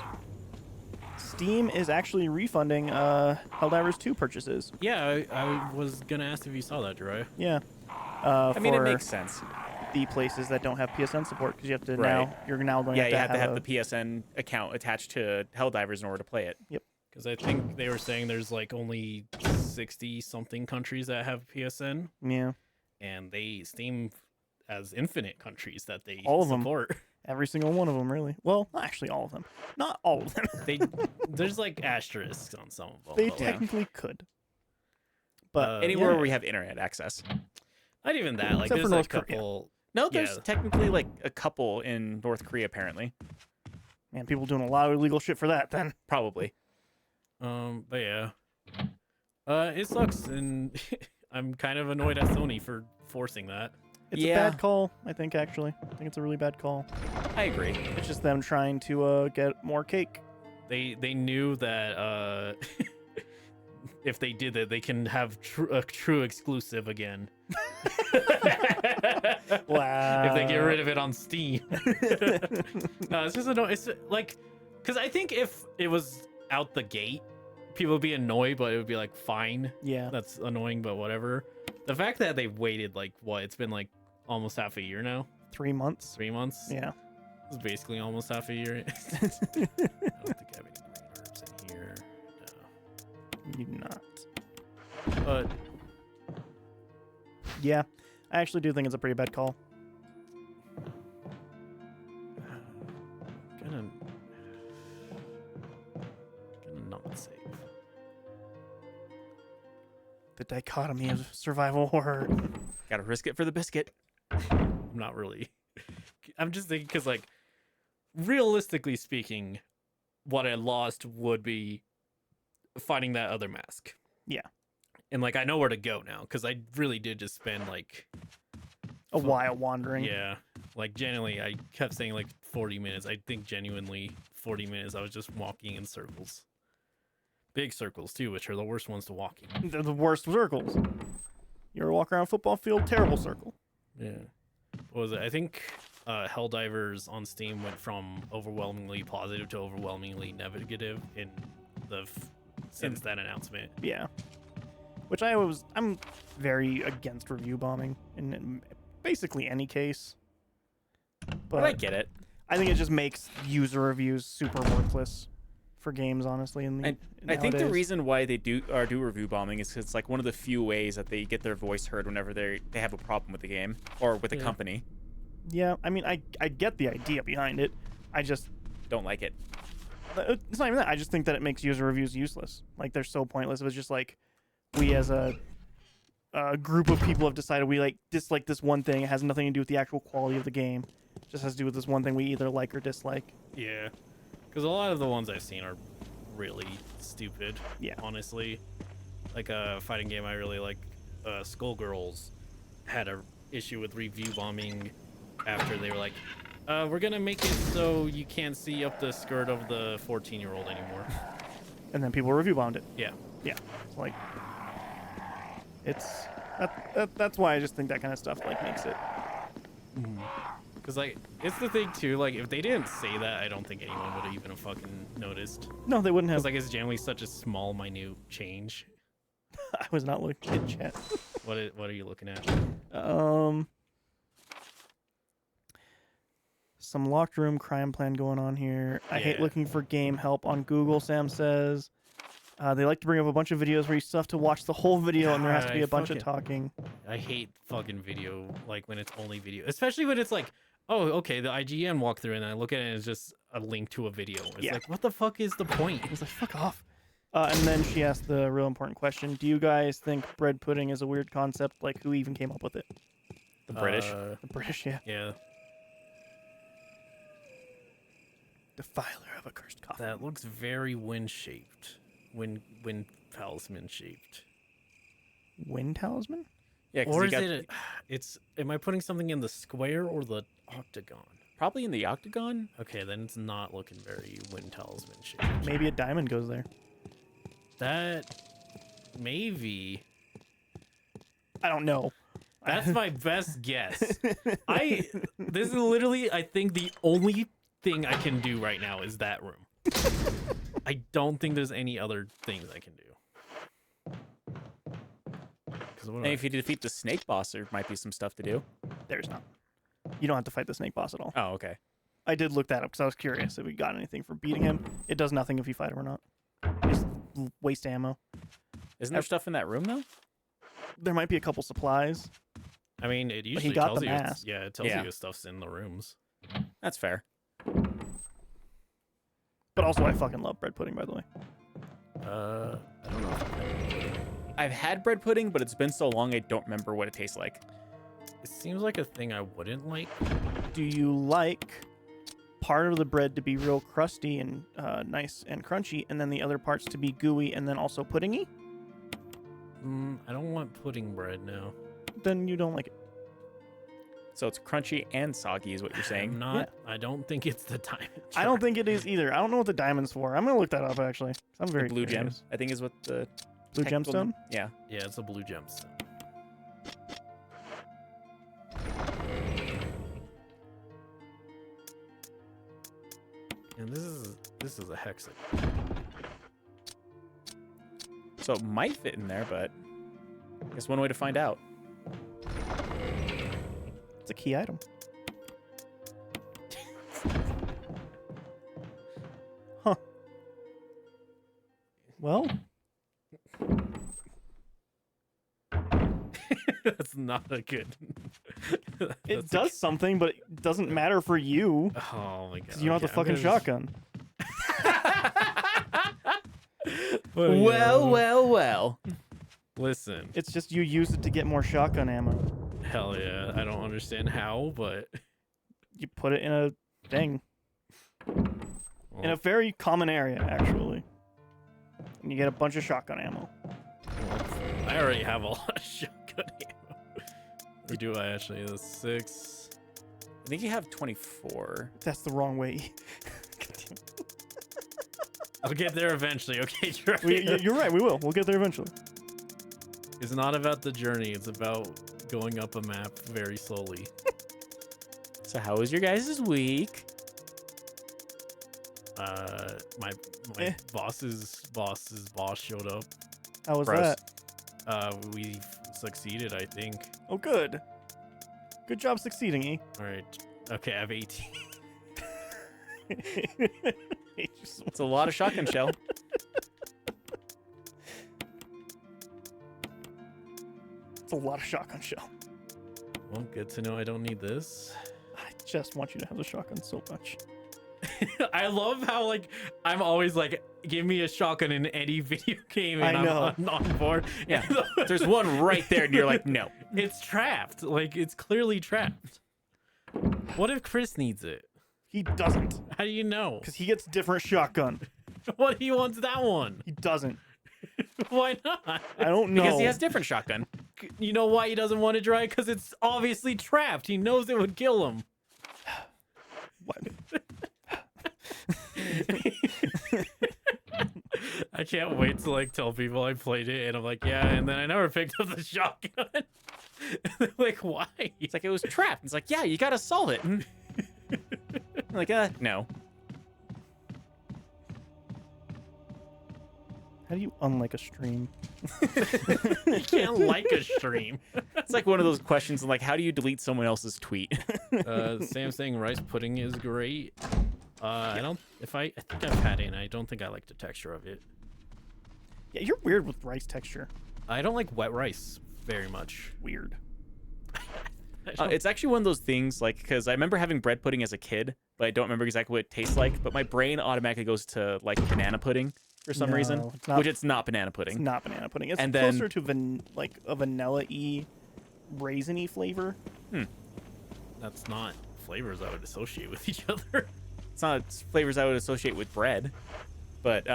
Steam is actually refunding Helldivers 2 purchases. Yeah, I was gonna ask if you saw that, Jiraiya. Yeah. I mean, it for makes sense. the places that don't have PSN support because you have to Right. you're now going Yeah, you to have to have a- the PSN account attached to Helldivers in order to play it. Because I think they were saying there's like only 60 something countries that have PSN, Yeah. and Steam has infinite countries that they All of them. support. Every single one of them, really. Well, not actually all of them. Not all of them. There's like asterisks on some of them. They but, like, technically could. But Anywhere yeah. where we have internet access. not even that. Like Except for there's a North Korea. couple. No, there's Yeah. technically like a couple in North Korea, apparently. Man, people doing a lot of illegal shit for that then. Probably. But yeah. It sucks, and I'm kind of annoyed at Sony for forcing that. It's Yeah. a bad call, I think, actually. I think it's a really bad call. I agree. It's just them trying to get more cake. They knew that if they did that, they can have a true exclusive again. Wow. If they get rid of it on Steam. No, it's just annoying. It's like, because I think if it was out the gate, people would be annoyed, but it would be like, fine. Yeah. That's annoying, but whatever. The fact that they waited like what? It's been like almost half a year now. 3 months. 3 months. Yeah. It's basically almost half a year. I don't think I have any green herbs in here. You not. No. But Yeah. I actually do think it's a pretty bad call. gonna not save. The dichotomy of survival horror. Gotta risk it for the biscuit. I'm not really. I'm just thinking because, like, realistically speaking, what I lost would be finding that other mask. Yeah. And like, I know where to go now because I really did just spend like, A while wandering. yeah, like genuinely, I kept saying like 40 minutes. I think genuinely 40 minutes. I was just walking in circles, big circles too, which are the worst ones to walk in. They're the worst circles. You ever walk around a football field? Terrible circle. Yeah. What was it? I think Helldivers on Steam went from overwhelmingly positive to overwhelmingly negative in the since that announcement. Yeah. Which I'm very against review bombing in basically any case. But I get it. I think it just makes user reviews super worthless for games, honestly. I think the reason why they do review bombing is because it's like one of the few ways that they get their voice heard whenever they have a problem with the game or with a Yeah. company. Yeah, I mean, I get the idea behind it. I just Don't like it. it's not even that. I just think that it makes user reviews useless. Like they're so pointless. It was just like we as a group of people have decided we like dislike this one thing. It has nothing to do with the actual quality of the game. It just has to do with this one thing we either like or dislike. Yeah, because a lot of the ones I've seen are really stupid. Yeah. Honestly, like a fighting game I really like, Skullgirls, had a issue with review bombing after they were like, we're gonna make it so you can't see up the skirt of the 14-year-old anymore. And then people review bombed it. Yeah. Yeah, it's like that's why I just think that kind of stuff like makes it. Because like it's the thing too. Like if they didn't say that, I don't think anyone would have even fucking noticed. No, they wouldn't have. Because like it's generally such a small, minute change. I was not looking at chat. What are you looking at? Some locked room crime plan going on here. I hate Yeah. looking for game help on Google, Sam says. They like to bring up a bunch of videos where you still have to watch the whole video and there has to God, be I a bunch of fucking- talking. I hate fucking video, like when it's only video, especially when it's like, oh, okay, the IGN walkthrough, and I look at it and it's just a link to a video. It's Yeah. like, what the fuck is the point? I was like, fuck off. And then she asked the real important question. Do you guys think bread pudding is a weird concept? Like, who even came up with it? The British. The British, yeah. Yeah, Defiler of a cursed coffin. that looks very wind-shaped. Wind talisman shaped. Wind talisman? Yeah, 'cause Or you is got it? It's. Am I putting something in the square or the octagon? probably in the octagon. Okay, then it's not looking very wind talisman shaped. Maybe a diamond goes there. That Maybe. I don't know. That's my best guess. This is literally, I think, the only thing I can do right now is that room. I don't think there's any other things I can do. And if you defeat the snake boss, there might be some stuff to do. There's not. You don't have to fight the snake boss at all. Oh, okay. I did look that up because I was curious if we got anything for beating him. It does nothing if you fight him or not. Just waste ammo. Isn't there stuff in that room though? There might be a couple supplies. I mean, it usually got tells the you. mask. It tells Yeah. you stuff's in the rooms. That's fair. But also, I fucking love bread pudding, by the way. I don't know. I've had bread pudding, but it's been so long I don't remember what it tastes like. It seems like a thing I wouldn't like. Do you like part of the bread to be real crusty and nice and crunchy, and then the other parts to be gooey and then also puddingy? I don't want pudding bread now. Then you don't like it. So it's crunchy and soggy, is what you're saying. I'm not. I don't think it's the diamond. I don't think it is either. I don't know what the diamond's for. I'm gonna look that up actually. I'm very The blue gem, curious. I think, is what the Blue technical- gemstone. Yeah. Yeah, it's a blue gemstone. And this is a hexagon. So it might fit in there, but I guess one way to find out. It's a key item. Huh. Well, That's not a good. it does something, but it doesn't matter for you Oh my god! because you don't have the Okay, fucking I'm shotgun. Well. Listen, It's just you use it to get more shotgun ammo. hell yeah! I don't understand how, but You put it in a thing. In a very common area, actually. And you get a bunch of shotgun ammo. I already have a lot of shotgun ammo. Or do I actually? That's 6. I think you have 24. That's the wrong way. I'll get there eventually. Okay, Trey. You're right, we will. We'll get there eventually. It's not about the journey. It's about going up a map very slowly. So how was your guys' week? My Eh. boss's boss showed up. How was Gross. that? We succeeded, I think. Oh, good. Good job succeeding, E. All right. Okay, I have 18. It's a lot of shotgun shell. It's a lot of shotgun shell. Well, good to know I don't need this. I just want you to have the shotgun so much. I love how like I'm always like, give me a shotgun in any video game, and I know. I'm on board. Yeah. There's one right there, and you're like, no. It's trapped. Like it's clearly trapped. What if Chris needs it? He doesn't, How do you know? because he gets different shotgun. What he wants that one? He doesn't. Why not? I don't know. Because he has different shotgun. You know why he doesn't want to try? Because it's obviously trapped. He knows it would kill him. What? I can't wait to like tell people I played it, and I'm like, yeah, and then I never picked up the shotgun. They're like, why? It's like it was trapped. It's like, yeah, you gotta solve it. I'm like, no. How do you unlike a stream? You can't like a stream. It's like one of those questions like, how do you delete someone else's tweet? Sam saying rice pudding is great. I don't. I think I've had it, and I don't think I like the texture of it. Yeah, you're weird with rice texture. I don't like wet rice very much. Weird. I don't- It's actually one of those things, like, because I remember having bread pudding as a kid, but I don't remember exactly what it tastes like. But my brain automatically goes to like banana pudding for some reason, No, it's not- which it's not banana It's pudding. not banana pudding. It's And then- closer to like a vanilla-y, raisin-y flavor. That's not flavors I would associate with each other. It's not flavors I would associate with bread. But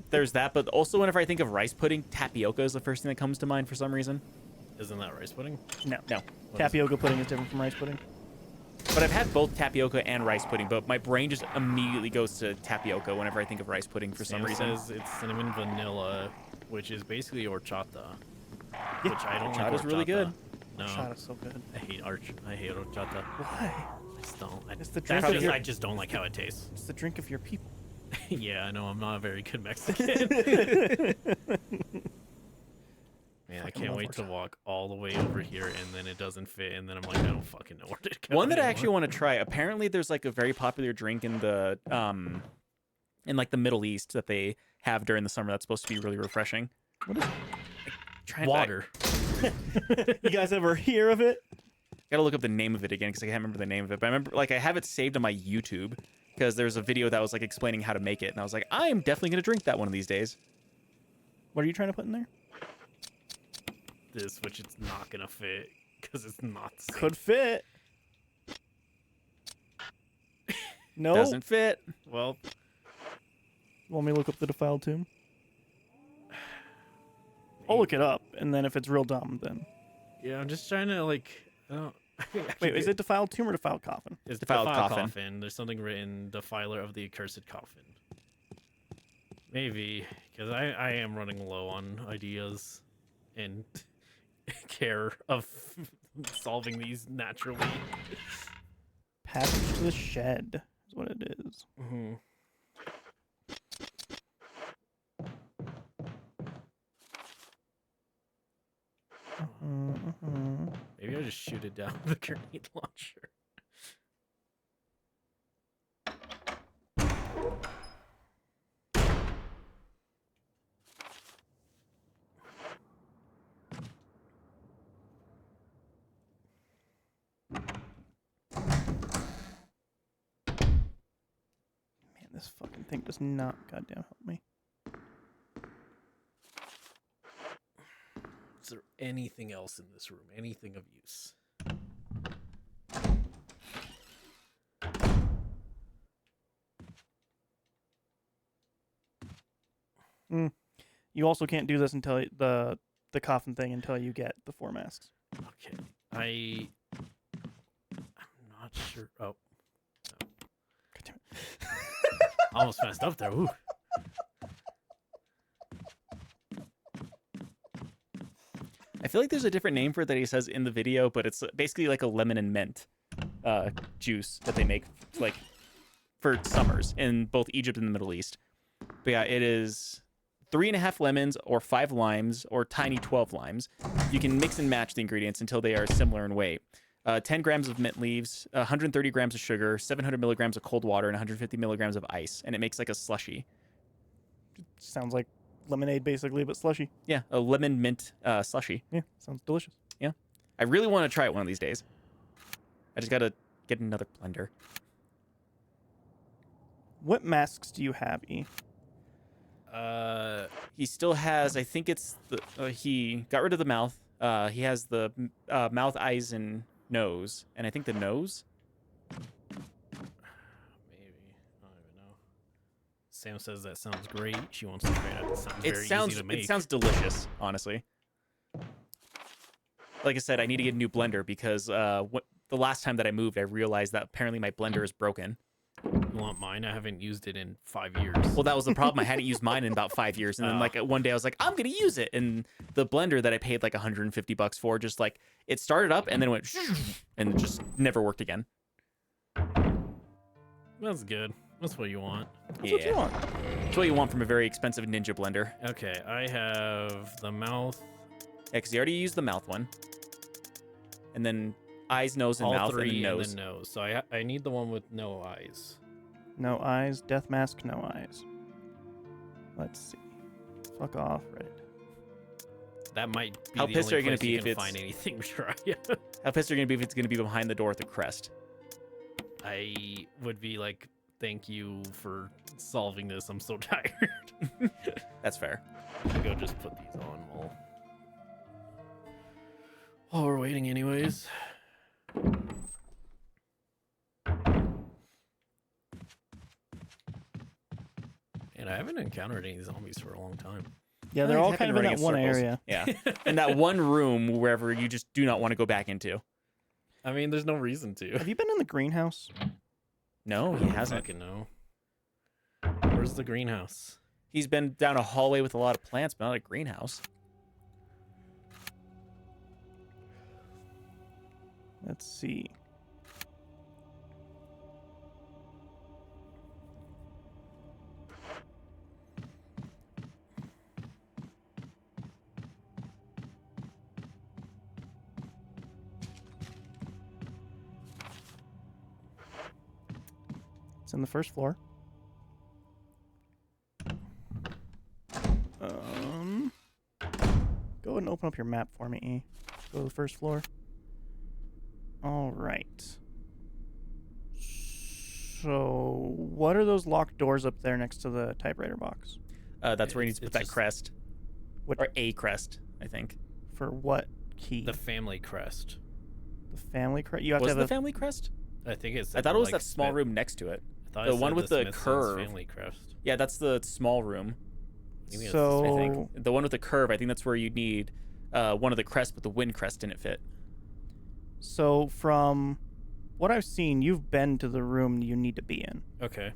there's that. But also, whenever I think of rice pudding, tapioca is the first thing that comes to mind for some reason. Isn't that rice pudding? No. No. Tapioca pudding is different from rice pudding. But I've had both tapioca and rice pudding, but my brain just immediately goes to tapioca whenever I think of rice pudding for some Sam reason. says it's cinnamon vanilla which is basically horchata. Which I don't like. Horchata's really good. No, Shot is so good. I hate horchata. Why? I just don't. It's the drink of your. I just don't like how it tastes. It's the drink of your people. Yeah, I know. I'm not a very good Mexican. Man, I Fucking can't love wait to horchata. walk all the way over here, and then it doesn't fit, and then I'm like, I don't fucking know where to go. One that I anymore. actually want to try. Apparently, there's like a very popular drink in the in like the Middle East that they have during the summer that's supposed to be really refreshing. What is Try Water. You guys ever hear of it? Gotta look up the name of it again because I can't remember the name of it. But I remember, like, I have it saved on my YouTube because there's a video that was like explaining how to make it, and I was like, I am definitely gonna drink that one of these days. What are you trying to put in there? This, which it's not gonna fit because it's not the same. Could fit. No. Doesn't fit. Well, Want me to look up the defiled tomb? I'll look it up, and then if it's real dumb, then yeah, I'm just trying to like. I don't. wait. Is it defiled tomb or defiled coffin? It's Defiled defiled coffin. There's something written, defiler of the accursed coffin. Maybe, because I am running low on ideas and care of solving these naturally. Passage to the shed is what it is. Mm-hmm. Maybe I just shoot it down with a grenade launcher. Man, this fucking thing does not goddamn help me. Is there anything else in this room? Anything of use? You also can't do this until the coffin thing until you get the 4 masks. Okay. I'm not sure. Oh. No. God damn it. Almost messed up there. Ooh. I feel like there's a different name for it that he says in the video, but it's basically like a lemon and mint juice that they make like for summers in both Egypt and the Middle East. But yeah, it is 3.5 lemons or 5 limes or tiny 12 limes. You can mix and match the ingredients until they are similar in weight. 10 grams of mint leaves, 130 grams of sugar, 700 milligrams of cold water, and 150 milligrams of ice, and it makes like a slushy. Sounds like lemonade basically, but slushy. Yeah, a lemon mint slushy. Yeah, sounds delicious. I really want to try it one of these days. I just gotta get another blender. What masks do you have, E? He still has, I think it's the he got rid of the mouth. He has the mouth, eyes, and nose, and I think the nose. Maybe. I don't even know. Sam says that sounds great. She wants to try it out. It sounds very easy to make. It sounds delicious, honestly. Like I said, I need to get a new blender because the last time that I moved, I realized that apparently my blender is broken. You want mine? I haven't used it in 5 years. Well, that was the problem. I hadn't used mine in about 5 years, and then like one day I was like, I'm gonna use it, and the blender that I paid like $150 for, just like it started up and then it went and just never worked again. That's good. That's what you want. That's what you want. That's what you want from a very expensive Ninja blender. Okay, I have the mouth. Yeah, because you already used the mouth one, and then eyes, nose, and all mouth, three, and then nose. and then nose. So I need the one with no eyes. No eyes. Death mask. No eyes. Let's see. Fuck off, Reddit. That might be How the pissed only are you gonna place be you if can it's- find anything to try. How pissed are you gonna be if it's gonna be behind the door with the crest? I would be like, thank you for solving this. I'm so tired. That's fair. I'll go just put these on while we're waiting anyways. And I haven't encountered any zombies for a long time. Yeah, they're They all have kind been of in running that one circles. area. Yeah, in that one room wherever you just do not want to go back into. I mean, there's no reason to. Have you been in the greenhouse? No, he hasn't. Fucking no. Where's the greenhouse? He's been down a hallway with a lot of plants, but not a greenhouse. Let's see. It's in the first floor. Go ahead and open up your map for me, E. Go to the first floor. All right. So, what are those locked doors up there next to the typewriter box? That's where he needs to put It's that just- crest. What- Or a crest, I think. For what key? The family crest. The family crest? You have Was to it have the a family crest? I think it's. I thought it was that small room next to it. the one with the curve. Family crest. Yeah, that's the small room. You mean it's So, I think the one with the curve. I think that's where you need one of the crests, but the wind crest didn't fit. so from what I've seen, you've been to the room you need to be in. Okay.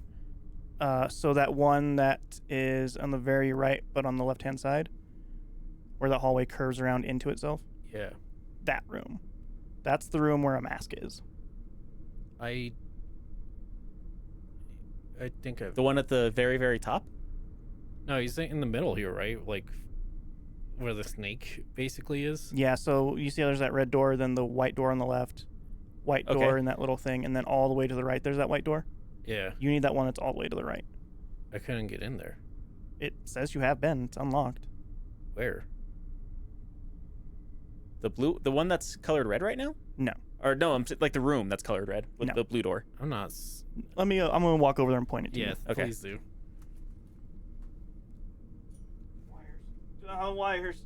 So that one that is on the very right, but on the left-hand side, where the hallway curves around into itself, Yeah. that room. That's the room where a mask is. I think I've. The one at the very, very top. No, he's in the middle here, right? Like where the snake basically is. Yeah, so you see how there's that red door, then the white door on the left, white door Okay. in that little thing, and then all the way to the right, there's that white door. Yeah. You need that one that's all the way to the right. I couldn't get in there. It says you have been. It's unlocked. Where? The one that's colored red right now. No. Or no, like the room that's colored red with No. the blue door. I'm not. I'm gonna walk over there and point it to Yes, you. Okay. please do. Wires.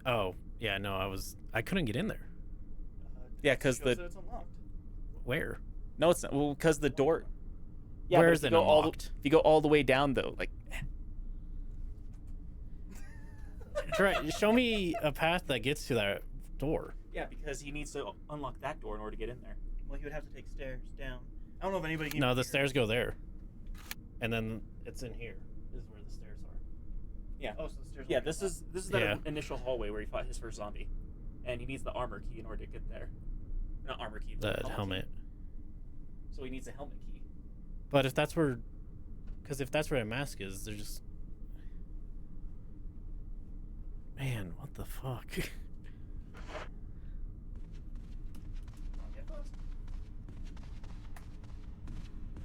Oh, yeah. No, I couldn't get in there. Yeah, 'cause the- it's unlocked. Where? No, it's not. Well, because the door. Yeah, Where but is if it you go all unlocked? if you go all the way down though, like Try. Show me a path that gets to that door. yeah, because he needs to unlock that door in order to get in there. Well, he would have to take stairs down. I don't know if anybody can. No, the stairs go there, and then it's in here. Is where the stairs are. Yeah. Oh, so the stairs. Yeah, this is that Yeah. initial hallway where he fought his first zombie, and he needs the armor key in order to get there. Not armor key. The helmet. key. So he needs a helmet key. But if that's where a mask is, they're just. Man, what the fuck?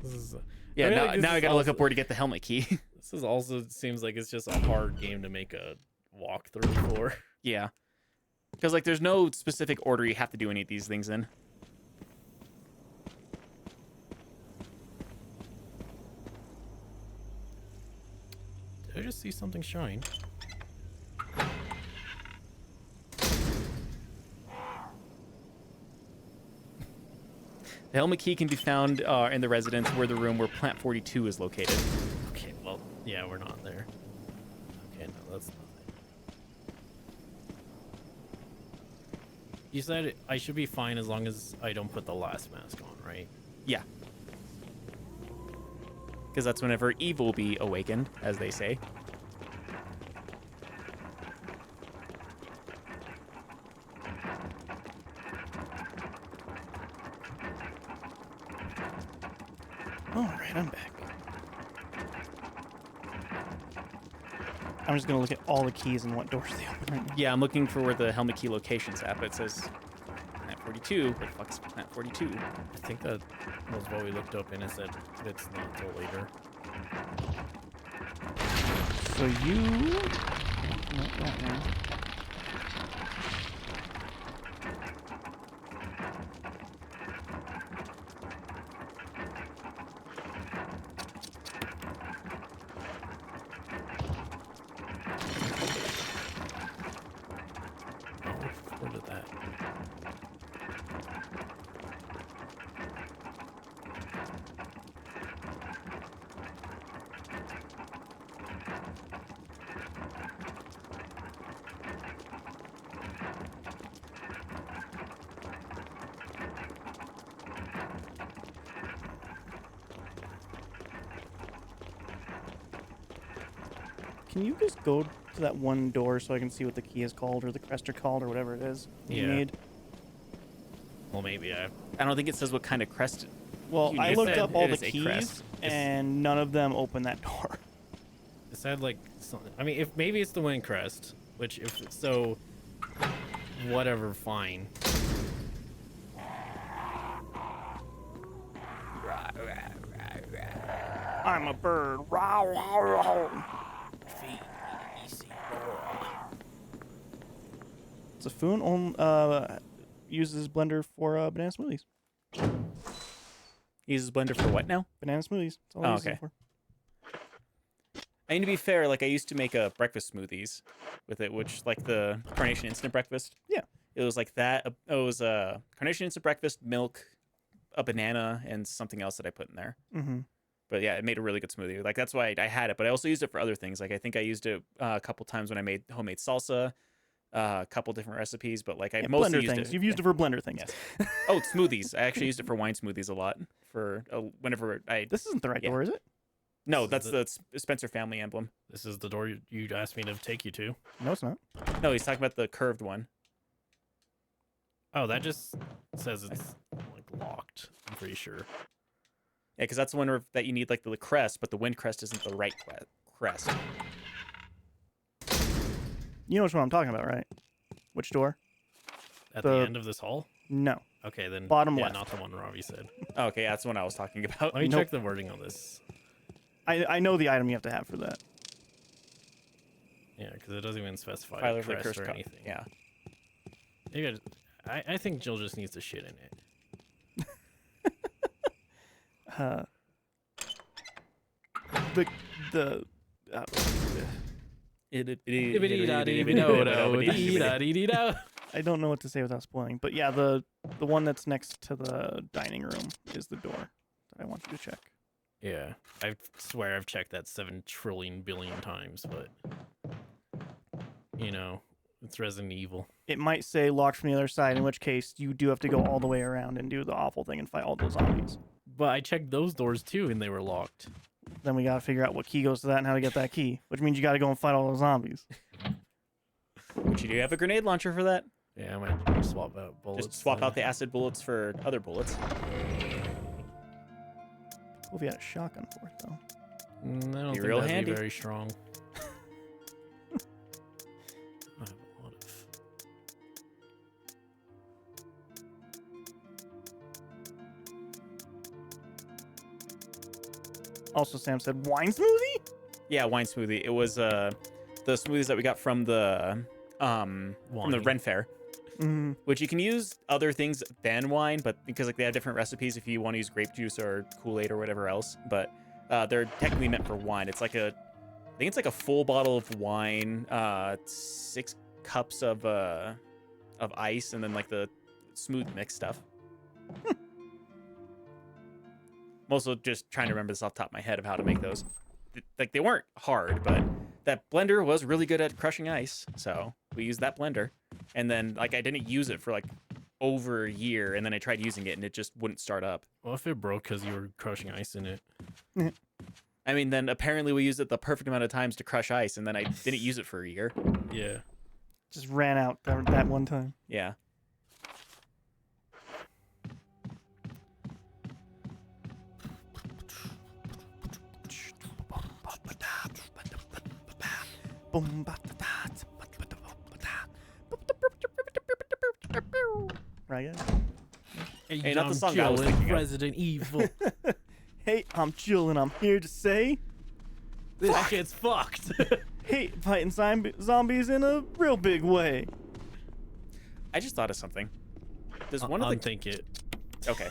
This is. Yeah, I feel now, like this now I is gotta look also- up where to get the helmet key. This is also seems like it's just a hard game to make a walkthrough for. Yeah, because like there's no specific order you have to do any of these things in. Did I just see something shine? The helmet key can be found in the residence where the room where Plant 42 is located. Okay, well, yeah, we're not there. Okay, no, that's nothing. You said I should be fine as long as I don't put the last mask on, right? Yeah. Because that's whenever evil will be awakened, as they say. All right, I'm back. I'm just gonna look at all the keys and what doors they open right now. Yeah, I'm looking for where the helmet key location's at, but it says Plant 42. Where the fuck is Plant 42? I think that was what we looked up and it said it's not till later. So you. Not that one. Oh, where did that? Can you just go to that one door so I can see what the key is called or the crest are called or whatever it is you Yeah. need? Well, maybe I. I don't think it says what kind of crest. Well, You I need looked that. up all It the is a keys crest. and none of them open that door. It said like something. I mean, if maybe it's the wind crest, which if so, whatever, fine. I'm a bird. Rah, rah, rah. Safun uses blender for banana smoothies. Uses blender for what now? Banana smoothies. That's all Oh, I use it okay. for. I mean, to be fair, like I used to make a breakfast smoothies with it, which like the Carnation Instant Breakfast. Yeah. It was like that. It was a Carnation Instant Breakfast, milk, a banana, and something else that I put in there. Mm-hmm. But yeah, it made a really good smoothie. Like that's why I had it. But I also used it for other things. Like I think I used it a couple times when I made homemade salsa, a couple different recipes. But like I mostly blender used things. it. You've used it for blender things. Yes. Oh, smoothies. I actually used it for wine smoothies a lot. For whenever I This isn't the right Yeah. door, is it? no, This is that's the Spencer family emblem. This is the door you asked me to take you to. No, it's not. No, he's talking about the curved one. Oh, that just says it's like locked. I'm pretty sure. Yeah, because that's the one that you need like the crest, but the wind crest isn't the right crest. You know which one I'm talking about, right? Which door? At The- the end of this hall. No. Okay, then Bottom yeah, left. not the one Robbie said. Oh, okay, that's the one I was talking about. Let me Nope. check the wording on this. I know the item you have to have for that. Yeah, because it doesn't even specify Tyler a the crest Cursed or Cup. anything. Yeah. Maybe I think Jill just needs to shit in it. The I don't know what to say without spoiling, but yeah, the one that's next to the dining room is the door that I want you to check. Yeah, I swear I've checked that 7 trillion billion times, but you know, it's Resident Evil. It might say locked from the other side, in which case you do have to go all the way around and do the awful thing and fight all those zombies. But I checked those doors too, and they were locked. Then we gotta figure out what key goes to that and how to get that key, which means you gotta go and fight all those zombies. But you do have a grenade launcher for that. Yeah, I might swap out bullets. Just swap then. out the acid bullets for other bullets. Cool if you had a shotgun for it though. I don't Be think real that'd handy. be very strong. I have a lot of. Also, Sam said wine smoothie. Yeah, wine smoothie. It was the smoothies that we got from the Wine. Ren Fair, Mm, which you can use other things than wine, but because like they have different recipes if you want to use grape juice or Kool-Aid or whatever else. But they're technically meant for wine. It's like I think it's like a full bottle of wine, 6 cups of ice, and then like the smooth mix stuff. I'm also just trying to remember this off the top of my head of how to make those. Like they weren't hard, but that blender was really good at crushing ice, so we used that blender. And then like I didn't use it for like over a year, and then I tried using it and it just wouldn't start up. Well, if it broke because you were crushing ice in it. I mean, then apparently we used it the perfect amount of times to crush ice, and then I didn't use it for a year. Yeah. just ran out that one time. Yeah. Right, guys? Hey, not the song I was thinking of. Resident Evil. Hey, I'm Jill, and I'm here to say, This shit's fucked. hate fighting zombies in a real big way. I just thought of something. Does one of the Unthink it. okay?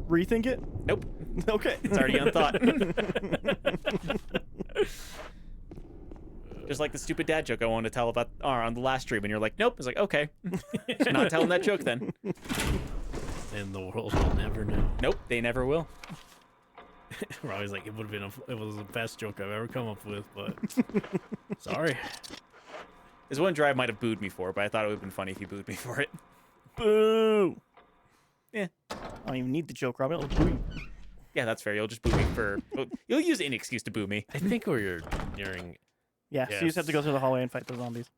Rethink it? Nope, Okay. it's already on thought. Just like the stupid dad joke I wanted to tell about on the last stream, and you're like, nope. It's like, okay, not telling that joke then. And the world will never know. Nope, they never will. We're always like, it would have been it was the best joke I've ever come up with, but sorry. There's one Drive might have booed me for, but I thought it would have been funny if he booed me for it. Boo! Yeah. I don't even need the joke, Rob. It'll boo you. Yeah, that's fair. You'll just boo me for. You'll use any excuse to boo me. I think we're nearing. Yeah, so you just have to go through the hallway and fight the zombies.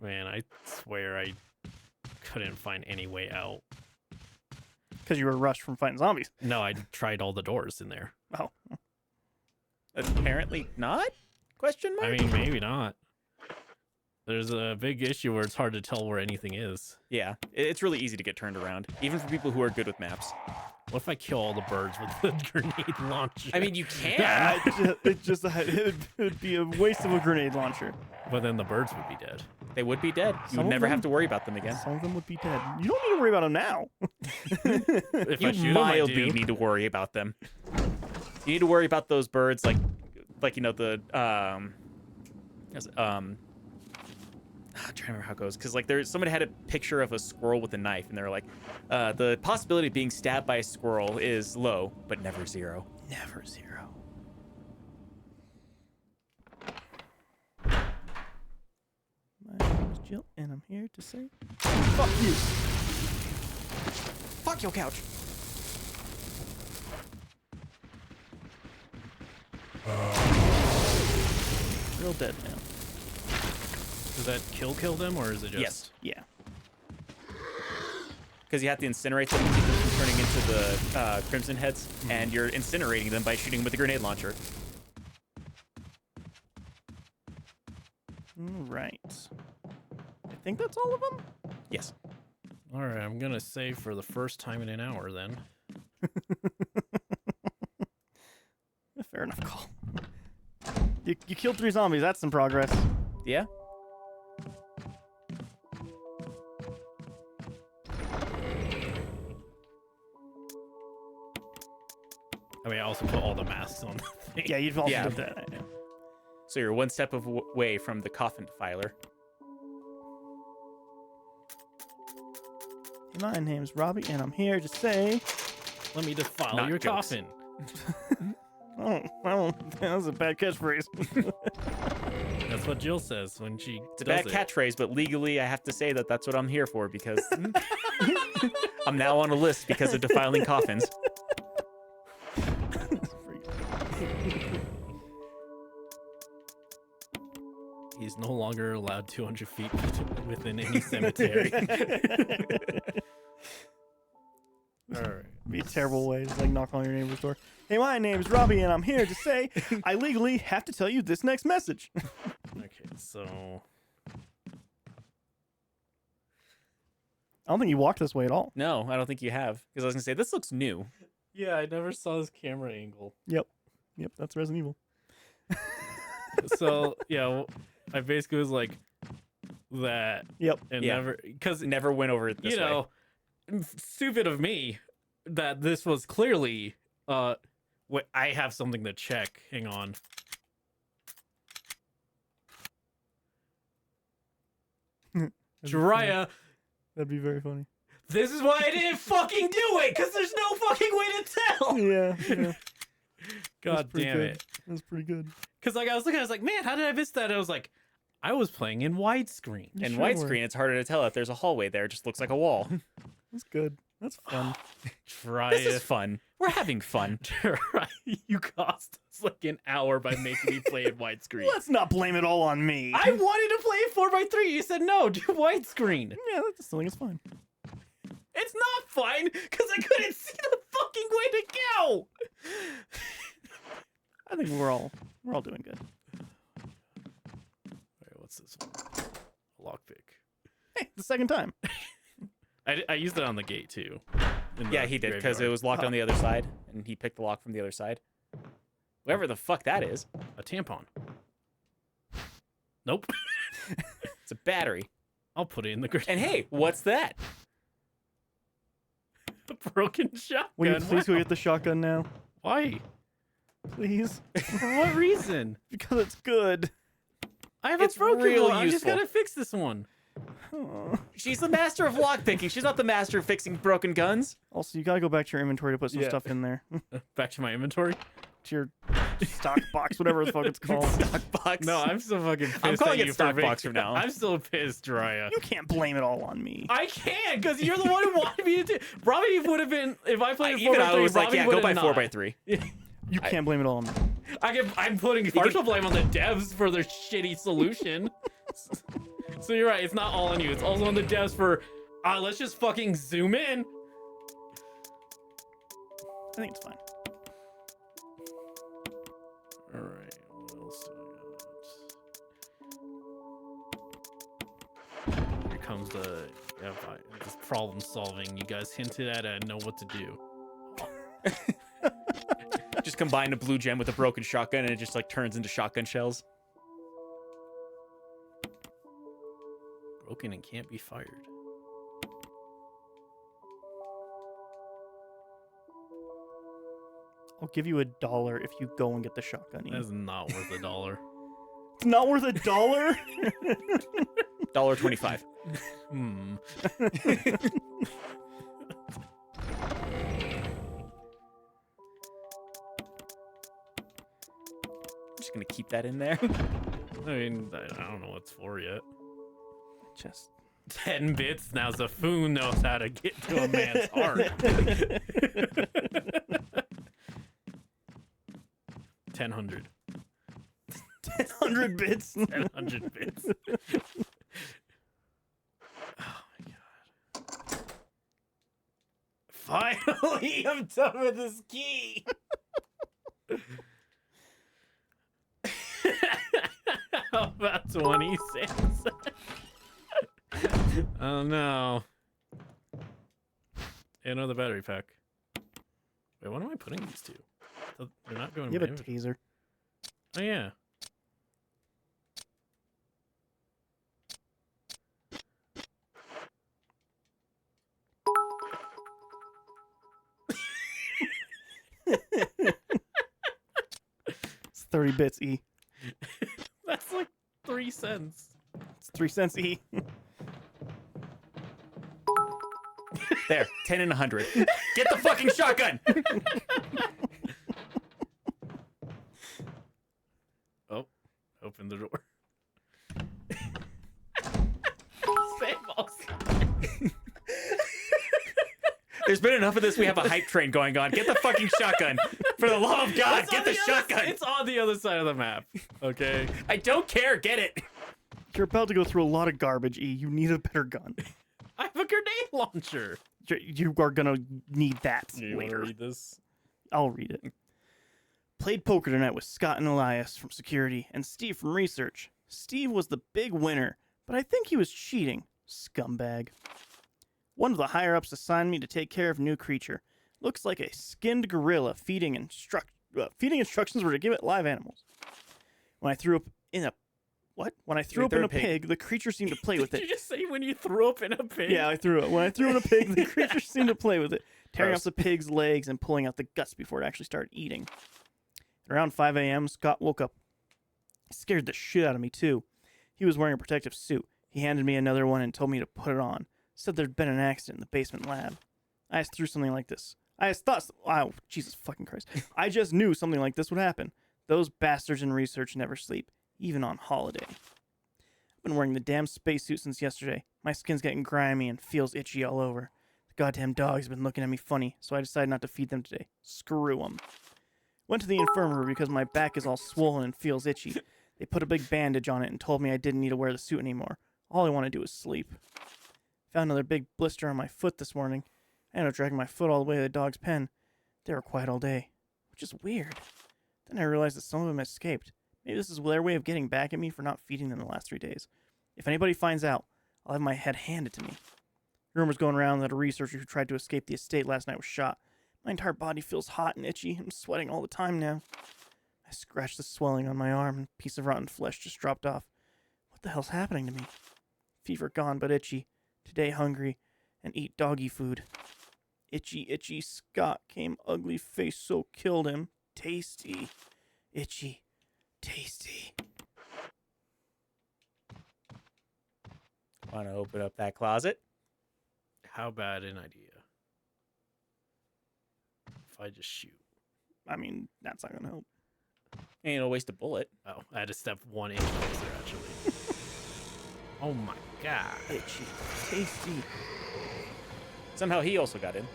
Man, I swear I couldn't find any way out. Because you were rushed from fighting zombies. No, I tried all the doors in there. Oh. Apparently not? Question mark? I mean, maybe not. There's a big issue where it's hard to tell where anything is. Yeah, it's really easy to get turned around, even for people who are good with maps. What if I kill all the birds with the grenade launcher? I mean, you can. It'd be a waste of a grenade launcher. But then the birds would be dead. They would be dead. You Some would of never have them- to worry about them again. Some of them would be dead. You don't need to worry about them now. If I You shoot them, I mildly do. need to worry about them. You need to worry about those birds, like you know the I'm trying to remember how it goes, because like somebody had a picture of a squirrel with a knife, and they're like, the possibility of being stabbed by a squirrel is low, but never zero. Never zero. My name is Jill, and I'm here to say, fuck you. Fuck your couch. Real dead now. Does that kill them, or is it just... Yes, Yeah. because you have to incinerate them to keep them from turning into the crimson heads, and you're incinerating them by shooting them with a grenade launcher. Right. I think that's all of them. Yes. All right, I'm going to save for the first time in an hour then. Fair enough call. You killed 3 zombies. That's some progress. Yeah. I mean, I also put all the masks on the thing. Yeah, you've also Yeah. did that. I know. So you're one step away from the coffin defiler. My name's Robbie, and I'm here to say, Let me defile Not your jokes. coffin. that was a bad catchphrase. That's what Jill says when she It's a does bad it. catchphrase, but legally I have to say that that's what I'm here for, because I'm now on a list because of defiling coffins. He's no longer allowed 200 feet within any cemetery. All right. Be a terrible way to like knock on your neighbor's door. Hey, my name's Robbie, and I'm here to say I legally have to tell you this next message. Okay, so I don't think you walked this way at all. No, I don't think you have, because I was gonna say this looks new. Yeah, I never saw this camera angle. Yep, that's Resident Evil. so yeah, I basically was like that Yep. and Yeah. never because Never went over it this you know stupid of me that this was clearly what I have something to check. Hang on. Jiraiya, That'd be very funny. this is why I didn't fucking do it, because there's no fucking way to tell. Yeah. God pretty damn good. it. That's pretty good. Because like I was looking, I was like, man, how did I miss that? I was like, I was playing in widescreen. You In sure were. widescreen, it's harder to tell if there's a hallway there. It just looks like a wall. That's good. That's fun. This is fun. We're having fun. You cost us like an hour by making me play in widescreen. Let's not blame it all on me. I wanted to play it 4x3. You said no, do widescreen. Yeah, that's still it's fine. It's not fine because I couldn't see the fucking way to go. I think we're all doing good. All right, what's this one? Lockpick. Hey, the second time. I used it on the gate too. in Yeah, the he did, because it graveyard. was locked on the other side, and he picked the lock from the other side. Whatever the fuck that is. A tampon. Nope. It's a battery. I'll put it in the grid. And hey, what's that? A broken shotgun. Will you please go Wow. get the shotgun now? Why? Please? For what reason? Because it's good. I have It's a broken real one. I just useful. gotta fix this one. Aw. She's the master of lockpicking. She's not the master of fixing broken guns. Also, you gotta go back to your inventory to put some Yeah. stuff in there. Back to my inventory. to your stock box, whatever the fuck it's called. Box. No, I'm still fucking pissed. I'm calling at it you stock for box from now on. I'm still pissed, Drya. You can't blame it all on me. I can't, because you're the one who wanted me to do. Robbie would have been if I played Even I 4x3. was like, Robbie yeah, would go have by not. 4x3. You can't blame it all on me. I'm putting partial blame on the devs for their shitty solution. So you're right. It's not all on you. It's also on the devs for. Let's just fucking zoom in. I think it's fine. All right. What else do I got? Here comes the this problem solving. You guys hinted at it. I know what to do. Just combine a blue gem with a broken shotgun, and it just like turns into shotgun shells. Broken and can't be fired. I'll give you $1 if you go and get the shotgun. That's not worth $1. It's not worth $1. $1.25. Hmm. Just gonna keep that in there. I mean, I don't know what's for yet. Just 10 bits. Now Zafoon knows how to get to a man's heart. 1,000. 100 bits. 100 bits. Oh my god. Finally, I'm done with this key. How about 20 cents? Oh no. Another battery pack. Wait, what am I putting these to? They're not going You to have my a taser. Oh yeah. It's 30 bits, E. That's like 3 cents. It's 3 cents, E. There, 10 and 100. Get the fucking shotgun. Oh, open the door. Same also. There's been enough of this. We have a hype train going on. Get the fucking shotgun. For the love of God, It's get on the other shotgun. s- It's on the other side of the map. Okay. I don't care. Get it. You're about to go through a lot of garbage, E. You need a better gun. I have a grenade launcher. You are gonna need that later. this? I'll read it. Played poker tonight with Scott and Elias from security and Steve from research. Steve was the big winner, but I think he was cheating. Scumbag. One of the higher ups assigned me to take care of a new creature. Looks like a skinned gorilla feeding instructions were to give it live animals. When I threw up in a When I threw up in a pig, the creature seemed to play with Did it. you just say when you threw up in a pig? Yeah, I threw it. When I threw in a pig, the creature seemed to play with it, tearing Gross. off the pig's legs and pulling out the guts before it actually started eating. Around 5 a.m., Scott woke up. He scared the shit out of me, too. He was wearing a protective suit. He handed me another one and told me to put it on. Said there'd been an accident in the basement lab. I just threw something like this. Oh, Jesus fucking Christ. I just knew something like this would happen. Those bastards in research never sleep, even on holiday. I've been wearing the damn spacesuit since yesterday. My skin's getting grimy and feels itchy all over. The goddamn dogs have been looking at me funny, so I decided not to feed them today. Screw them. Went to the infirmary because my back is all swollen and feels itchy. They put a big bandage on it and told me I didn't need to wear the suit anymore. All I want to do is sleep. Found another big blister on my foot this morning. I ended up dragging my foot all the way to the dog's pen. They were quiet all day, which is weird. Then I realized that some of them escaped. Maybe this is their way of getting back at me for not feeding them the last 3 days. If anybody finds out, I'll have my head handed to me. Rumors going around that a researcher who tried to escape the estate last night was shot. My entire body feels hot and itchy. I'm sweating all the time now. I scratched the swelling on my arm and a piece of rotten flesh just dropped off. What the hell's happening to me? Fever gone but itchy. Today hungry and eat doggy food. Itchy, itchy Scott came ugly face so killed him. Tasty. Itchy. Tasty. Want to open up that closet? How bad an idea. If I just shoot. I mean, that's not gonna help. And it'll waste a bullet. Oh, I had to step 1 inch closer, actually. Oh my god. Itchy, tasty. Somehow he also got in.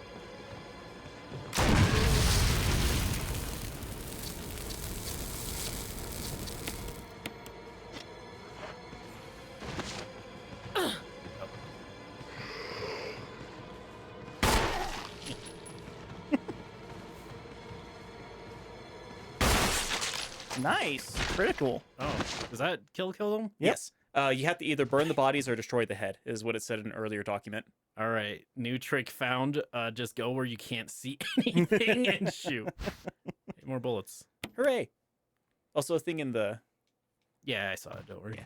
Nice, critical. Oh, does that kill them? Yep. Yes. You have to either burn the bodies or destroy the head, is what it said in an earlier document. All right, new trick found. Just go where you can't see anything and shoot. 8 more bullets. Hooray! Also, a thing in the Yeah, I saw it. Don't worry.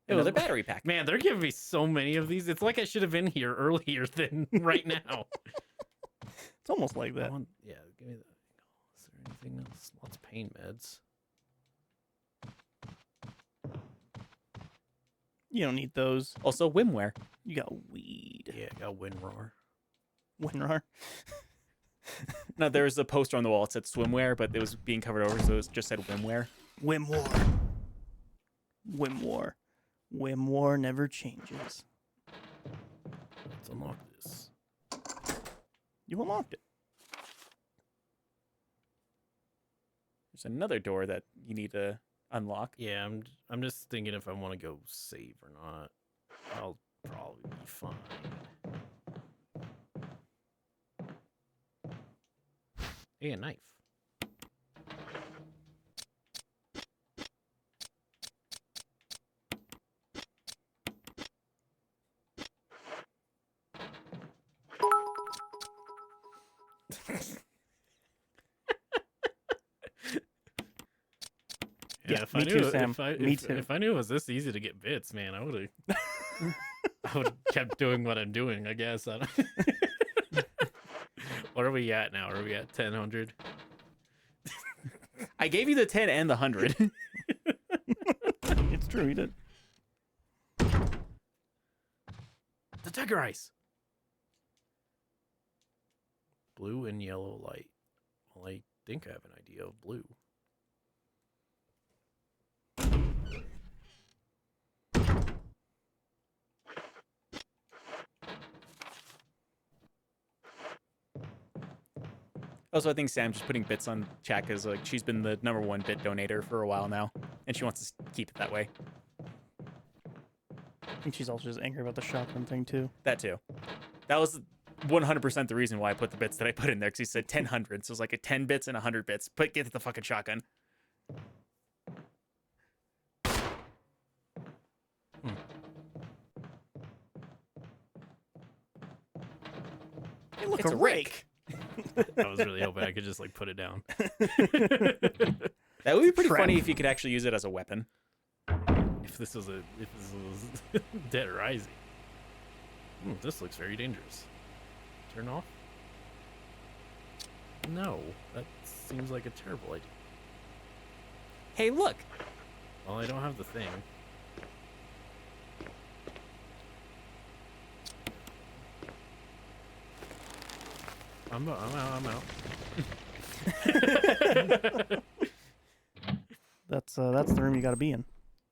another battery pack. Man, they're giving me so many of these. It's like I should have been here earlier than right now. It's almost like that. Yeah, give me that. Is there anything else? Lots of pain meds. You don't need those. Also, Wimware. You got weed. Yeah, I got Winroar. Winrar. No, there was a poster on the wall. It said swimwear, but it was being covered over, so it just said Wimware. Wimwar. Wimwar. Wimwar never changes. Let's unlock this. You unlocked it. There's another door that you need to unlock. Yeah, I'm just thinking if I want to go save or not. I'll probably be fine. Hey, a knife. Yeah, if me I too, knew, Sam. Me if, too. If I knew it was this easy to get bits, man, I would have kept doing what I'm doing, I guess. I don't... What are we at now? Are we at 1000? I gave you the 10 and the 100. It's true, you did. The Tiger Ice. Blue and yellow light. Well, I think I have an idea of blue. Also, I think Sam's just putting bits on chat because like she's been the #1 bit donator for a while now, and she wants to keep it that way. I think she's also just angry about the shotgun thing too. That too. That was 100% the reason why I put the bits that I put in there because he said 10 hundreds. So it was like a 10 bits and 100 bits. But get the fucking shotgun. Hey, look, It's a a rake. I was really hoping I could just like put it down. That would be pretty Trap. funny if you could actually use it as a weapon. If this was Dead Rising. This looks very dangerous. Turn off? No, that seems like a terrible idea. Hey, look. Well, I don't have the thing. I'm out. That's the room you got to be in.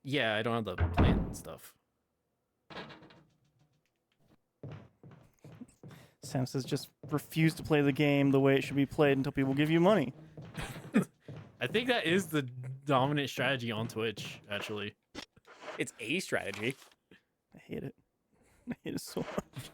Yeah, I don't have the plant and stuff. Sam says just refuse to play the game the way it should be played until people give you money. I think that is the dominant strategy on Twitch, actually. It's a strategy. I hate it. I hate it so much.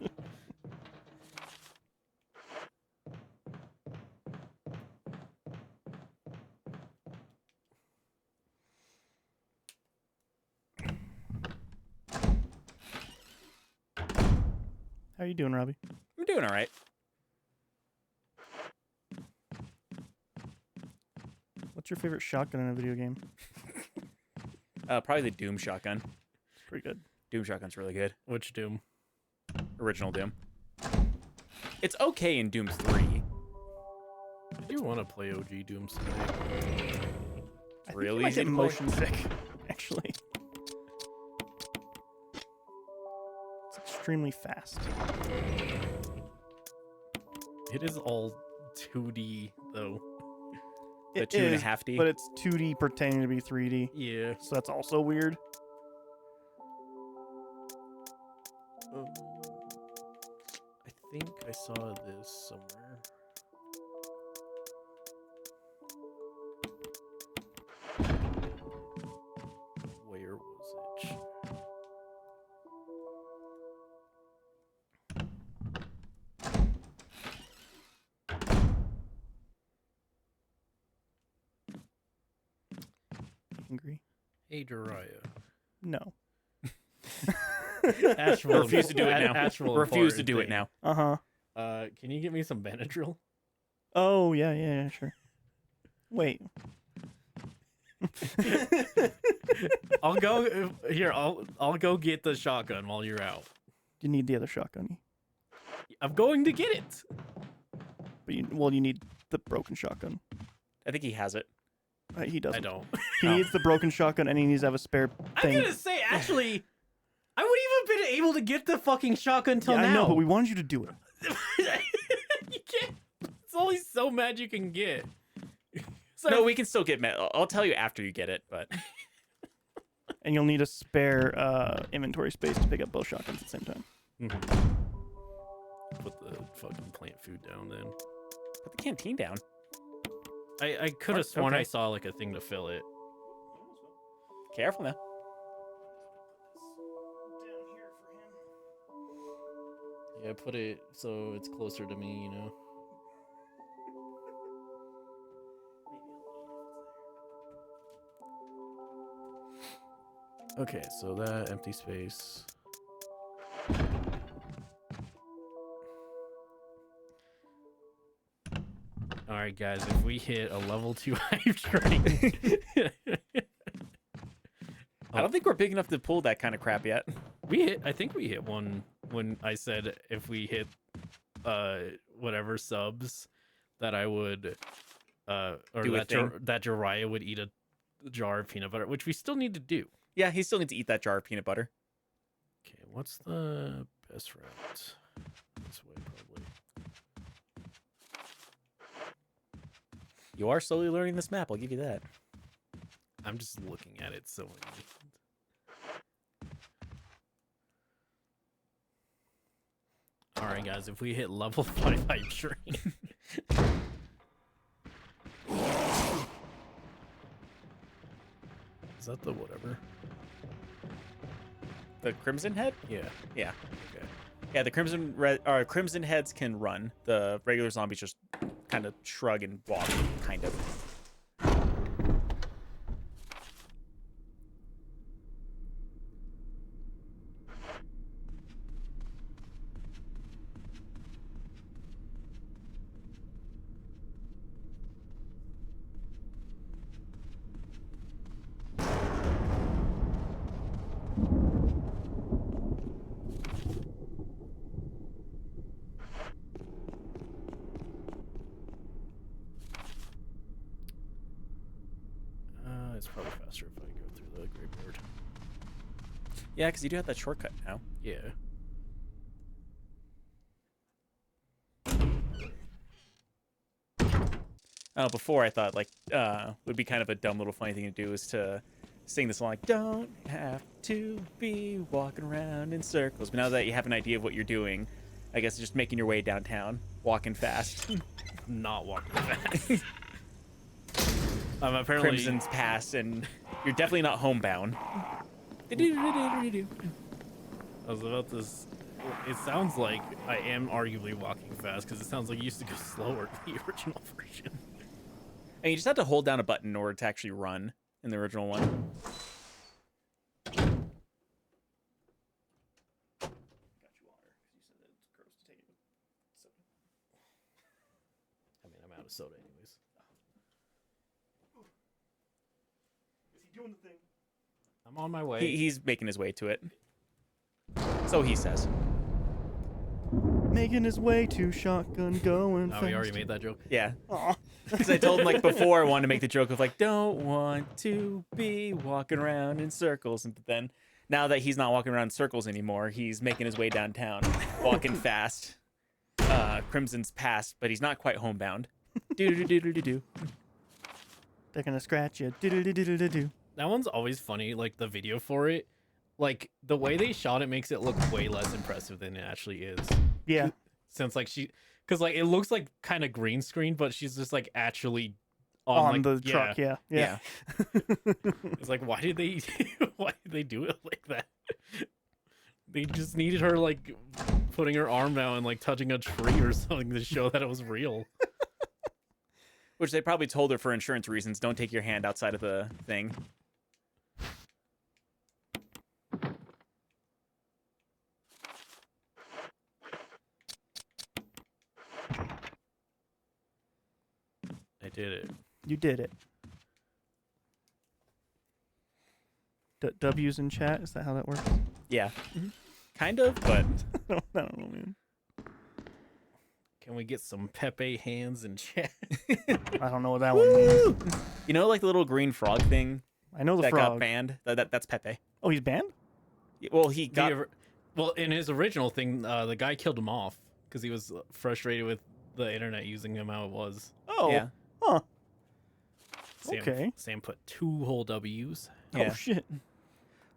How you doing, Robbie? I'm doing all right. What's your favorite shotgun in a video game? Probably the Doom shotgun. It's pretty good. Doom shotgun's really good. Which Doom? Original Doom. It's okay in Doom 3. I do want to play OG Doom today. I think Really you might easy get to play. motion sick, actually. It's extremely fast. It is all 2D, though. The It 2.5D. but it's 2D pretending to be 3D, Yeah. so that's also weird. I think I saw this somewhere. Where was it? Angry? Hey, Jiraiya. No. Actual Refuse to do it now. Actual Refuse to important do it thing. now. Can you get me some Benadryl? Oh yeah, sure. Wait. I'll go here. I'll go get the shotgun while you're out. You need the other shotgun, I'm going to get it. but you need the broken shotgun. I think he has it. He doesn't. I don't. He needs the broken shotgun, and he needs to have a spare I'm thing. gonna say actually, I wouldn't even been able to get the fucking shotgun till Yeah, now. I know, but we wanted you to do it. You can't. It's only so mad you can get. So No, we can still get met. I'll tell you after you get it, but And you'll need a spare inventory space to pick up both shotguns at the same time. Put the fucking plant food down then. put the canteen down. I could have sworn I Okay. saw like a thing to fill it. Careful now. Yeah, put it so it's closer to me, you know. Okay, so that empty space. All right, guys, if we hit a level 2 hype train, I don't think we're big enough to pull that kind of crap yet. I think we hit one when I said if we hit whatever subs that I would or Do a that thing. that Jiraiya would eat a jar of peanut butter, which we still need to do. Yeah, he still needs to eat that jar of peanut butter. Okay, what's the best route? This way probably. You are slowly learning this map. I'll give you that. I'm just looking at it so all right, guys, if we hit level 5 hype train. Is that the whatever? The Crimson Head? Yeah. Yeah. Okay. Yeah, the Crimson Heads can run. The regular zombies just kind of shrug and walk, kind of. It's probably faster if I go through the graveyard. Yeah, because you do have that shortcut now. Yeah. Before I thought like would be kind of a dumb little funny thing to do is to sing this song like "Don't have to be walking around in circles." But now that you have an idea of what you're doing, I guess just making your way downtown, walking fast. Not walking fast. Apparently. Crimson's past, and you're definitely not homebound. I was about to. It sounds like I am arguably walking fast because it sounds like you used to go slower in the original version. And you just have to hold down a button in order to actually run in the original one. I mean, I'm out of soda anyways. Is he doing the thing? I'm on my way. He's making his way to it. So he says. Making his way to shotgun going Oh, fast. we already made that joke. Yeah. Aw. Because I told him like before I wanted to make the joke of like, don't want to be walking around in circles. And then now that he's not walking around in circles anymore, he's making his way downtown, walking fast. Crimson's past, but he's not quite homebound. Do. They're gonna scratch you. Do. That one's always funny. Like the video for it, like the way they shot it makes it look way less impressive than it actually is. Yeah. Since like because like it looks like kind of green screen, but she's just like actually On like, the truck. Yeah. Yeah. It's like why did they do it like that? They just needed her like putting her arm down and like touching a tree or something to show that it was real. Which they probably told her for insurance reasons. Don't take your hand outside of the thing. I did it. You did it. W's in chat. Is that how that works? Yeah. Kind of, but I don't know, man. Can we get some Pepe hands in chat? I don't know what that one means. you know, like the little green frog thing I know the that got frog. banned. That's Pepe. Oh, he's banned? Well, he got. Well, in his original thing, the guy killed him off because he was frustrated with the internet using him how it was. Oh. Yeah. Huh. Sam, Okay. Sam put 2 whole W's. Yeah. Oh shit.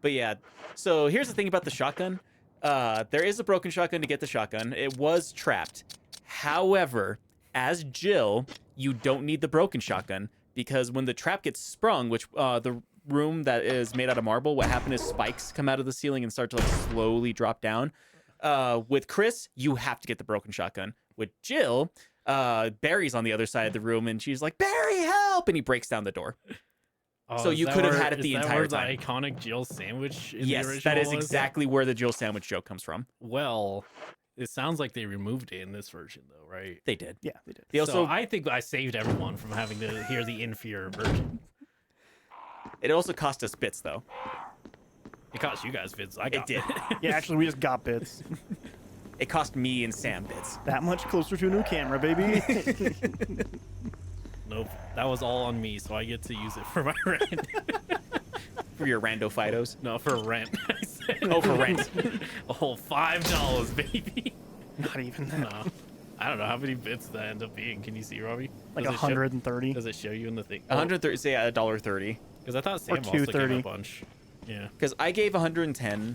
But yeah, so here's the thing about the shotgun. There is a broken shotgun to get the shotgun. It was trapped. However, as Jill, you don't need the broken shotgun because when the trap gets sprung, which the room that is made out of marble, what happened is spikes come out of the ceiling and start to like slowly drop down. With Chris, you have to get the broken shotgun. With Jill, Barry's on the other side of the room and she's like, "Barry, help!" and he breaks down the door. Oh, So is you that could have where- had it the is that entire where time. The iconic Jill sandwich in the Yes, original that is was? exactly where the Jill sandwich joke comes from. Well, it sounds like they removed it in this version, though, right? They did. Yeah, they did. They also So I think I saved everyone from having to hear the inferior version. it also cost us bits though. It cost you guys bits. I got did. Yeah, actually, we just got bits. It cost me and Sam bits. That much closer to a new camera, baby. Nope, that was all on me, so I get to use it for my rent. For your rando Fidos. No, for rent. I said. Oh, for rent. A whole $5, baby. Not even that. No, I don't know how many bits that end up being. Can you see, Robbie? Like Does it show- 130. Does it show you in the thing? 130, say $1.30. Because I thought Sam also gave 230. a bunch. Yeah. Because I gave 110.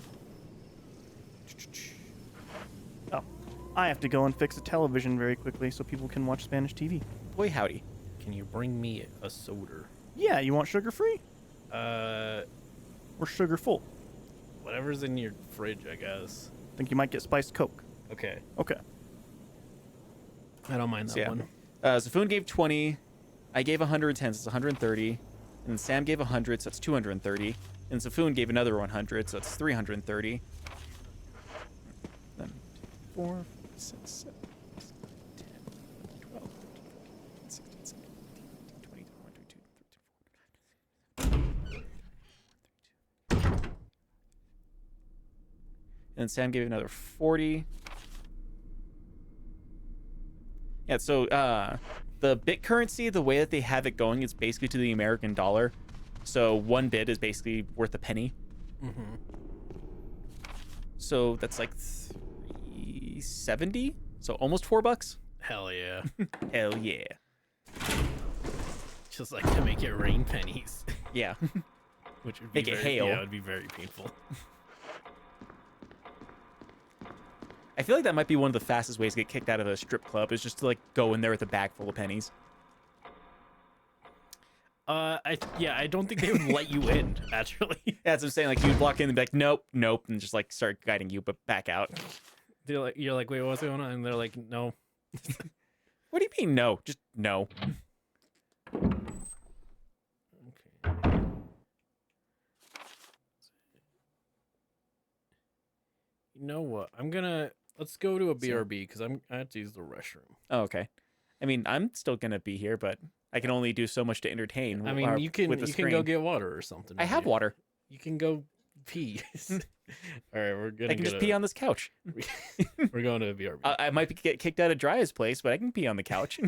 Oh, I have to go and fix a television very quickly so people can watch Spanish TV. Boy, howdy. Can you bring me a soda? Yeah, you want sugar free Uh, or sugar full? whatever's in your fridge, I guess. Think you might get spiced Coke. Okay. Okay. I don't mind that So, yeah. one. Zafoon gave 20. I gave 110, so it's 130. And Sam gave 100, so it's 230. And Zafoon gave another 100, so it's 330. Then 4, 6, 7, 10, 12, 16, 17, 18, 20, 13. And Sam gave another 40. Yeah, so the bit currency, the way that they have it going is basically to the American dollar. So 1 bit is basically worth a penny. Mm-hmm. So that's like 370. So almost $4. Hell yeah. Hell yeah. Just like to make it rain pennies. Yeah. Which would be Make it very, hail. Yeah, it would be very painful. I feel like that might be one of the fastest ways to get kicked out of a strip club is just to like go in there with a bag full of pennies. I don't think they would let you in, actually. Yeah, that's what I'm saying. Like you'd walk in and be like, nope, nope, and just like start guiding you, but back out. You're like, wait, what's going on? And they're like, no. What do you mean no? Just no. Okay. You know what? Let's go to a BRB because I have to use the restroom. Oh, okay. I mean, I'm still gonna be here, but I can only do so much to entertain. I mean, you can with the can go screen. get water or something. I have maybe. water. You can go pee. All right, we're gonna. I can just pee on this couch. We're going to a BRB. I might get kicked out of Dry's place, but I can pee on the couch.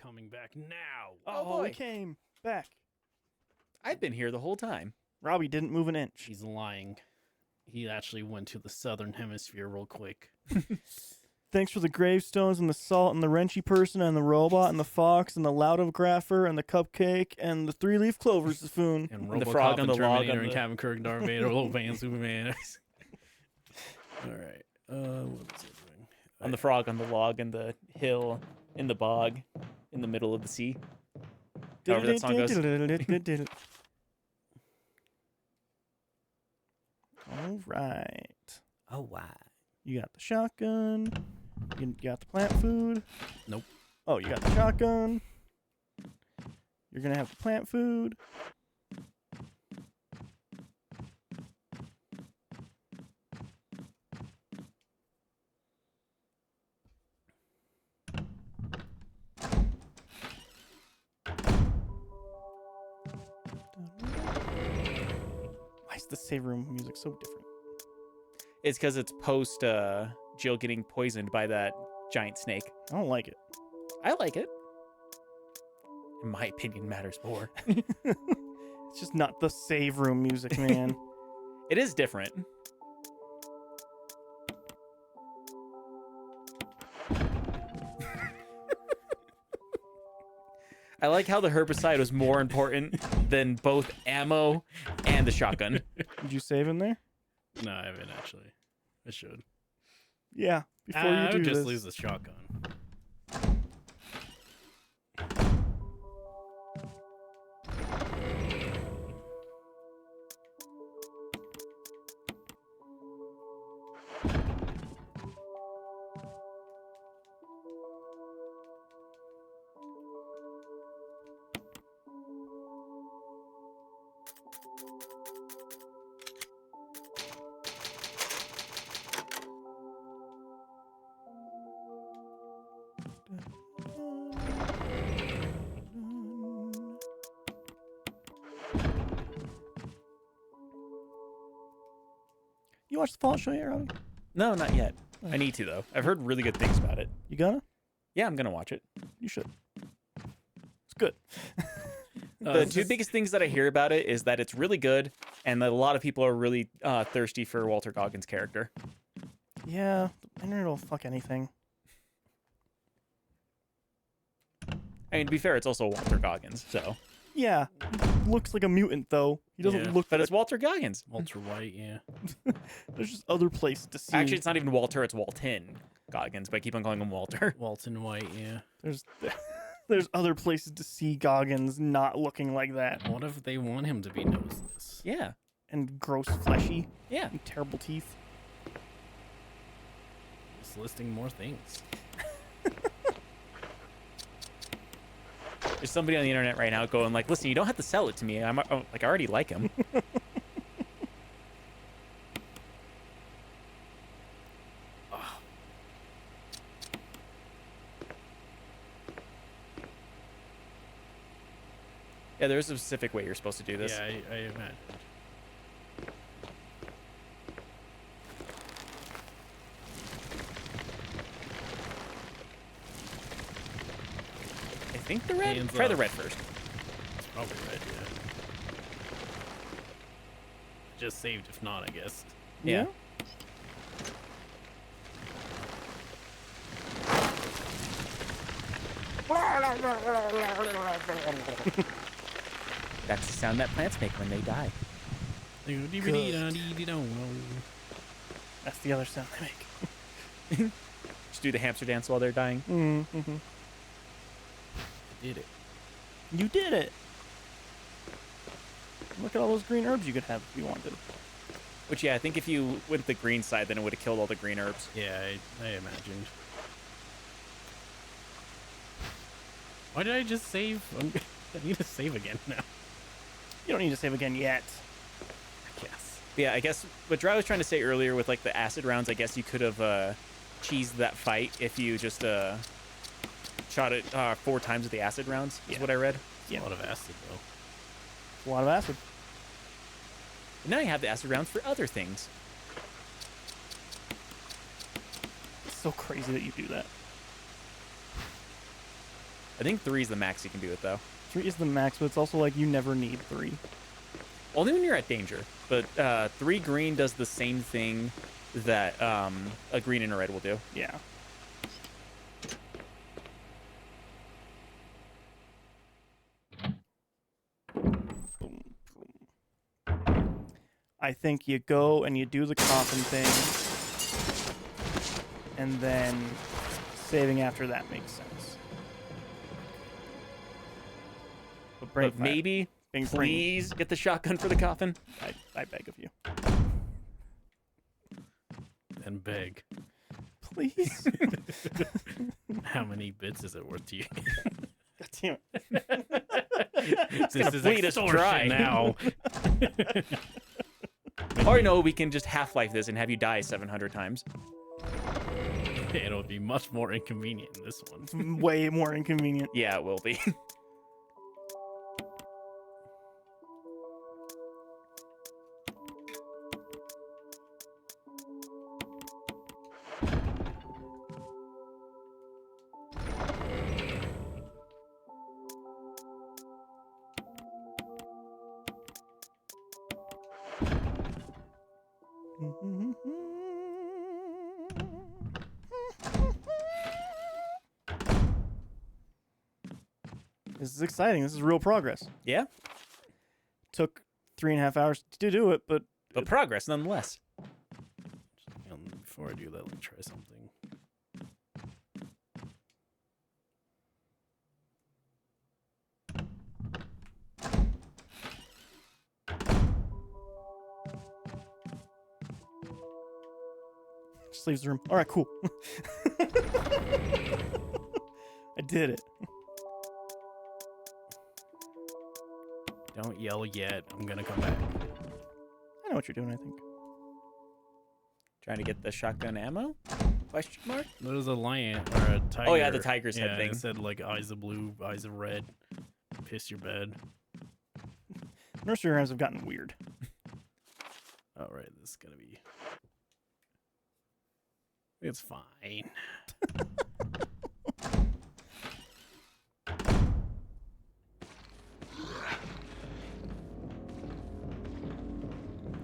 coming back now. Oh, we boy. came back. I've been here the whole time. Robbie didn't move an inch. She's lying. He actually went to the southern hemisphere real quick. Thanks for the gravestones and the salt and the wrenchy person and the robot and the fox and the loudographer and the cupcake and the 3-leaf clover spoon. And And the RoboCop frog on and the log Terminator on and the- Captain Kirk, Darth Vader, Little Van, Superman. All right. What was it doing? On the frog on the log and the hill in the bog in the middle of the sea. However that song goes. All right. Oh, wow. You got the shotgun. You got the plant food. Nope. Oh, you got the shotgun. You're going to have the plant food. Why is the save room music so different? It's because it's post Jill getting poisoned by that giant snake. I don't like it. I like it. In my opinion, matters more. It's just not the save room music, man. It is different. I like how the herbicide was more important than both ammo and the shotgun. Did you save in there? No, I haven't actually. I should. Yeah. Before I you do would just this. lose the shotgun. You watched the Fallout show yet, Robbie? No, not yet. I need to, though. I've heard really good things about it. You gonna? Yeah, I'm going to watch it. You should. It's good. The two biggest things that I hear about it is that it's really good and that a lot of people are really thirsty for Walter Goggins' character. Yeah, the internet will fuck anything. I mean, to be fair, it's also Walter Goggins, so. Yeah, he looks like a mutant though. He doesn't Yeah. look. But it's Walter Goggins. Walter White, yeah. There's just other places to see. Actually, it's not even Walter, it's Walton Goggins, but I keep on calling him Walter. Walton White, yeah. there's there's other places to see Goggins not looking like that What if they want him to be noseless? Yeah, and gross, fleshy, yeah. and terrible teeth. Just listing more things. There's somebody on the internet right now going like, listen, you don't have to sell it to me. I'm like, I already like him. Yeah, there's a specific way you're supposed to do this. Yeah, I imagine. I think the red. Hands Try the up. red first. It's probably red, yeah. Just saved if not, I guess. Yeah. That's the sound that plants make when they die. That's the other sound they make. Just do the hamster dance while they're dying. Mm-hmm. Did it. You did it. Look at all those green herbs you could have if you wanted. Which, yeah, I think if you went the green side, then it would have killed all the green herbs. Yeah, I imagined. Why did I just save? I need to save again now. You don't need to save again yet. I guess. Yeah, I guess what Dry was trying to say earlier with like the acid rounds, I guess you could have cheesed that fight if you just shot it 4 times with the acid rounds, is Yeah. what I read. It's a lot of acid though. It's a lot of acid. And now you have the acid rounds for other things. It's so crazy that you do that. I think 3 is the max you can do it though. 3 is the max, but it's also like you never need 3. Only when you're at danger. But 3 green does the same thing that a green and a red will do. Yeah. I think you go and you do the coffin thing, and then saving after that makes sense. But bring But maybe, bring, please get the shotgun for the coffin. I beg of you. And beg. Please. How many bits is it worth to you? God damn it. This gonna bleed us dry. now. Or no, we can just Half-Life this and have you die 700 times. It'll be much more inconvenient in this one. It's way more inconvenient. Yeah, it will be. This is exciting. This is real progress. Yeah, Took 3.5 hours to do it, but but progress nonetheless. Before I do that, let me try something. just leaves the room. All right, cool. I did it. Don't yell yet. I'm gonna come back. I know what you're doing, I think. Trying to get the shotgun ammo? Question mark? There was a lion or a tiger. Oh, yeah, the tiger's head Yeah, thing. It said like eyes of blue, eyes of red. Piss your bed. Nursery rhymes have gotten weird. All right, this is gonna be. It's fine.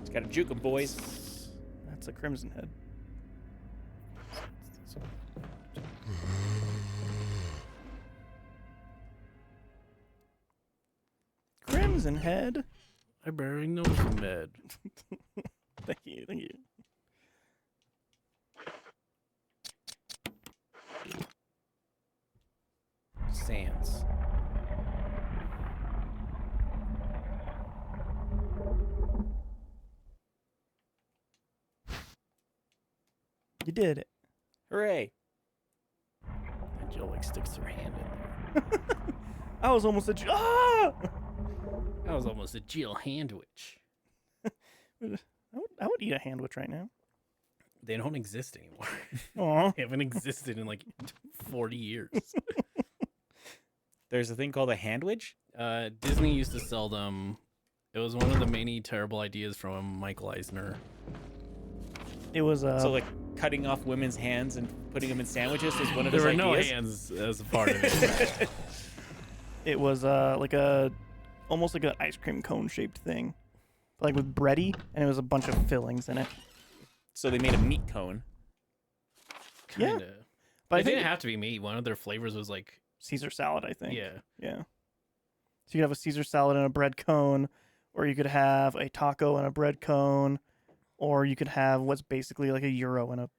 Just gotta juke 'em, boys. That's a crimson head. Crimson head. I barely know some bed. Thank you, thank you. Sands. You did it. Hooray. And Jill like sticks her hand in there. I was almost at you. Ah! That was almost a Jill handwich. I would eat a handwich right now. They don't exist anymore. Aw. They haven't existed in like 40 years. There's a thing called a handwidge? Disney used to sell them. It was one of the many terrible ideas from Michael Eisner. It was So, like, cutting off women's hands and putting them in sandwiches is one of There his were ideas? no hands as a part of it. it was like a almost like an ice cream cone shaped thing, like with bready, and it was a bunch of fillings in it. So they made a meat cone. Yeah. Kinda. But I It think didn't have to be meat. One of their flavors was like, Caesar salad, I think. yeah. Yeah. So you could have a Caesar salad and a bread cone, or you could have a taco and a bread cone, or you could have what's basically like a gyro and a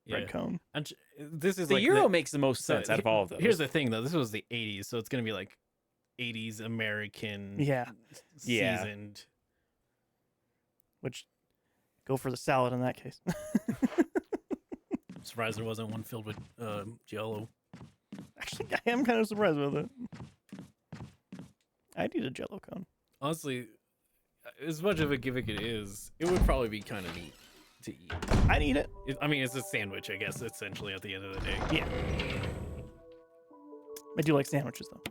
bread Yeah. cone. And this is The like Euro makes the most so sense out of all of those. Here's the thing, though. This was the 80s, so it's gonna be like 80s American. Yeah. Yeah. Seasoned. Which go for the salad in that case. I'm surprised there wasn't one filled with Jello. Actually, I am kind of surprised with it. I'd eat a Jello cone. Honestly, as much of a gimmick it is, it would probably be kind of neat to eat. I'd eat it. I mean, it's a sandwich, I guess, essentially, at the end of the day. Yeah. I do like sandwiches though.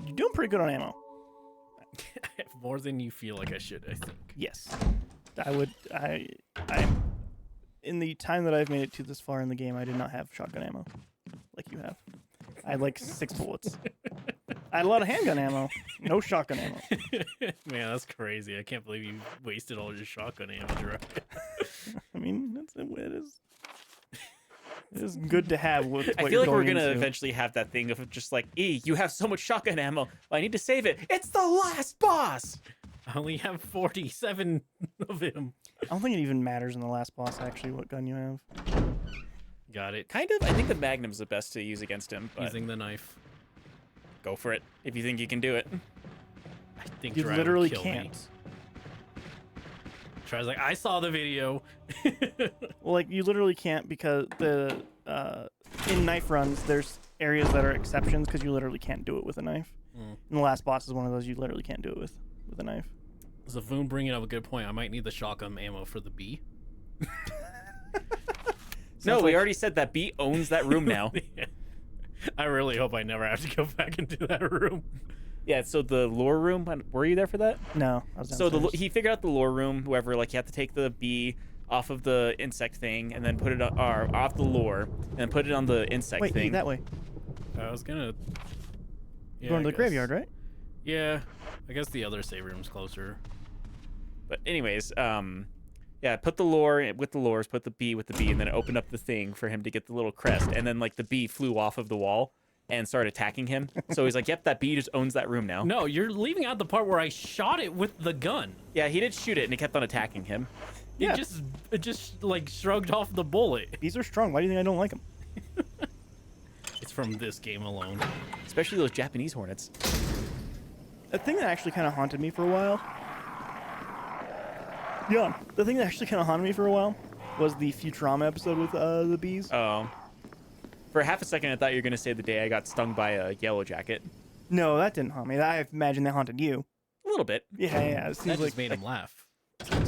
You're doing pretty good on ammo. have more than you feel like I should, I think. Yes, I in the time that I've made it to this far in the game, I did not have shotgun ammo like you have. I had like 6 bullets. I had a lot of handgun ammo, no shotgun ammo. Man, that's crazy. I can't believe you wasted all your shotgun ammo, Jiraiya. I mean, it is good to have. With what I feel you're like we're going gonna into. eventually have that thing of just like, you have so much shotgun ammo. I need to save it. It's the last boss. I only have 47 of him. I don't think it even matters in the last boss actually what gun you have. Got it. Kind of. I think the Magnum's the best to use against him, but Using the knife. go for it if you think you can do it. I think You Jiraiya would literally kill can't. Me. Jiraiya's like, I saw the video. Well, like you literally can't because the in knife runs there's areas that are exceptions because you literally can't do it with a knife. Mm. And the last boss is one of those you literally can't do it with a knife. Zavoon bringing up a good point. I might need the shotgun ammo for the bee. No, we like- already said that B owns that room now. I really hope I never have to go back into that room. Yeah, so the lore room, were you there for that? No, I was So downstairs. he figured out the lore room, whoever, like you have to take the bee off of the insect thing and then put it on, or off the lore and then put it on the insect Wait, thing. that way. I was gonna. Yeah, Going to I the guess. graveyard, right? Yeah, I guess the other save room's closer. But anyways, yeah, put the lore with the lores, put the bee with the bee, and then open up the thing for him to get the little crest. And then like the bee flew off of the wall and started attacking him. So he's like, "Yep, that bee just owns that room now." No, you're leaving out the part where I shot it with the gun. Yeah, he did shoot it, and it kept on attacking him. Yeah. It just like shrugged off the bullet. These are strong. Why do you think I don't like them? It's from this game alone. Especially those Japanese hornets. A thing that actually kind of haunted me for a while. Yeah, the thing that actually kind of haunted me for a while was the Futurama episode with the bees. Oh. For half a second, I thought you were gonna say the day I got stung by a yellow jacket. No, that didn't haunt me. I imagine that haunted you. A little bit. Yeah, yeah. It That seems just like made him laugh.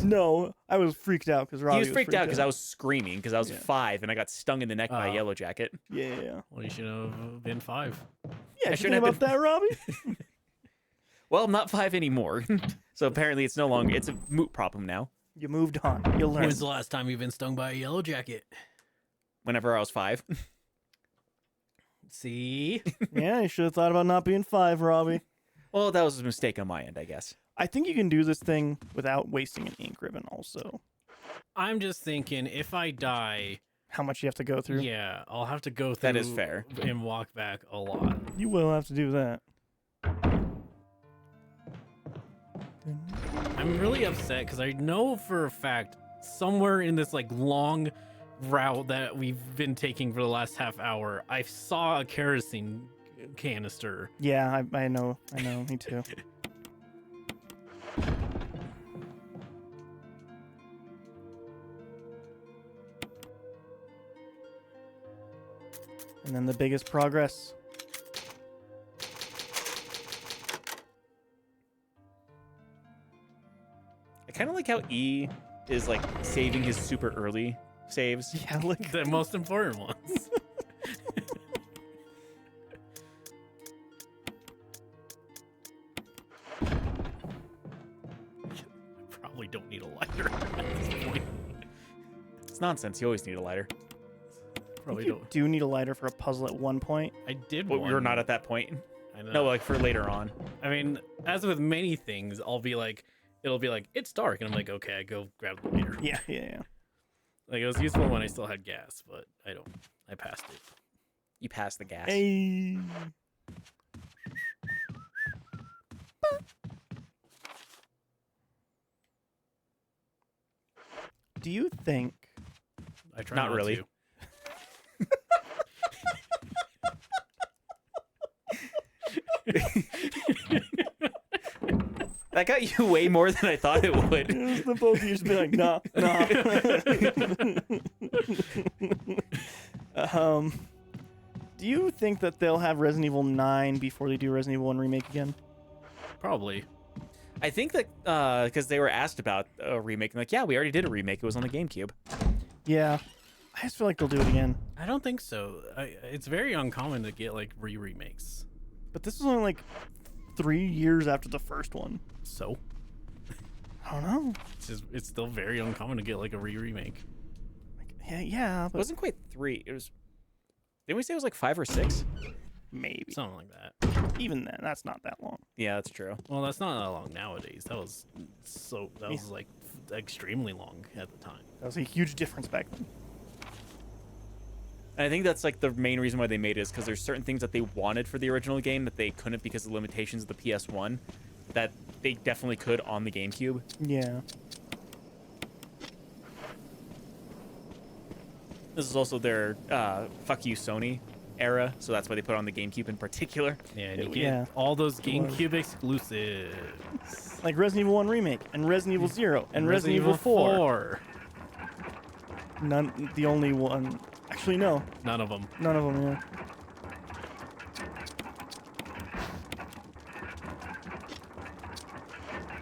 no. I was freaked out because Robbie He was freaked out because I out. was screaming because I was Yeah. 5 and I got stung in the neck by a Oh. yellow jacket. Yeah, yeah, yeah. Well, you should have been 5. Yeah, I did you think shouldn't have about that, Robbie? Well, I'm not 5 anymore. So apparently it's no longer, it's a moot problem now. You moved on. You learned. When's the last time you've been stung by a yellow jacket? Whenever I was 5. See? Yeah, you should have thought about not being 5, Robbie. Well, that was a mistake on my end, I guess. I think you can do this thing without wasting an ink ribbon. Also, I'm just thinking if I die, how much you have to go through. yeah, I'll have to go through That is fair. and walk back a lot. You will have to do that. I'm really upset because I know for a fact somewhere in this like long route that we've been taking for the last half hour, I saw a kerosene canister. Yeah, I know. Me too. And then the biggest progress. I kind of like how E is like saving his super early saves. Yeah, like The most important ones. Probably don't need a lighter at this point. It's nonsense. You always need a lighter. Probably you don't. do need a lighter for a puzzle at one point. I did But one. we're not at that point. I know. No, like for later on. I mean, as with many things, it'll be like, it's dark, and I'm like, okay, I go grab the lighter. Yeah, yeah. Like it was useful when I still had gas, but I passed it. You pass the gas. Hey. Do you think I try Not really. to. That got you way more than I thought it would. the both of you just be like, nah, nah. Do you think that they'll have Resident Evil 9 before they do Resident Evil 1 remake again? Probably. I think that because they were asked about a remake, and like, yeah, we already did a remake. It was on the GameCube. Yeah. I just feel like they'll do it again. I don't think so. It's very uncommon to get like remakes. But this was only like 3 years after the first one. So I don't know. it's still very uncommon to get like a remake. Yeah, It but wasn't quite 3. It was. Didn't we say it was like 5 or 6? maybe. Something like that. Even then, that's not that long. Yeah, that's true. Well, that's not that long nowadays. That was like extremely long at the time. That was a huge difference back then. And I think that's like the main reason why they made it is because there's certain things that they wanted for the original game that they couldn't because of the limitations of the PS1 that they definitely could on the GameCube. Yeah. This is also their fuck you Sony era, so that's why they put it on the GameCube in particular. Yeah, and you It- get yeah. all those was. GameCube exclusives. Like Resident Evil 1 Remake, and Resident Evil 0, and Resident Evil 4. None, the only one. Actually, no. None of them. None of them, yeah.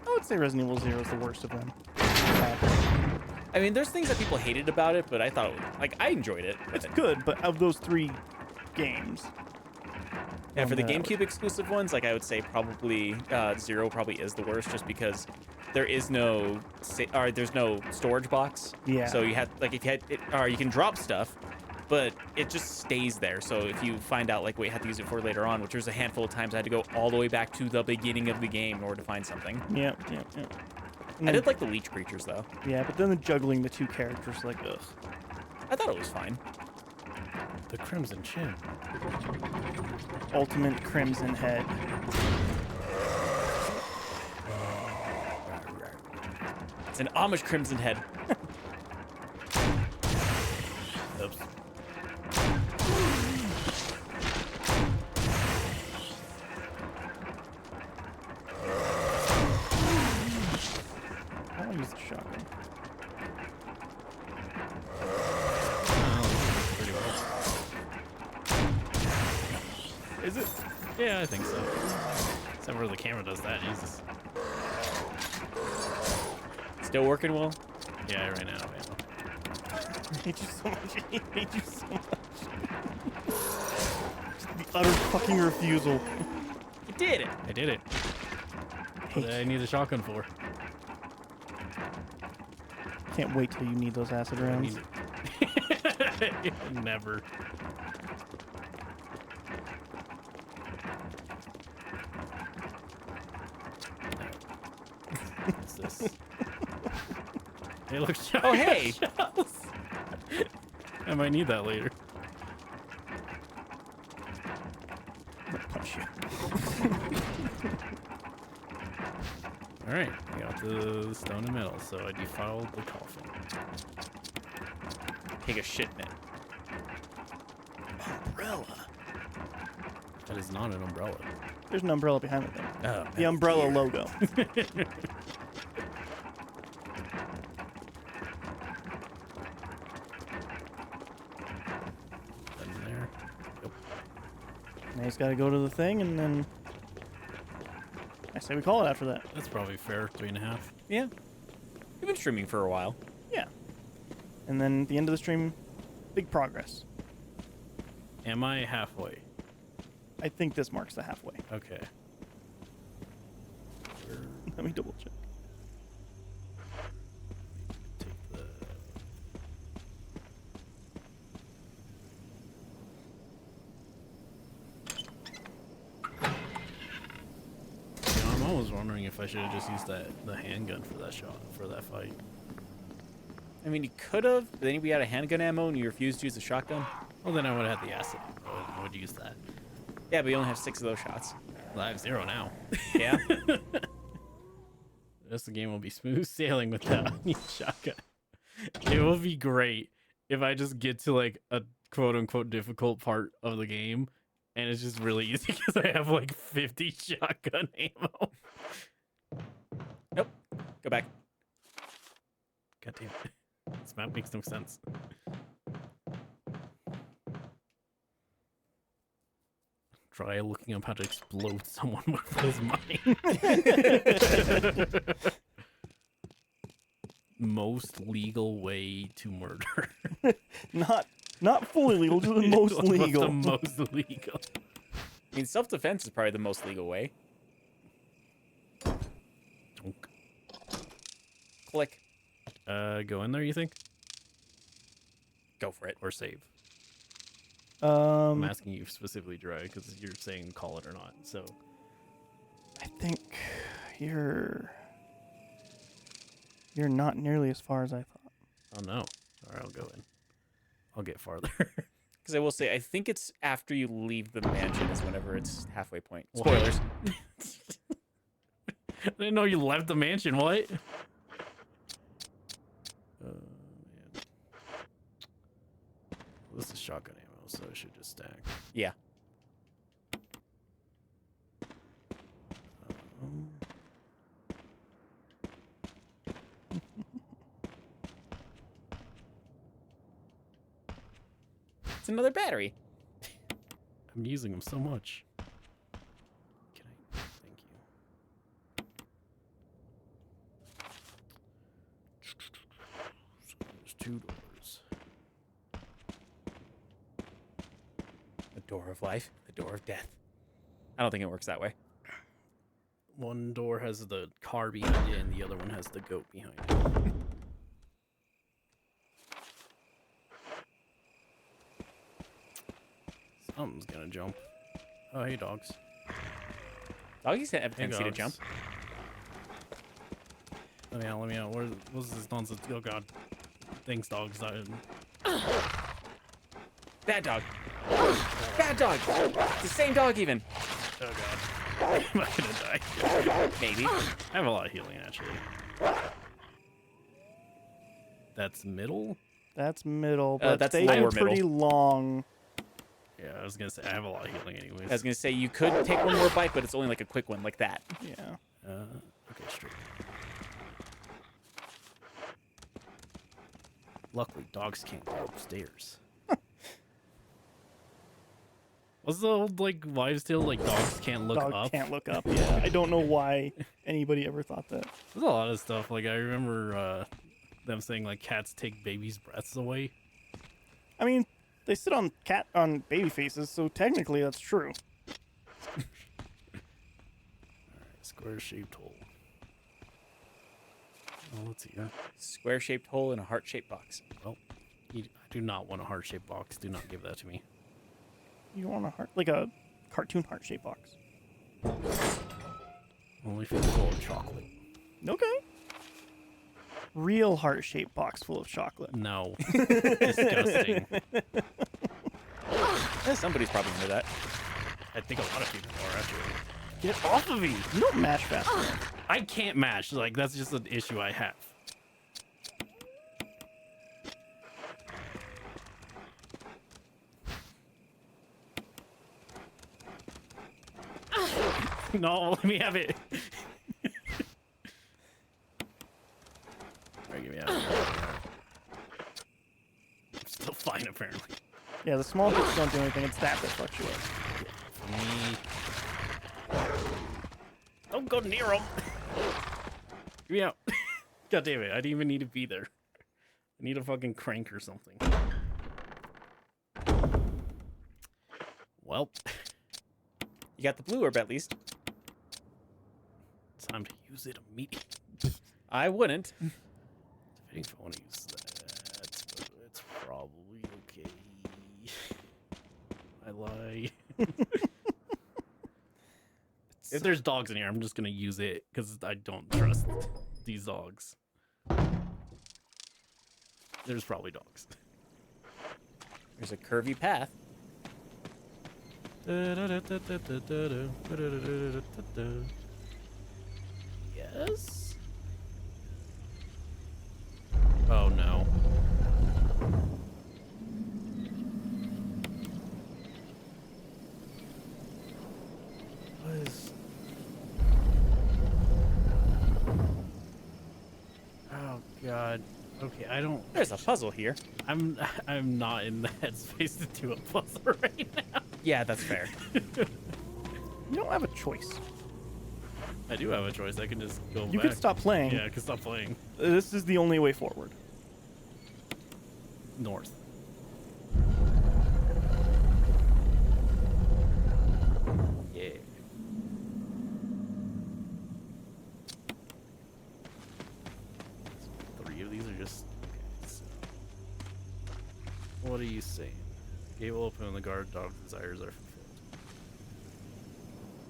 I would say Resident Evil 0 is the worst of them. I mean, there's things that people hated about it, but I thought, like, I enjoyed it. It's good, but of those 3 games, Yeah, for the that I GameCube exclusive ones, like I would say probably 0 probably is the worst, just because there is no there's no storage box. Yeah. So you have like if you had it, or you can drop stuff, but it just stays there. So if you find out like what you have to use it for later on, which there's a handful of times I had to go all the way back to the beginning of the game in order to find something. yeah. And I then- did like the leech creatures though. Yeah, but then the juggling the 2 characters, like, ugh. I thought it was fine. The Crimson Chin. Ultimate Crimson Head. It's an Amish Crimson Head. Oops. I want to use the shotgun. Pretty well. Is it? Yeah, I think so. Except for the camera does that. Jesus. Still working well. Yeah, right now. I hate you so much. I hate you so much. Just the utter fucking refusal. You did it. I did it. What did I need a shotgun for? Can't wait till you need those acid I rounds. need it. Never. What's this? Hey, look, Oh, hey. shells. I might need that later. I'm gonna punch you. All right, I got the stone and metal, so I defiled the coffin. Take a shit in it. Umbrella. That is not an umbrella. There's an umbrella behind it though. Oh, The umbrella logo. In there. Yep. Now he's got to go to the thing, and then I say we call it after that. That's probably fair. 3.5. Yeah. We've been streaming for a while. Yeah. And then at the end of the stream, big progress. Am I halfway? I think this marks the halfway. Okay. Let me double check. Take the. I'm always wondering if I should have just used the handgun for that shot for that fight. I mean, you could have, but then we had a handgun ammo and you refused to use the shotgun. Well, then I would have had the acid. I would use that. Yeah, but you only have 6 of those shots. Well, I have 0 now. Yeah. The rest of the game will be smooth sailing with that shotgun. It will be great if I just get to like a quote unquote difficult part of the game and it's just really easy because I have like 50 shotgun ammo. Nope. Go back. God damn it. This map makes no sense. Try looking up how to explode someone with his mind. Most legal way to murder. Not fully legal, just the most What's legal. the most legal? I mean, self-defense is probably the most legal way. Click. Go in there, you think? Go for it. Or save? I'm I asking you specifically, Dry, because you're saying call it or not. So think you're not nearly as far as I thought. oh no. All right, I'll go in. I'll get farther. Because I will say, I think it's after you leave the mansion is whenever it's halfway point. What? Spoilers. I didn't know you left the mansion. What? Man. Well, this is shotgun ammo, so I should just stack. Yeah. Um, It's another battery. I'm using them so much. Can I? Thank you. So there's 2 doors. The door of life, the door of death. I don't think it works that way. One door has the car behind it, and the other one has the goat behind it. Something's gonna jump. Oh, hey, dogs. Doggies have a Hey, tendency to dogs. jump. Let me out, let me out. What's this nonsense? Oh, God. Thanks, dogs. Bad dog. Bad dog. It's the same dog even. Oh, God. Am I gonna die? Maybe. I have a lot of healing, actually. That's middle? That's middle, but That's they lower are pretty middle. long. Yeah, I was gonna say, I have a lot of healing anyways. I was gonna say you could take one more bite, but it's only like a quick one, like that. Yeah. Okay, straight. Luckily, dogs can't go upstairs. What's the old, like, wives' tale? Like, dogs can't look Dog up? can't look up. Yeah. I don't know why anybody ever thought that. There's a lot of stuff. Like, I remember them saying, like, cats take babies' breaths away. I mean, they sit on baby faces, so technically that's true. Square-shaped hole. Oh, let's see. Square-shaped hole in a heart-shaped box. Well, I do not want a heart-shaped box. Do not give that to me. You want a cartoon heart-shaped box. Only if it's full of chocolate. Okay. Real heart-shaped box full of chocolate. No. Disgusting. Somebody's probably into that. I think a lot of people are, actually. Get off of me! You don't mash fast enough. I can't mash. Like, that's just an issue I have. No, let me have it. Alright, give me out. I'm still fine, apparently. Yeah, the small hits don't do anything. It's that fluctuates. For me. Don't go near him. Give me out. God damn it. I didn't even need to be there. I need a fucking crank or something. Well, You got the blue orb at least. it's time to use it immediately. I wouldn't. Depending if I want to use that, but it's probably okay. I lie. If there's dogs in here, I'm just gonna use it because I don't trust these dogs. There's probably dogs. There's a curvy path. Yes? Oh no. What is... Oh god. Okay, I don't... There's a puzzle here. I'm not in the headspace to do a puzzle right now. Yeah, that's fair. You don't have a choice. I do have a choice. I can just go You back. can stop playing. Yeah, I can stop playing. This is the only way forward. North. Yeah. saying? Gate will open when the guard dog's desires are fulfilled.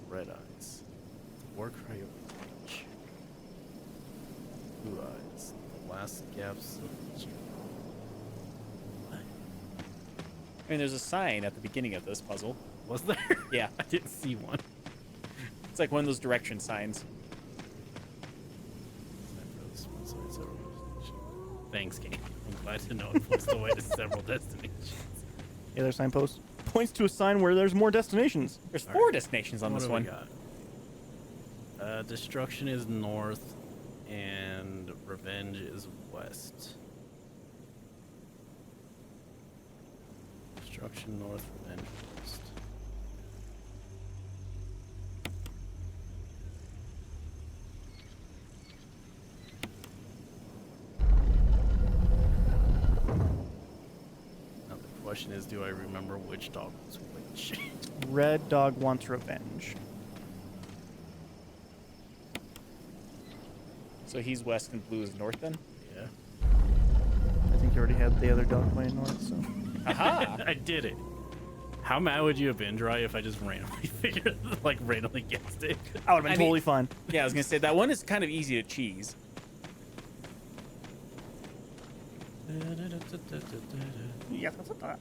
Red eyes. War cry of each. Blue eyes. The last gaps of each. What? I mean, there's a sign at the beginning of this puzzle. Was there? Yeah. I didn't see one. It's like one of those direction signs. Thanks, game. I'm glad to know it points the way to several destinations. The other signpost points to a sign where there's more destinations. There's All 4 right. destinations on What this do we one. got? Destruction is north, and revenge is west. Destruction north, revenge west. Now the question is, do I remember which dog was which? Red dog wants revenge. So he's west and blue is north then? Yeah. I think you already had the other dog playing north, so. Aha! I did it. How mad would you have been, Dry, if I just randomly figured, like, randomly guessed it? I would have been I mean- totally fine. Yeah, I was gonna say that one is kind of easy to cheese. Yeah, that's what that.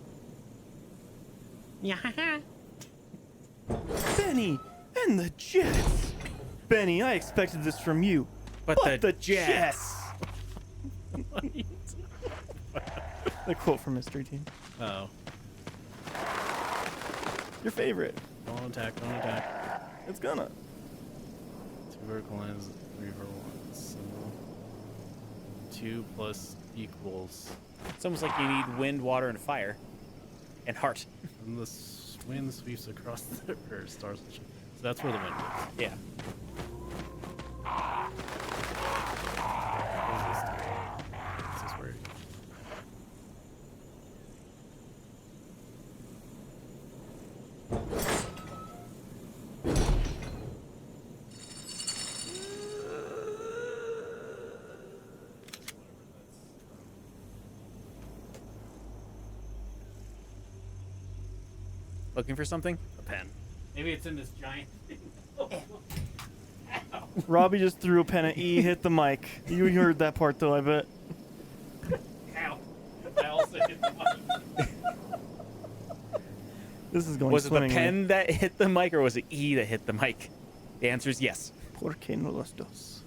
Benny and the Jets. Benny, I expected this from you. But The Jets. The quote from Mystery Team. Oh. Your favorite. Don't attack, don't attack. It's gonna. 2 vertical lines, 3 vertical lines. Symbol. 2 plus equals. It's almost like you need wind, water, and fire. And heart. And the wind sweeps across the or stars. So that's where the wind is. Yeah. This is where. Looking for something? A pen. Maybe it's in this giant thing. Robbie just threw a pen at E, hit the mic. You heard that part though, I bet. Ow. I also hit the mic. This is going Was it the swimmingly. pen that hit the mic or was it E that hit the mic? The answer is yes. ¿Por qué no los dos?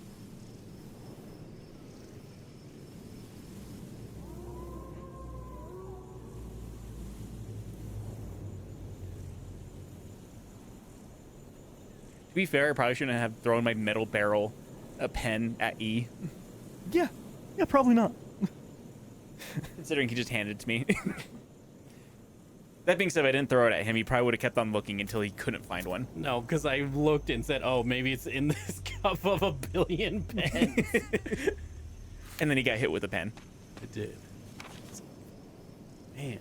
To be fair, I probably shouldn't have thrown my metal barrel a pen at E, Yeah. Yeah, probably not. considering he just handed it to me. That being said, if I didn't throw it at him, he probably would have kept on looking until he couldn't find one. No, because I looked and said, oh, maybe it's in this cup of a billion pens. And then he got hit with a pen. It did. Man.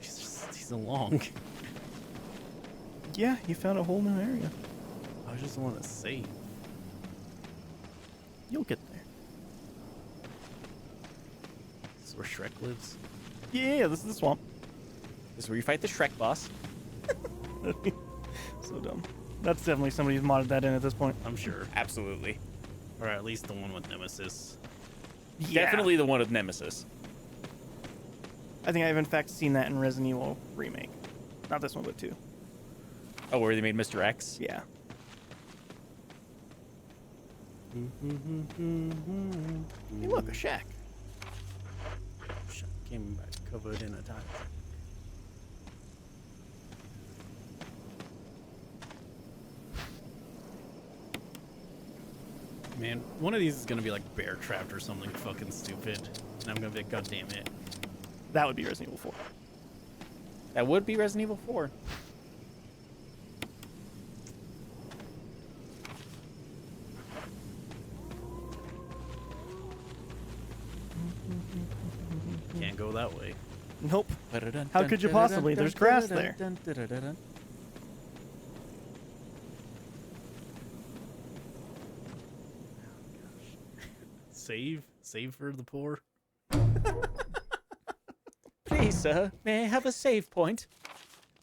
He's long. Yeah, you found a whole new area. I just want to save. You'll get there. This is where Shrek lives. Yeah, this is the swamp. This is where you fight the Shrek boss. So dumb. That's definitely somebody who's modded that in at this point. I'm sure. Absolutely. Or at least the one with Nemesis. Definitely the one with Nemesis. I think I've in fact seen that in Resident Evil Remake. Not this one, but 2. Oh, where they made Mr. X? Yeah. Hey, look, a shack. Came back covered in a tile. Man, one of these is gonna be like bear trapped or something fucking stupid. And I'm gonna be like, God damn it. That would be Resident Evil 4. That would be Resident Evil 4. Can't go that way. Nope. How could you possibly? There's grass there. Save for the poor. Please sir, may I have a save point?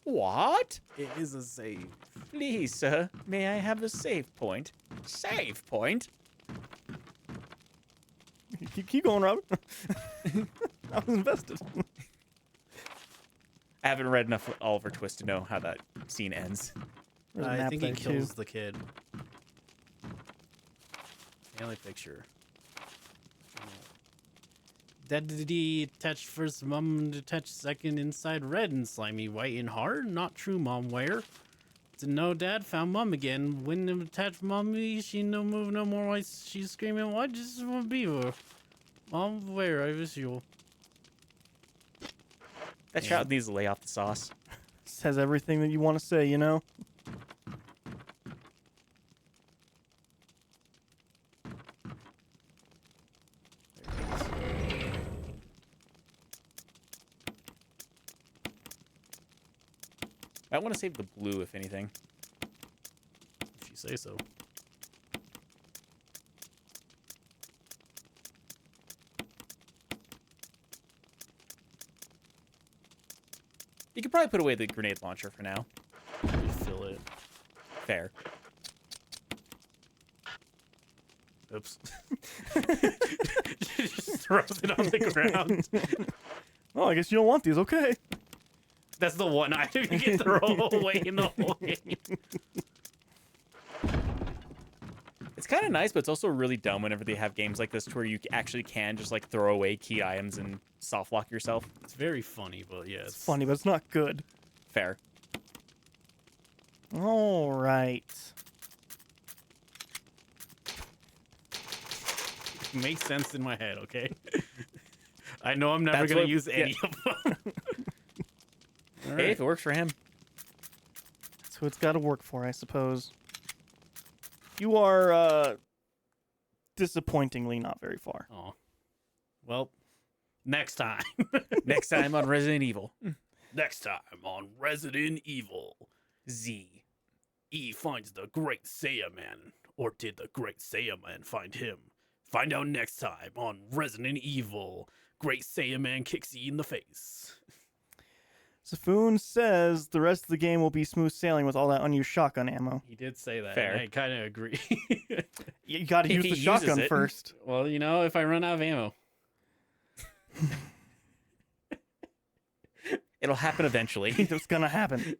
What? It is a save. Please, sir, may I have a save point? Save point? Keep going, Robert. I was invested. I haven't read enough Oliver Twist to know how that scene ends. There's a I map think he there, kills too. the kid. Family picture. Daddy attached first, mom detached second, inside red and slimy, white and hard. Not true, mom. Where? To no dad found mom again. When attached mommy, she no move no more. Why she's screaming? Why just want to be her? Mom, where? I miss you. That child needs to lay off the sauce. Says everything that you want to say, you know? I want to save the blue, if anything. If you say so. You could probably put away the grenade launcher for now. Refill it. Fair. Oops. Just throws it on the ground. Oh, I guess you don't want these. Okay. That's the one item you can throw away in the whole game. It's kind of nice, but it's also really dumb whenever they have games like this to where you actually can just like throw away key items and soft lock yourself. It's very funny, but yeah, It's funny, but it's not good. Fair. All right. It makes sense in my head, okay? I know I'm never That's going what- to use any yeah. of them. All Hey, right. if it works for him. That's who it's got to work for, I suppose. You are disappointingly not very far. Oh. Well, next time. Next time on Resident Evil. Next time on Resident Evil. Z. E finds the Great Saiyan Man. Or did the Great Saiyan Man find him? Find out next time on Resident Evil. Great Saiyan Man kicks E in the face. Safoon says the rest of the game will be smooth sailing with all that unused shotgun ammo. He did say that. Fair. And I kind of agree. You got to If use he the uses shotgun it. first. Well, you know, if I run out of ammo. It'll happen eventually. It's gonna happen.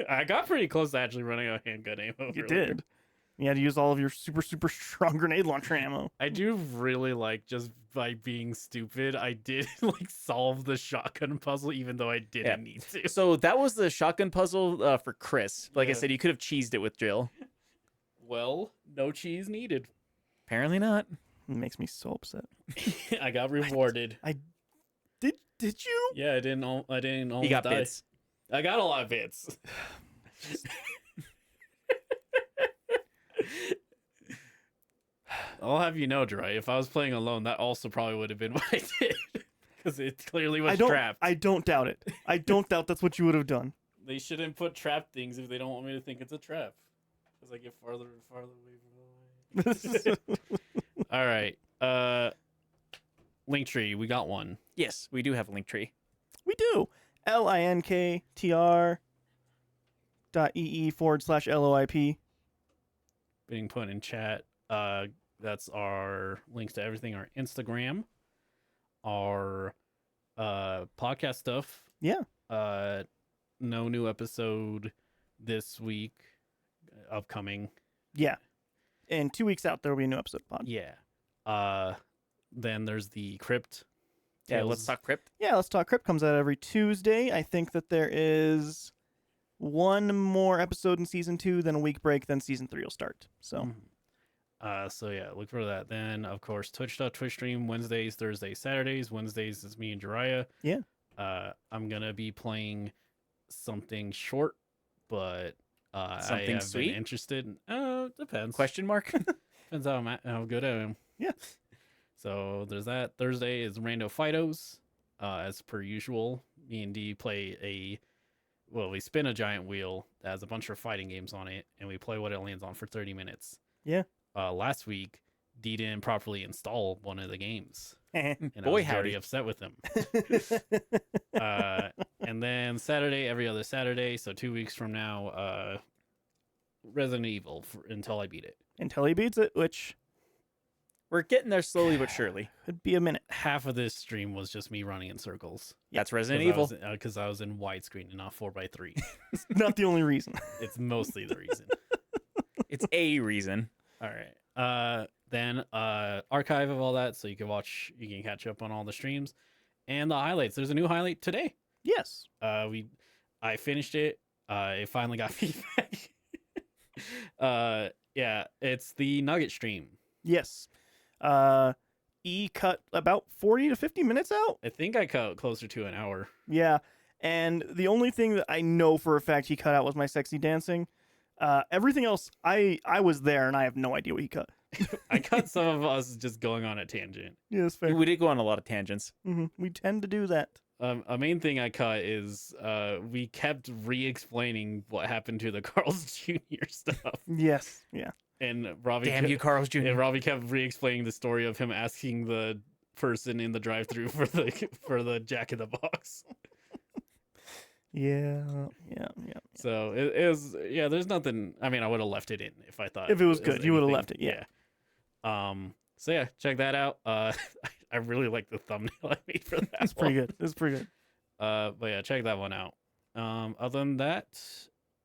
I got pretty close to actually running out of handgun ammo. You earlier. did. You had to use all of your super strong grenade launcher ammo. I do really like, just by being stupid, I did like solve the shotgun puzzle even though I didn't Yeah. need to. So that was the shotgun puzzle for Chris. Like I Yeah. said, you could have cheesed it with Jill. Well, no cheese needed. Apparently not. It makes me so upset. I got rewarded. Did you? Yeah, I didn't almost You got die. bits. I got a lot of bits. I'll have you know, Dry, if I was playing alone, that also probably would have been what I did. Because it clearly was trapped. I don't doubt it. I don't doubt that's what you would have done. They shouldn't put trap things if they don't want me to think it's a trap. Because I get farther and farther away from the light. All right. Linktree, we got one. Yes, we do have a link tree. We do. linktr.ee/LOIP. Being put in chat. That's our links to everything. Our Instagram, our podcast stuff. Yeah. No new episode this week. Upcoming. Yeah. And 2 weeks out, there will be a new episode pod. Yeah. Then there's the Crypt. Yeah, Tales. let's talk Crypt. Yeah, Let's Talk Crypt comes out every Tuesday. I think that there is one more episode in season 2, then a week break, then season 3 will start. So So yeah, look for that. Then of course Twitch stream Wednesdays, Thursdays, Saturdays. Wednesdays is me and Jiraiya. Yeah. I'm gonna be playing something short, but I Something have sweet? been interested. Depends. Question mark? Depends how good I am. Yeah. So there's that. Thursday is Rando Fidos. As per usual, me and D play we spin a giant wheel that has a bunch of fighting games on it, and we play what it lands on for 30 minutes. Yeah. Last week, D didn't properly install one of the games. and I Boy, was howdy. very upset with him. And then Saturday, every other Saturday, so 2 weeks from now, Resident Evil until I beat it. Until he beats it, which We're getting there slowly but surely. could be a minute. Half of this stream was just me running in circles. That's Resident Evil. Because I was in widescreen and not 4:3. Not the only reason. It's mostly the reason. It's a reason. All right. Then archive of all that, so you can catch up on all the streams and the highlights. There's a new highlight today. Yes. I finished it. It finally got feedback. Yeah, it's the Nugget stream. Yes. E cut about 40 to 50 minutes out. I think I cut closer to an hour. Yeah. And the only thing that I know for a fact he cut out was my sexy dancing. Everything else, I was there and I have no idea what he cut. I cut some of us just going on a tangent. Yeah, that's fair. We did go on a lot of tangents. We tend to do that. A main thing I cut is we kept re-explaining what happened to the Carl's Jr. stuff, Yes. Yeah. and Robbie. Damn you, Carl's Jr. And Robbie kept re-explaining the story of him asking the person in the drive-thru for the Jack in the Box. Yeah. So it was There's nothing. I mean, I would have left it in if I thought If it was good, you would've anything. left it, yeah. So yeah, check that out. I really like the thumbnail I made for that. It's pretty good. It's pretty good. But yeah, check that one out. Other than that,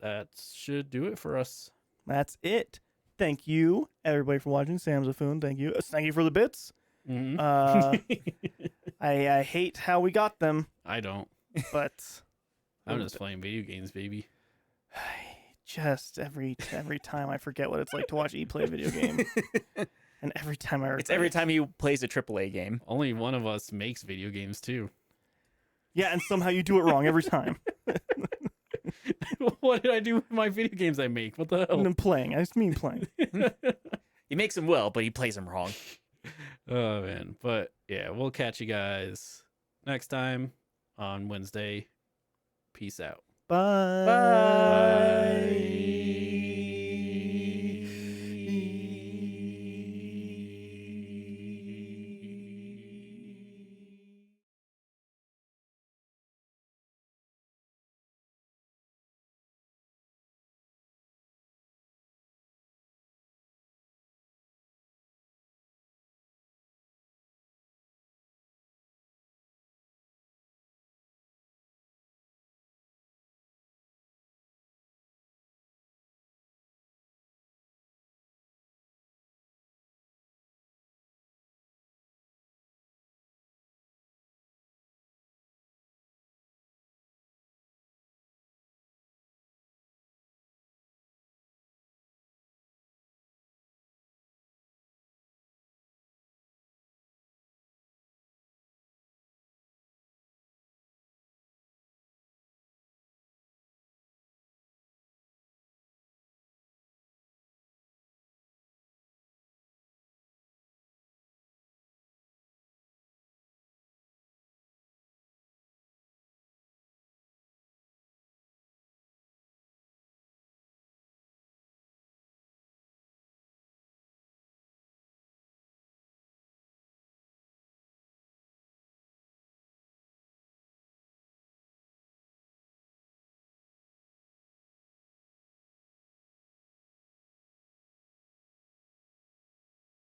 that should do it for us. That's it. Thank you, everybody, for watching. Sam's a Foon. Thank you. Thank you for the bits. Mhm. I hate how we got them, I don't. but I'm just playing video games, baby. just every time I forget what it's like to watch E play a video game, and every time I regret It's every it. time he plays a AAA game. Only one of us makes video games too. Yeah, and somehow you do it wrong every time. What did I do with my video games I make? What the And hell? then playing. I just mean playing. He makes them well, but he plays them wrong. Oh man. But yeah, we'll catch you guys next time on Wednesday. Peace out. Bye. Bye.